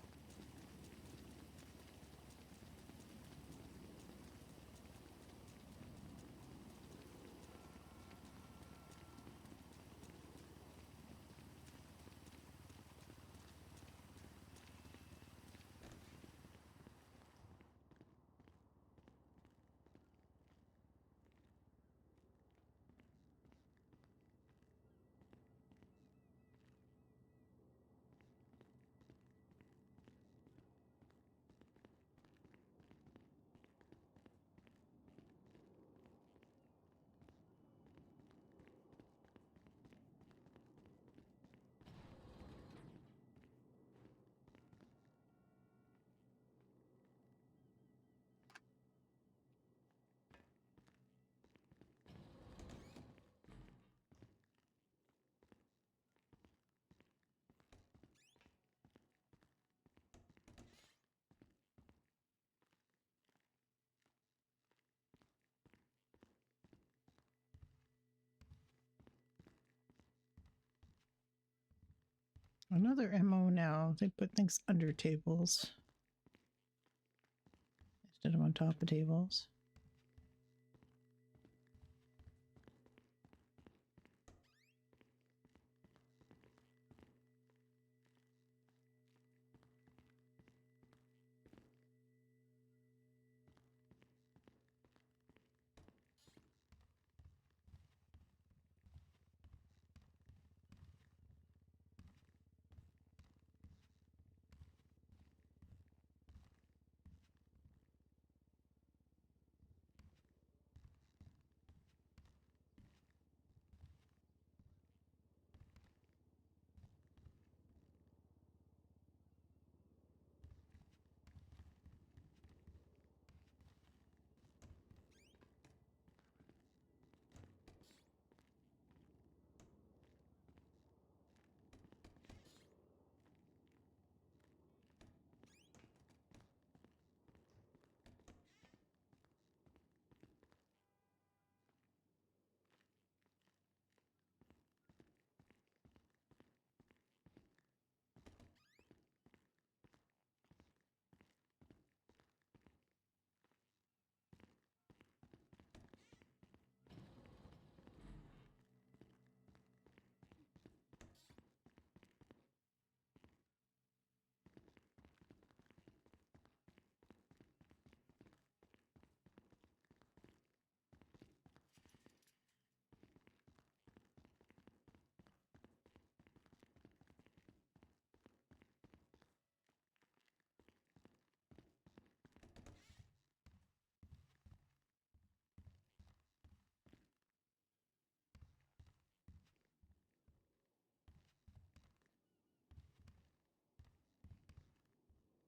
Another MO now. They put things under tables instead of on top of tables.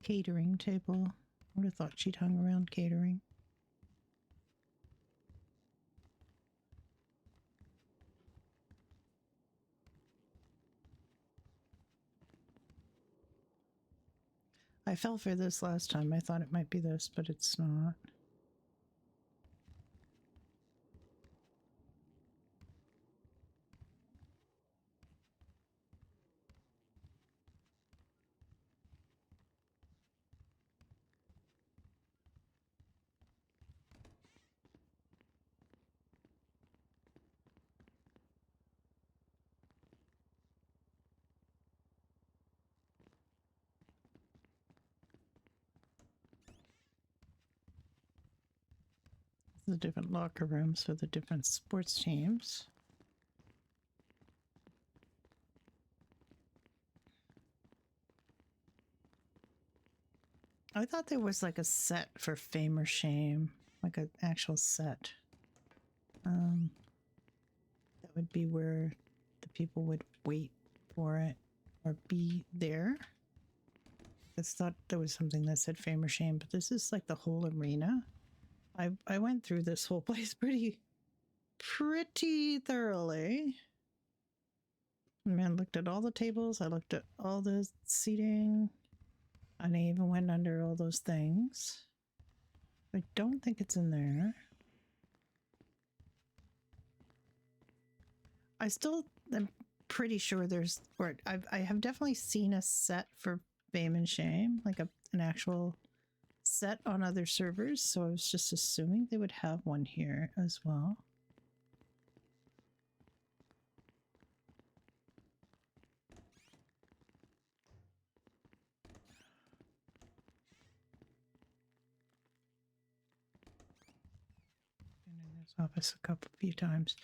catering table. I would have thought she'd hung around catering. I fell for this last time. I thought it might be this, but it's not. The different locker rooms for the different sports teams. I thought there was like a set for Fame or Shame, like an actual set. That would be where the people would wait for it or be there. I thought there was something that said Fame or Shame, but this is like the whole arena. I went through this whole place pretty thoroughly. I looked at all the tables. I looked at all the seating. And I even went under all those things. I don't think it's in there. I still am pretty sure there's, or I have definitely seen a set for Fame and Shame, like an actual set on other servers. So I was just assuming they would have one here as well. Office a few times.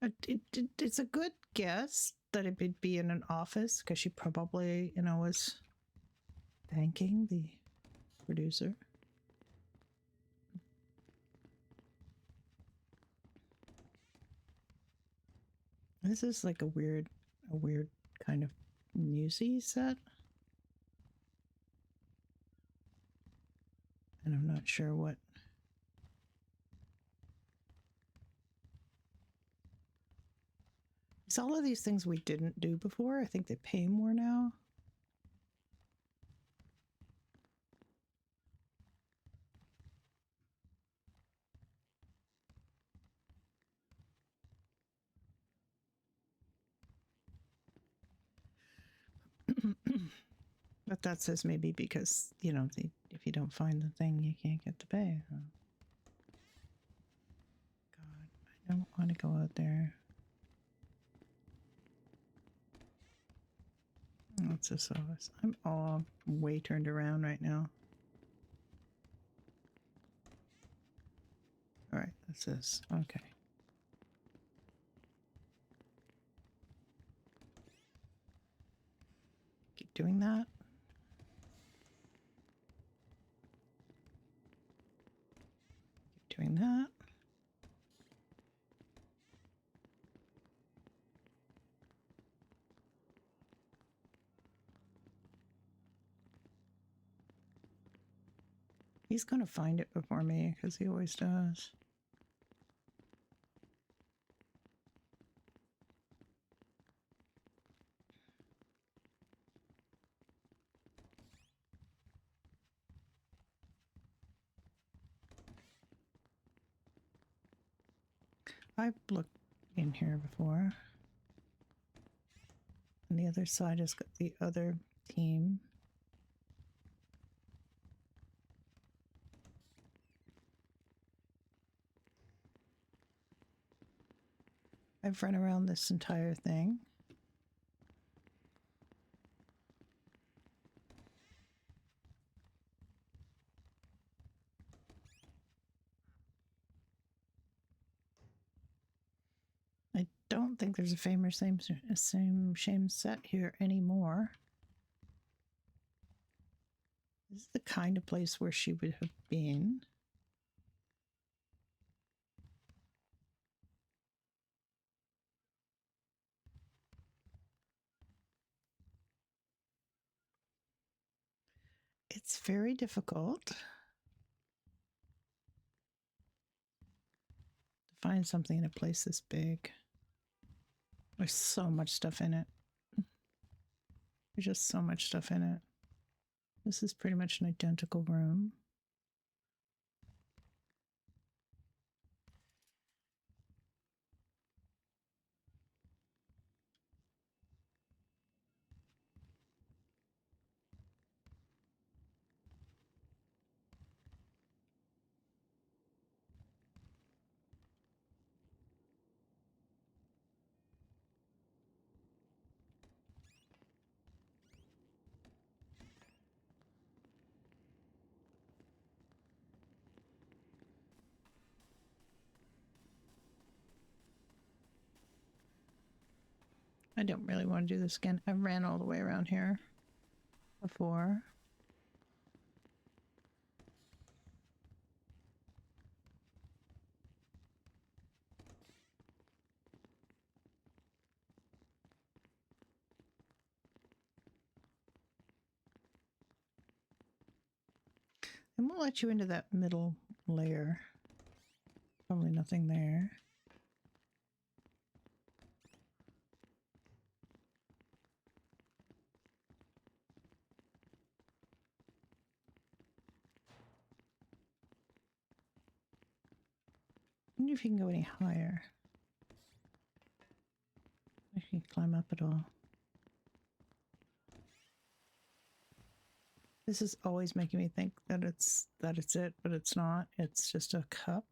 It's a good guess that it would be in an office because she probably, was thanking the producer. This is like a weird kind of newsy set. And I'm not sure what. It's all of these things we didn't do before. I think they pay more now. But that says maybe because, if you don't find the thing, you can't get the pay. Oh. God, I don't want to go out there. What's this office? I'm all way turned around right now. All right, that's this. Okay. Keep doing that. Keep doing that. He's going to find it before me because he always does. I've looked in here before. And the other side has got the other team. I've run around this entire thing. I don't think there's a Fame or Shame set here anymore. This is the kind of place where she would have been. It's very difficult to find something in a place this big. There's so much stuff in it. There's just so much stuff in it. This is pretty much an identical room. I don't really want to do this again. I ran all the way around here before. And we'll let you into that middle layer. Probably nothing there. I wonder if you can go any higher. If you can climb up at all. This is always making me think that it's it, but it's not. It's just a cup.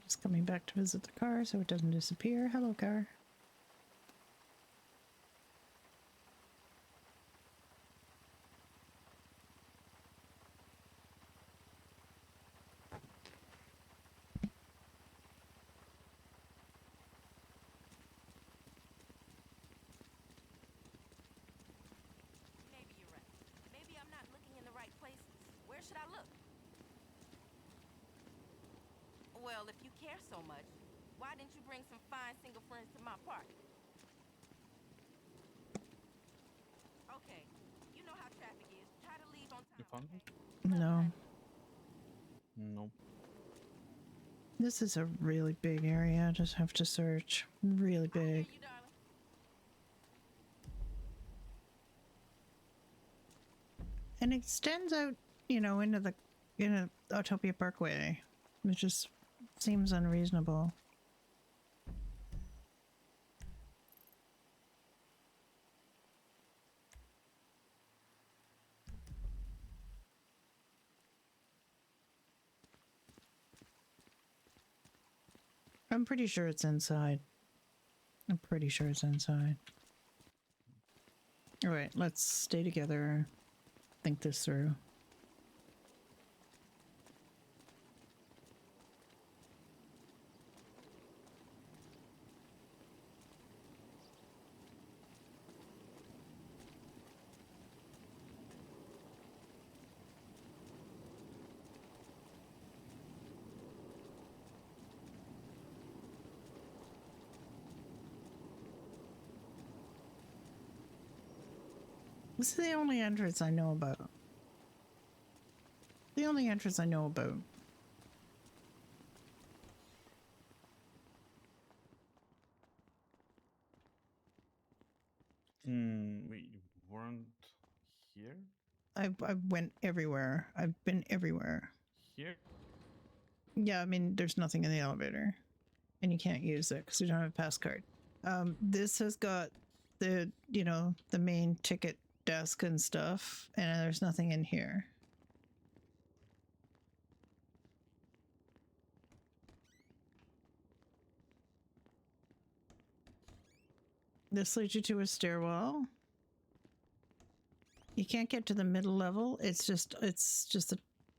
Just coming back to visit the car so it doesn't disappear. Hello, car. Maybe you're right. Maybe I'm not looking in the right places. Where should I look? Well, if you care so much, why didn't you bring some fine single friends to my party? Okay, you know how traffic is. Try to leave on You time. found it? Okay? No. No. This is a really big area. I just have to search. Really I hear big. you, darling. And it extends out, you know, into the Autopia Parkway. It just seems unreasonable. I'm pretty sure it's inside. I'm pretty sure it's inside. All right, let's stay together. Think this through. This is the only entrance I know about. The only entrance I know about. Wait, you weren't here? I went everywhere. I've been everywhere. Here? Yeah, I mean, there's nothing in the elevator. And you can't use it because you don't have a pass card. This has got the, you know, the main ticket desk and stuff. And there's nothing in here. This leads you to a stairwell. You can't get to the middle level. It's just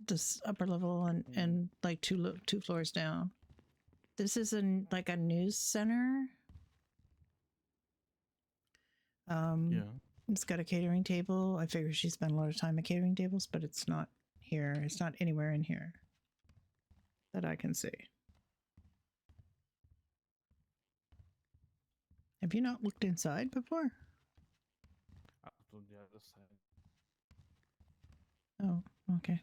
this upper level and like two floors down. This is like a news center. Yeah. It's got a catering table. I figure she spent a lot of time at catering tables, but it's not here. It's not anywhere in here that I can see. Have you not looked inside before? Out on the other side. Oh, okay.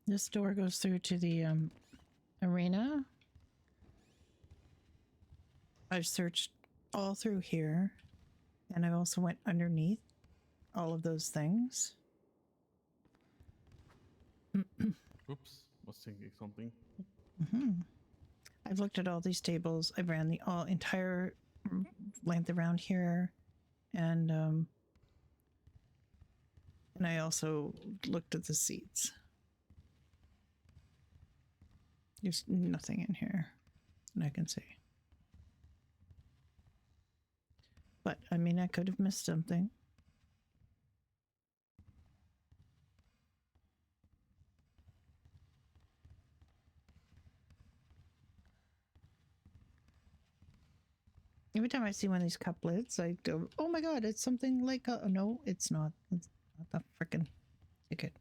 This door goes through to the arena. I've searched all through here, and I've also went underneath all of those things. Oops, was thinking something. I've looked at all these tables. I've ran the entire length around here, and I also looked at the seats. There's nothing in here that I can see. But I mean, I could have missed something. Every time I see one of these cup lids, I go, "Oh my god, it's something like a..." No, it's not. It's not the frickin' ticket.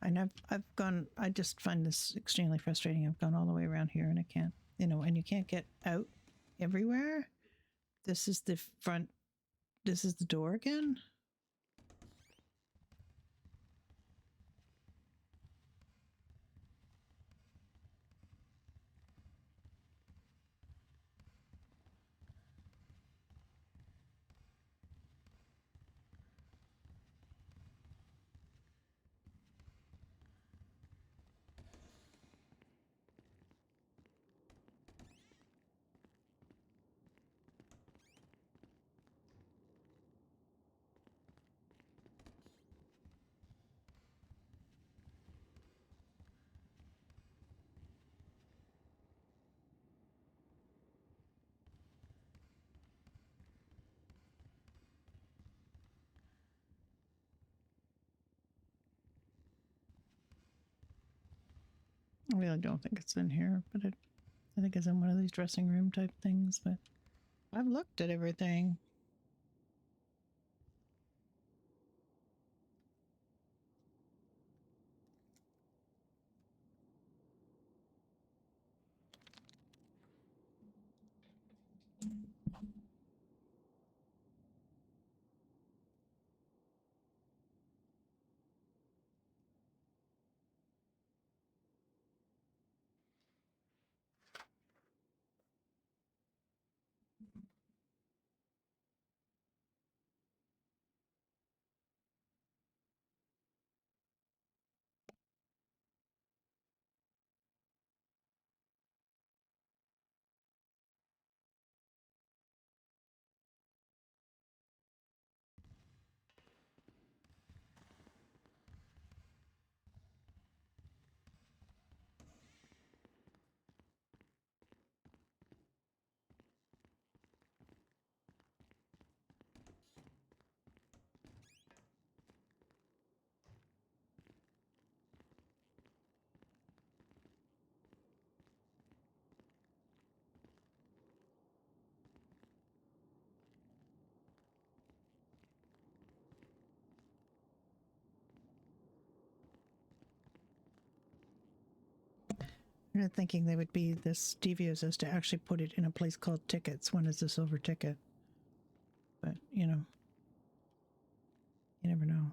And I've gone. I just find this extremely frustrating. I've gone all the way around here, and I can't. And you can't get out everywhere. This is the front. This is the door again. I really don't think it's in here, but I think it's in one of these dressing room type things. But I've looked at everything. I'm not thinking they would be this devious as to actually put it in a place called tickets when it's a silver ticket. But, you know, you never know.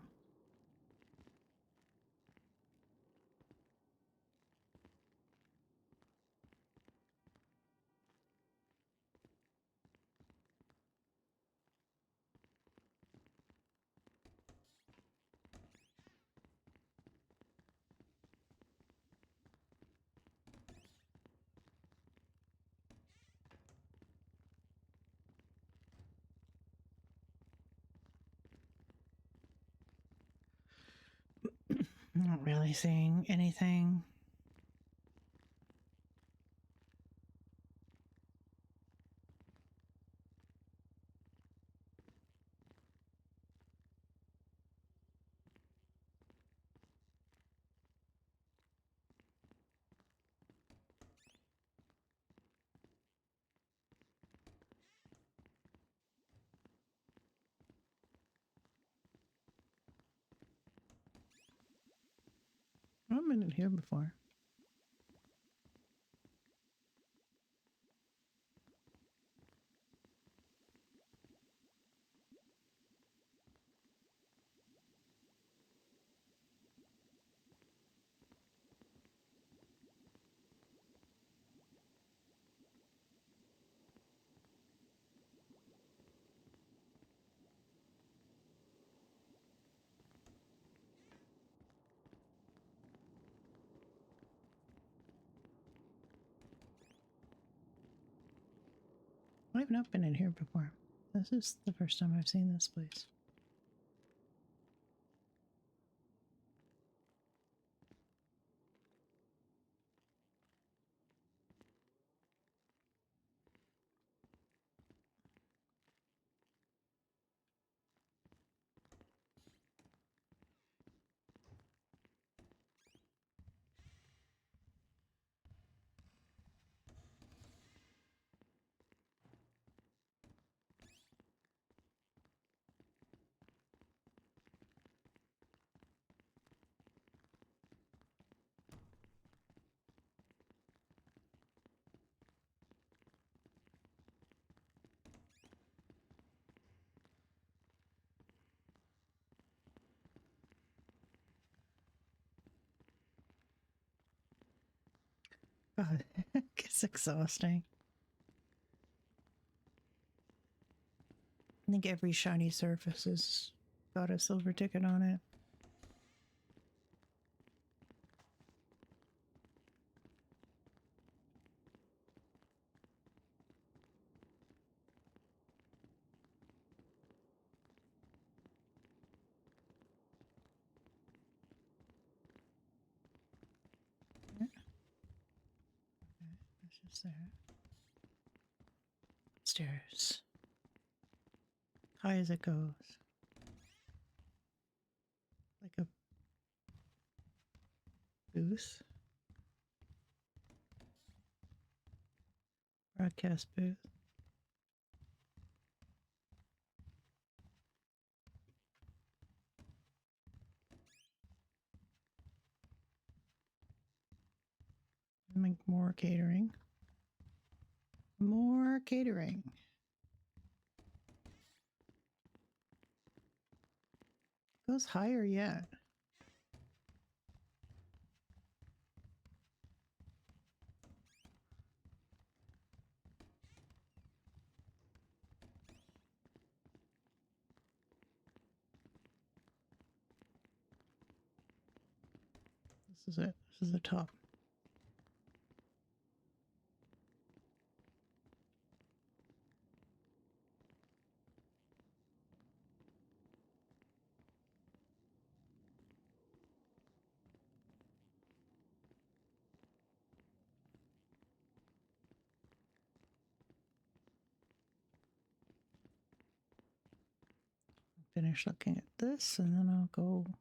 Not really seeing anything. I've been in here before. I've not been in here before. This is the first time I've seen this place. God, it's exhausting. I think every shiny surface has got a silver ticket on it. That's just there. Stairs. High as it goes. Like a booth. Broadcast booth. Make more catering. More catering. Goes higher yet. This is it. This is the top. Finish looking at this and then I'll go to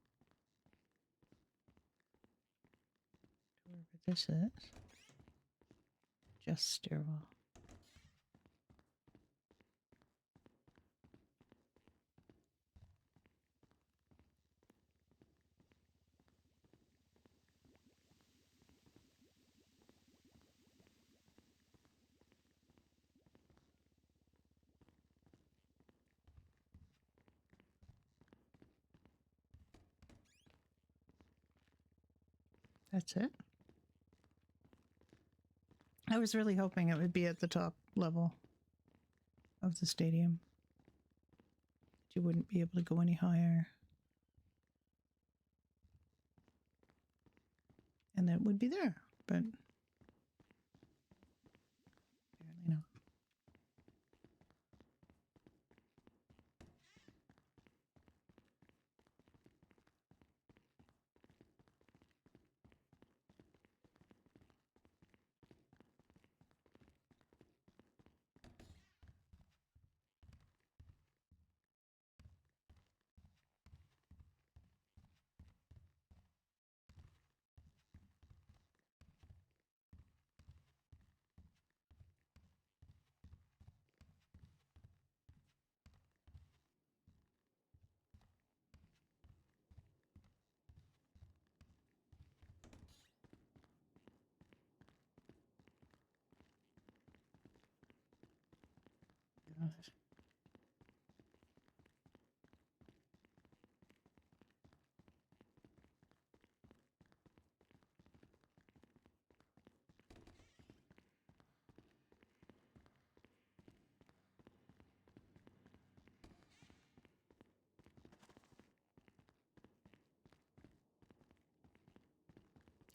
wherever this is. Just stairwell. That's it. I was really hoping it would be at the top level of the stadium. You wouldn't be able to go any higher. And that would be there, but apparently not. God.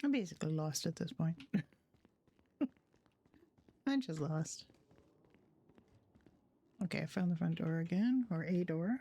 I'm basically lost at this point. I'm just lost. Okay, I found the front door again, or a door.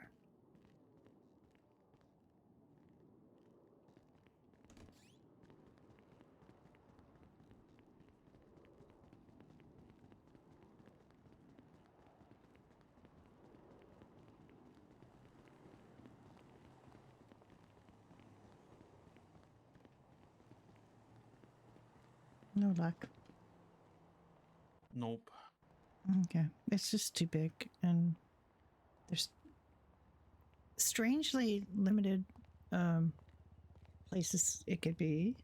No luck. Nope. Okay, it's just too big, and there's strangely limited places it could be.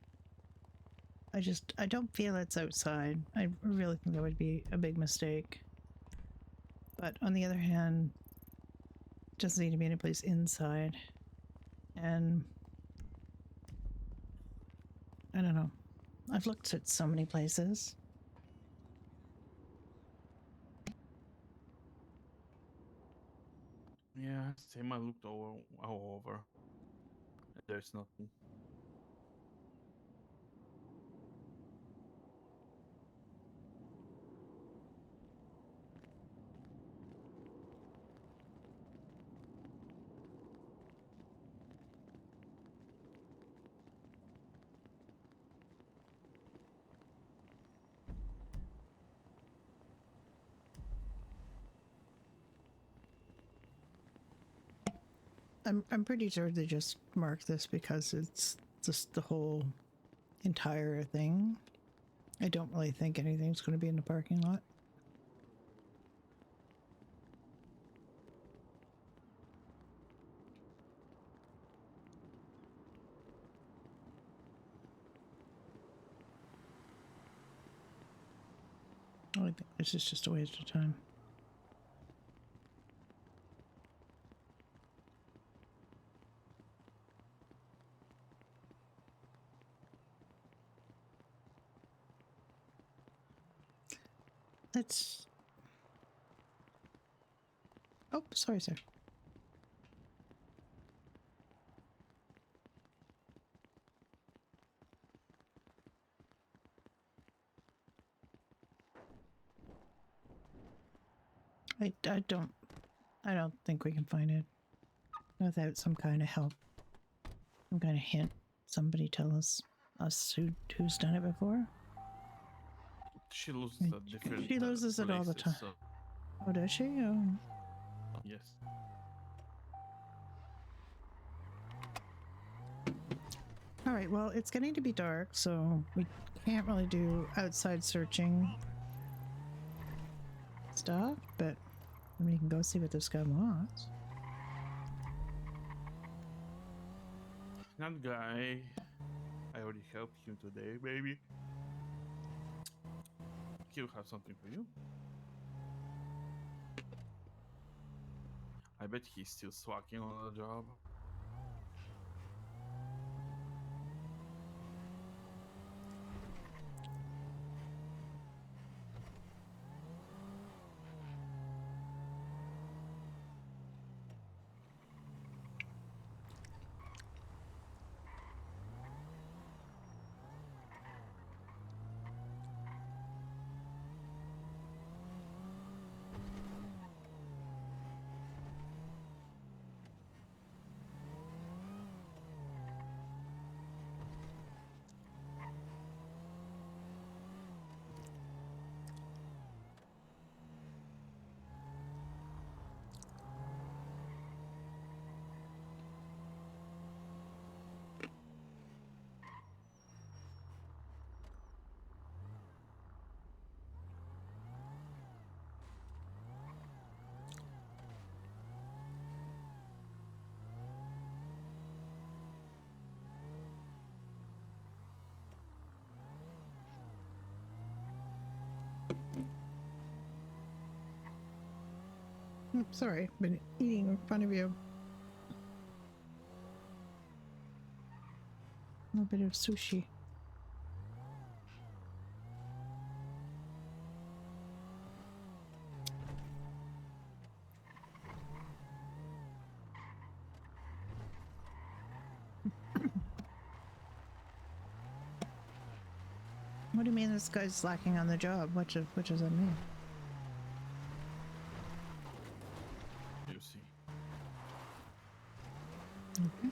I don't feel it's outside. I really think that would be a big mistake. But on the other hand, it doesn't need to be any place inside. And I don't know. I've looked at so many places. Yeah, same. I looked all over. There's nothing. I'm pretty sure they just marked this because it's just the whole entire thing. I don't really think anything's going to be in the parking lot. I think this is just a waste of time. Let's... Oh, sorry, sir. I don't think we can find it without some kind of help, some kind of hint. Somebody tell us who's done it before. She loses I mean, at different. she loses it all the places, time. So, Oh, does she? Oh. yes. All right. Well, it's getting to be dark, so we can't really do outside searching stuff. But we can go see what this guy wants. That guy, I already helped him today, baby. He'll have something for you. I bet he's still swacking on the job. Sorry, been eating in front of you. A little bit of sushi. What do you mean this guy's lacking on the job? What does that mean? You see. Okay.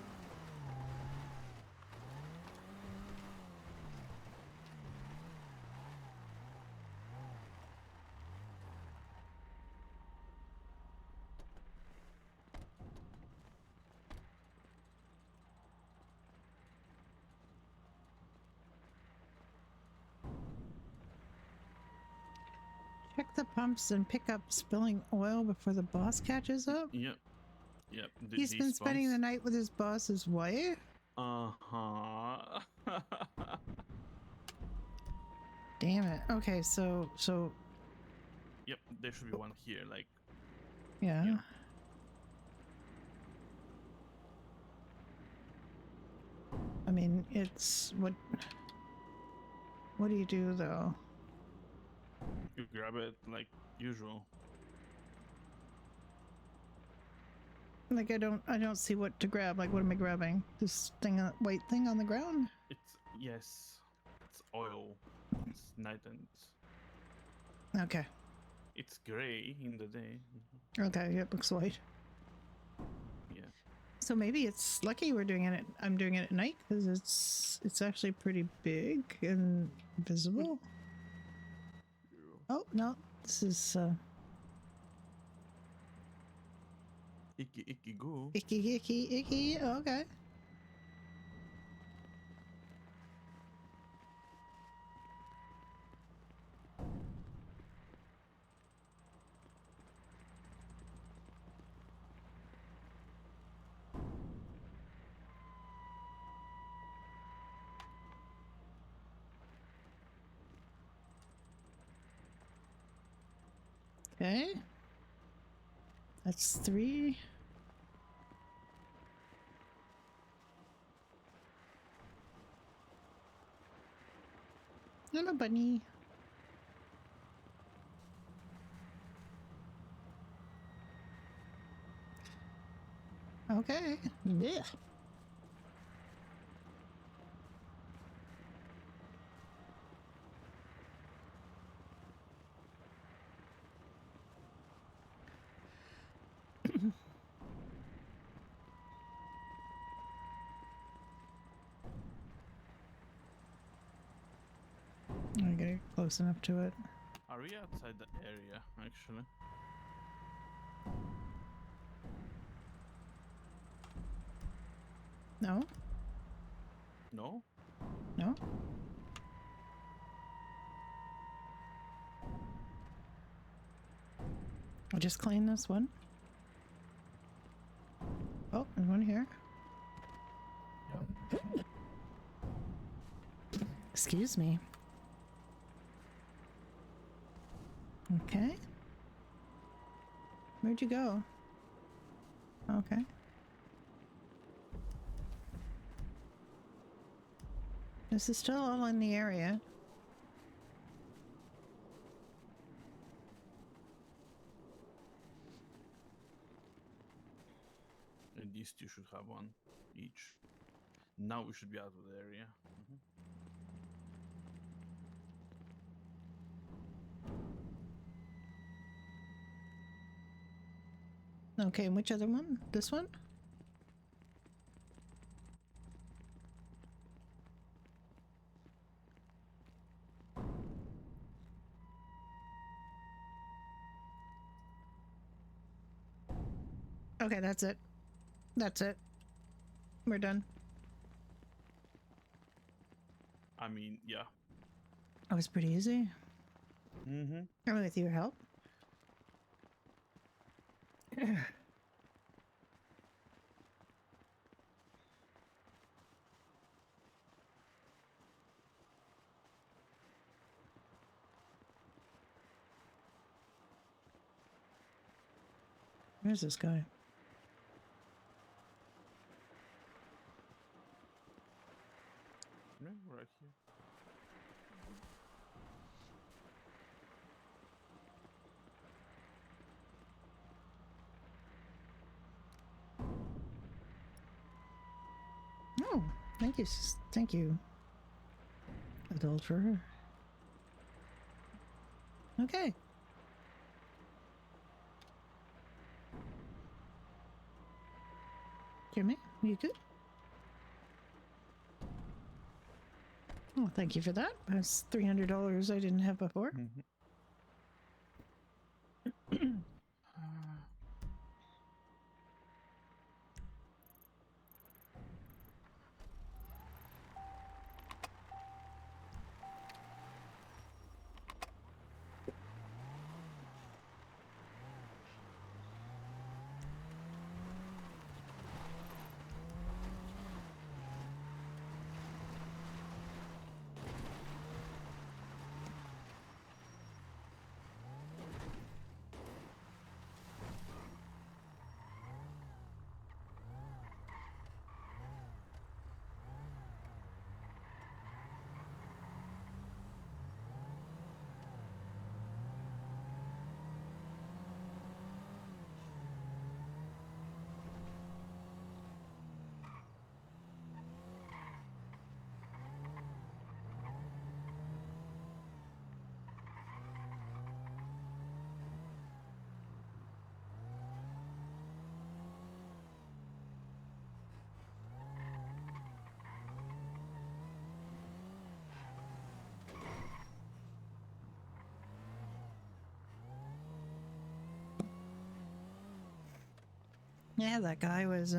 Check the pumps and pick up spilling oil before the boss catches up. Yep. Yep. He's been spending the night with his boss's wife. Uh-huh. Damn it. Okay, so Yep, there should be one here, like yeah. Yeah. I mean, it's what do you do though? you grab it like usual. Like I don't see what to grab. Like what am I grabbing? This thing, white thing on the ground? It's oil. It's night and Okay. it's gray in the day. Okay, it looks white. Yeah. So maybe it's lucky we're doing it. I'm doing it at night because it's actually pretty big and visible. Oh no, this is Icky goo. icky. Okay. Okay. That's 3. Hello, bunny. Okay. Yeah. I get close enough to it. Are we outside the area actually? No? No? No? I'll just clean this one. Oh, there's one here. Yeah. Excuse me. Okay. Where'd you go? Okay. This is still all in the area. And these two should have one each. Now we should be out of the area. Okay, and which other one? This one? Okay, that's it. That's it. We're done. I mean, yeah. That was pretty easy. Mm-hmm. With your help. Where's this guy? Yeah, right here. Oh, thank you. Thank you. Adulterer. Okay. Jimmy, you good? Oh, thank you for that. That's $300 I didn't have before. Yeah, that guy was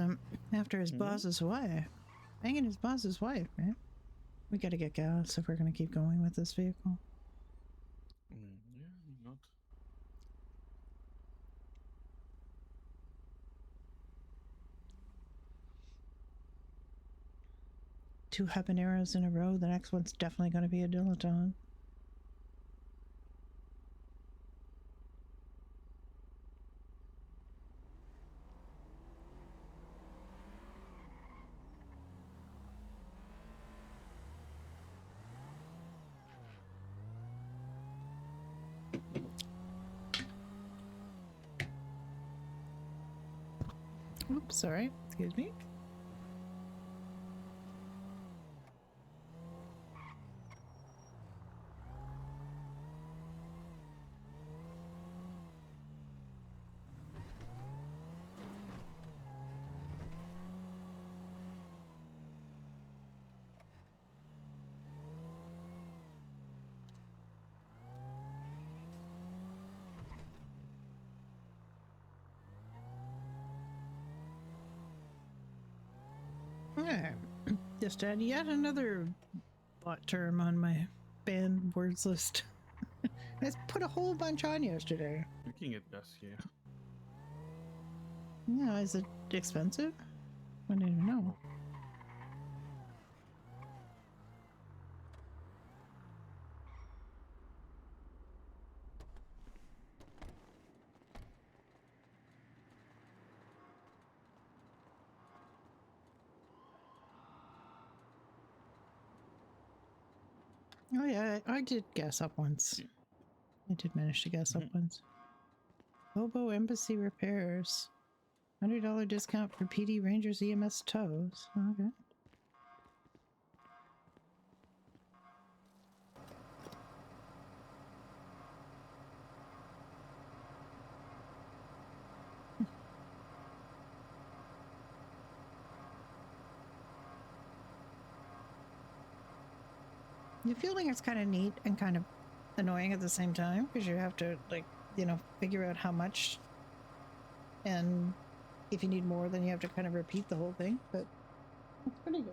after his boss's wife. Banging his boss's wife, right? We gotta get gas if we're gonna keep going with this vehicle. Yeah, not. 2 habaneros in a row. The next one's definitely gonna be a dilettante. Oops, sorry. Excuse me. Yeah. Just add yet another bot term on my banned words list. I put a whole bunch on yesterday. You can get gas here. Yeah, is it expensive? I don't even know. Oh yeah, I did gas up once. I did manage to gas up once. Hobo Embassy repairs. $100 discount for PD Rangers EMS tows. Okay. The fueling is kind of neat and kind of annoying at the same time because you have to, like, you know, figure out how much, and if you need more, then you have to kind of repeat the whole thing, but it's pretty good.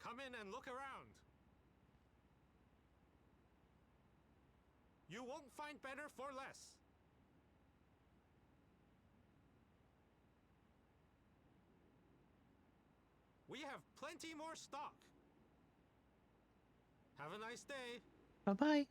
Come in and look around. You won't find better for less. We have plenty more stock. Have a nice day. Bye-bye.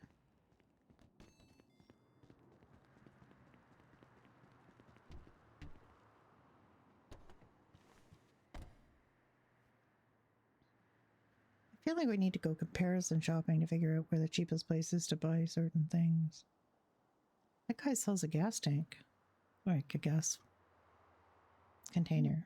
I feel like we need to go comparison shopping to figure out where the cheapest place is to buy certain things. That guy sells a gas tank. Like a gas container.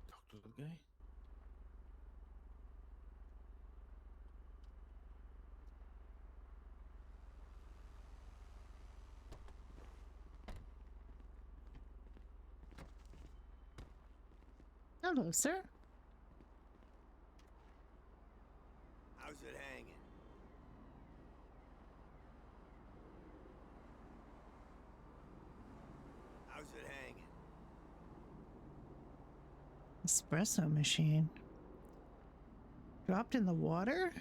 Talk to that guy. Hello, sir. How's it hanging? How's it hanging? Espresso machine. Dropped in the water?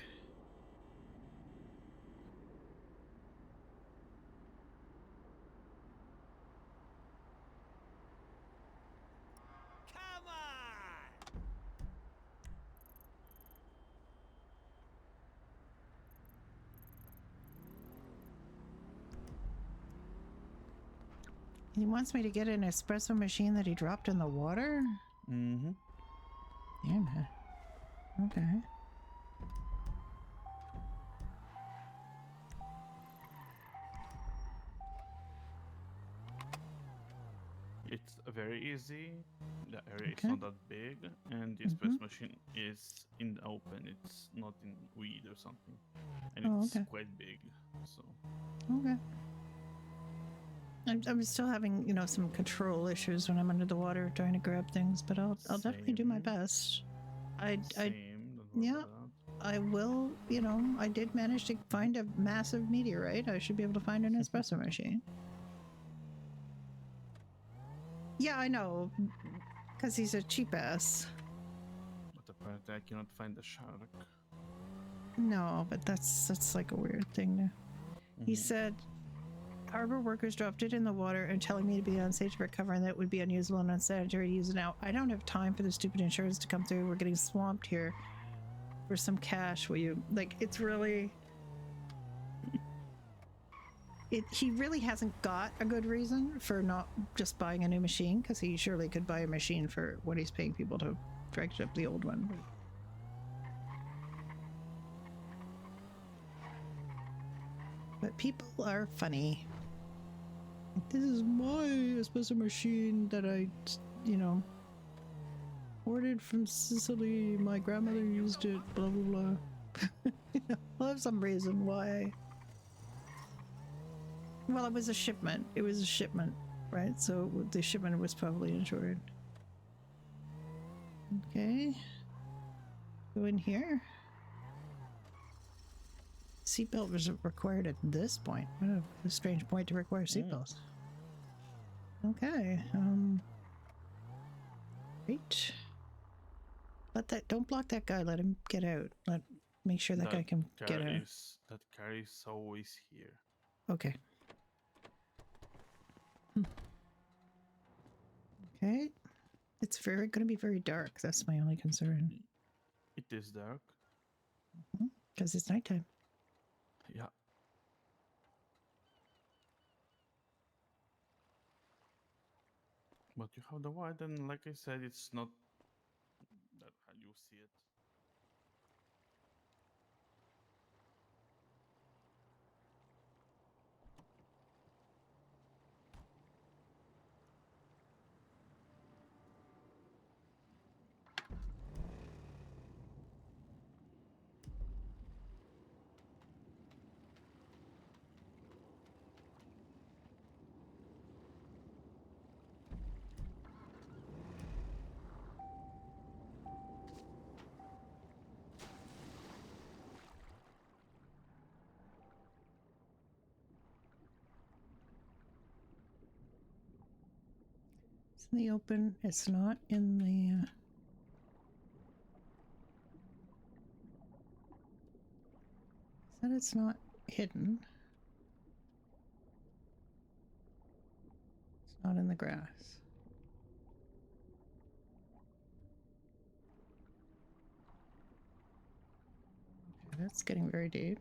Come on! He wants me to get an espresso machine that he dropped in the water? Mm-hmm. Damn it. Okay. It's very easy. The area is Okay. not that big, and the espresso machine is in the open. It's not in weed or something, and Oh, it's okay. quite big. So Okay. I'm still having, you know, some control issues when I'm under the water trying to grab things, but I'll definitely do my Same. best. I same. Don't worry yeah. about that. I will, you know, I did manage to find a massive meteorite. I should be able to find an espresso machine. Yeah, I know. Because he's a cheap ass. But apparently, I cannot find the shark. No, but that's like a weird thing to... He said, harbor workers dropped it in the water and telling me to be unsafe to recover and that it would be unusable and unsanitary to use it now. I don't have time for the stupid insurance to come through. We're getting swamped here for some cash. Will you... Like, it's really... He really hasn't got a good reason for not just buying a new machine, because he surely could buy a machine for what he's paying people to dredge up the old one. But people are funny. This is my espresso machine that I, you know, ordered from Sicily. My grandmother used it, blah, blah, blah. I'll have some reason why. Well, it was a shipment. It was a shipment, right? So the shipment was probably insured. Okay. Go in here. Seatbelt was required at this point. What a strange point to require seatbelts. Okay. Great. Don't block that guy. Let him get out. make sure that guy can get a. That car is always here. Okay. Okay. It's going to be very dark. That's my only concern. It is dark. Because it's nighttime. Yeah. But you have the white, and like I said, it's not that how you see it. It's in the open. It's not in the. Said it's not hidden. It's not in the grass. Okay, that's getting very deep.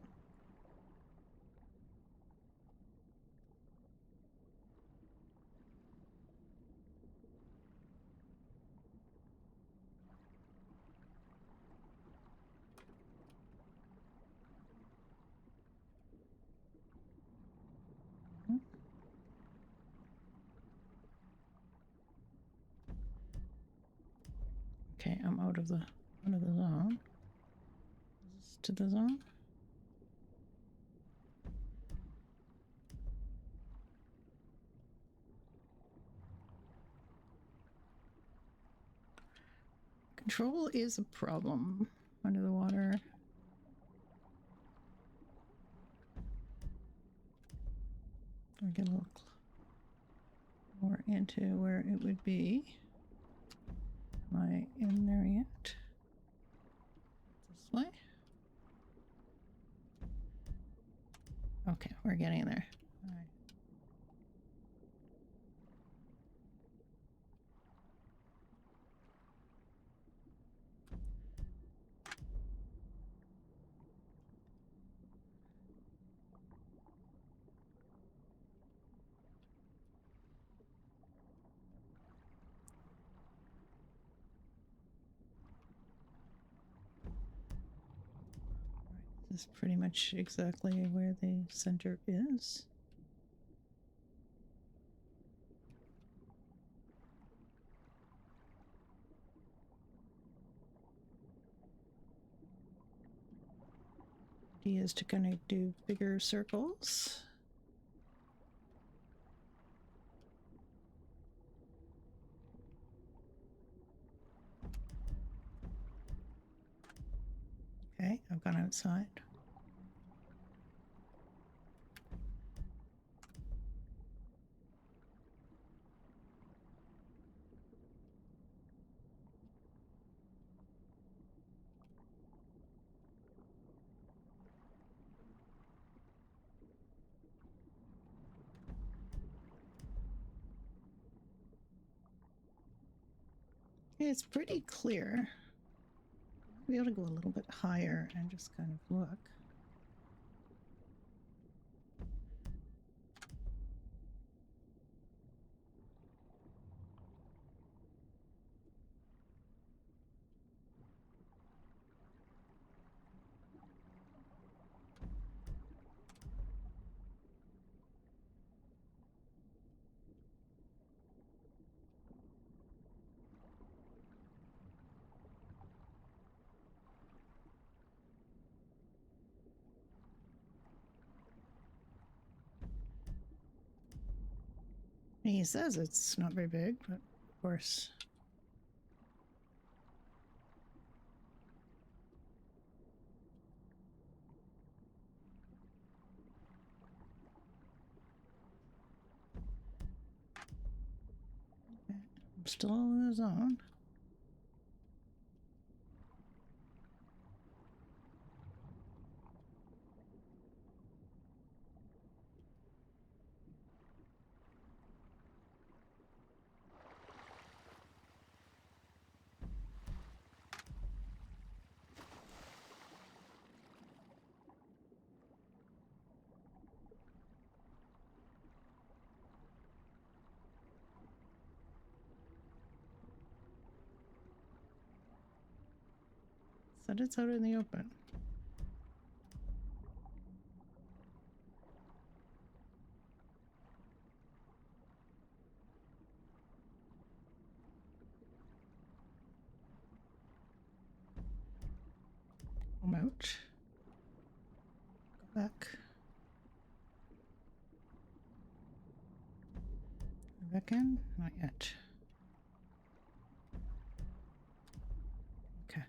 Okay, I'm out of the zone. Is this to the zone? Control is a problem under the water. I'll get a little more into where it would be. Am I in there yet? This way? Okay, we're getting there. All right. This is pretty much exactly where the center is. The idea is to kind of do bigger circles. Okay, I've gone outside. It's pretty clear. I'll be able to go a little bit higher and just kind of look. He says it's not very big, but of course. Okay, I'm still in the zone. Said it's out in the open. I'm out. Go back. Go back in? Not yet. Okay.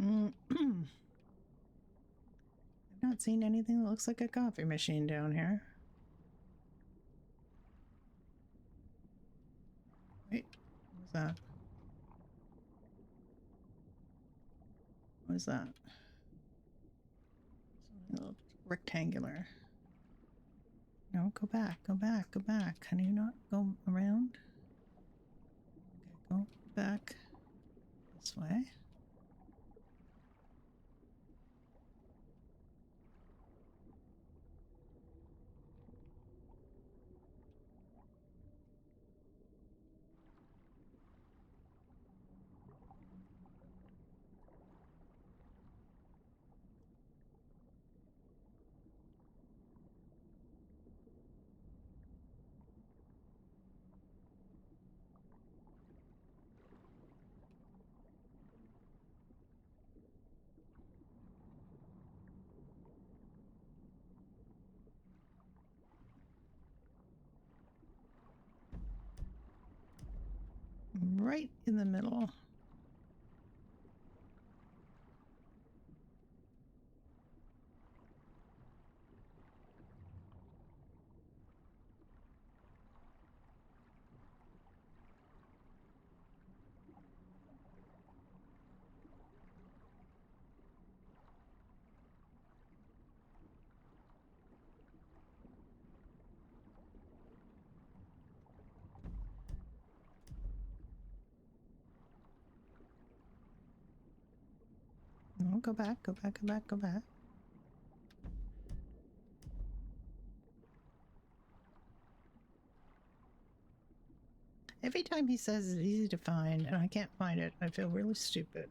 I've not seen anything that looks like a coffee machine down here. Wait, what was that? What is that? Something a little rectangular. No, go back, go back, go back. Can you not go around? Okay, go back this way. Right in the middle. No, go back, go back, go back, go back. Every time he says it's easy to find and I can't find it, I feel really stupid.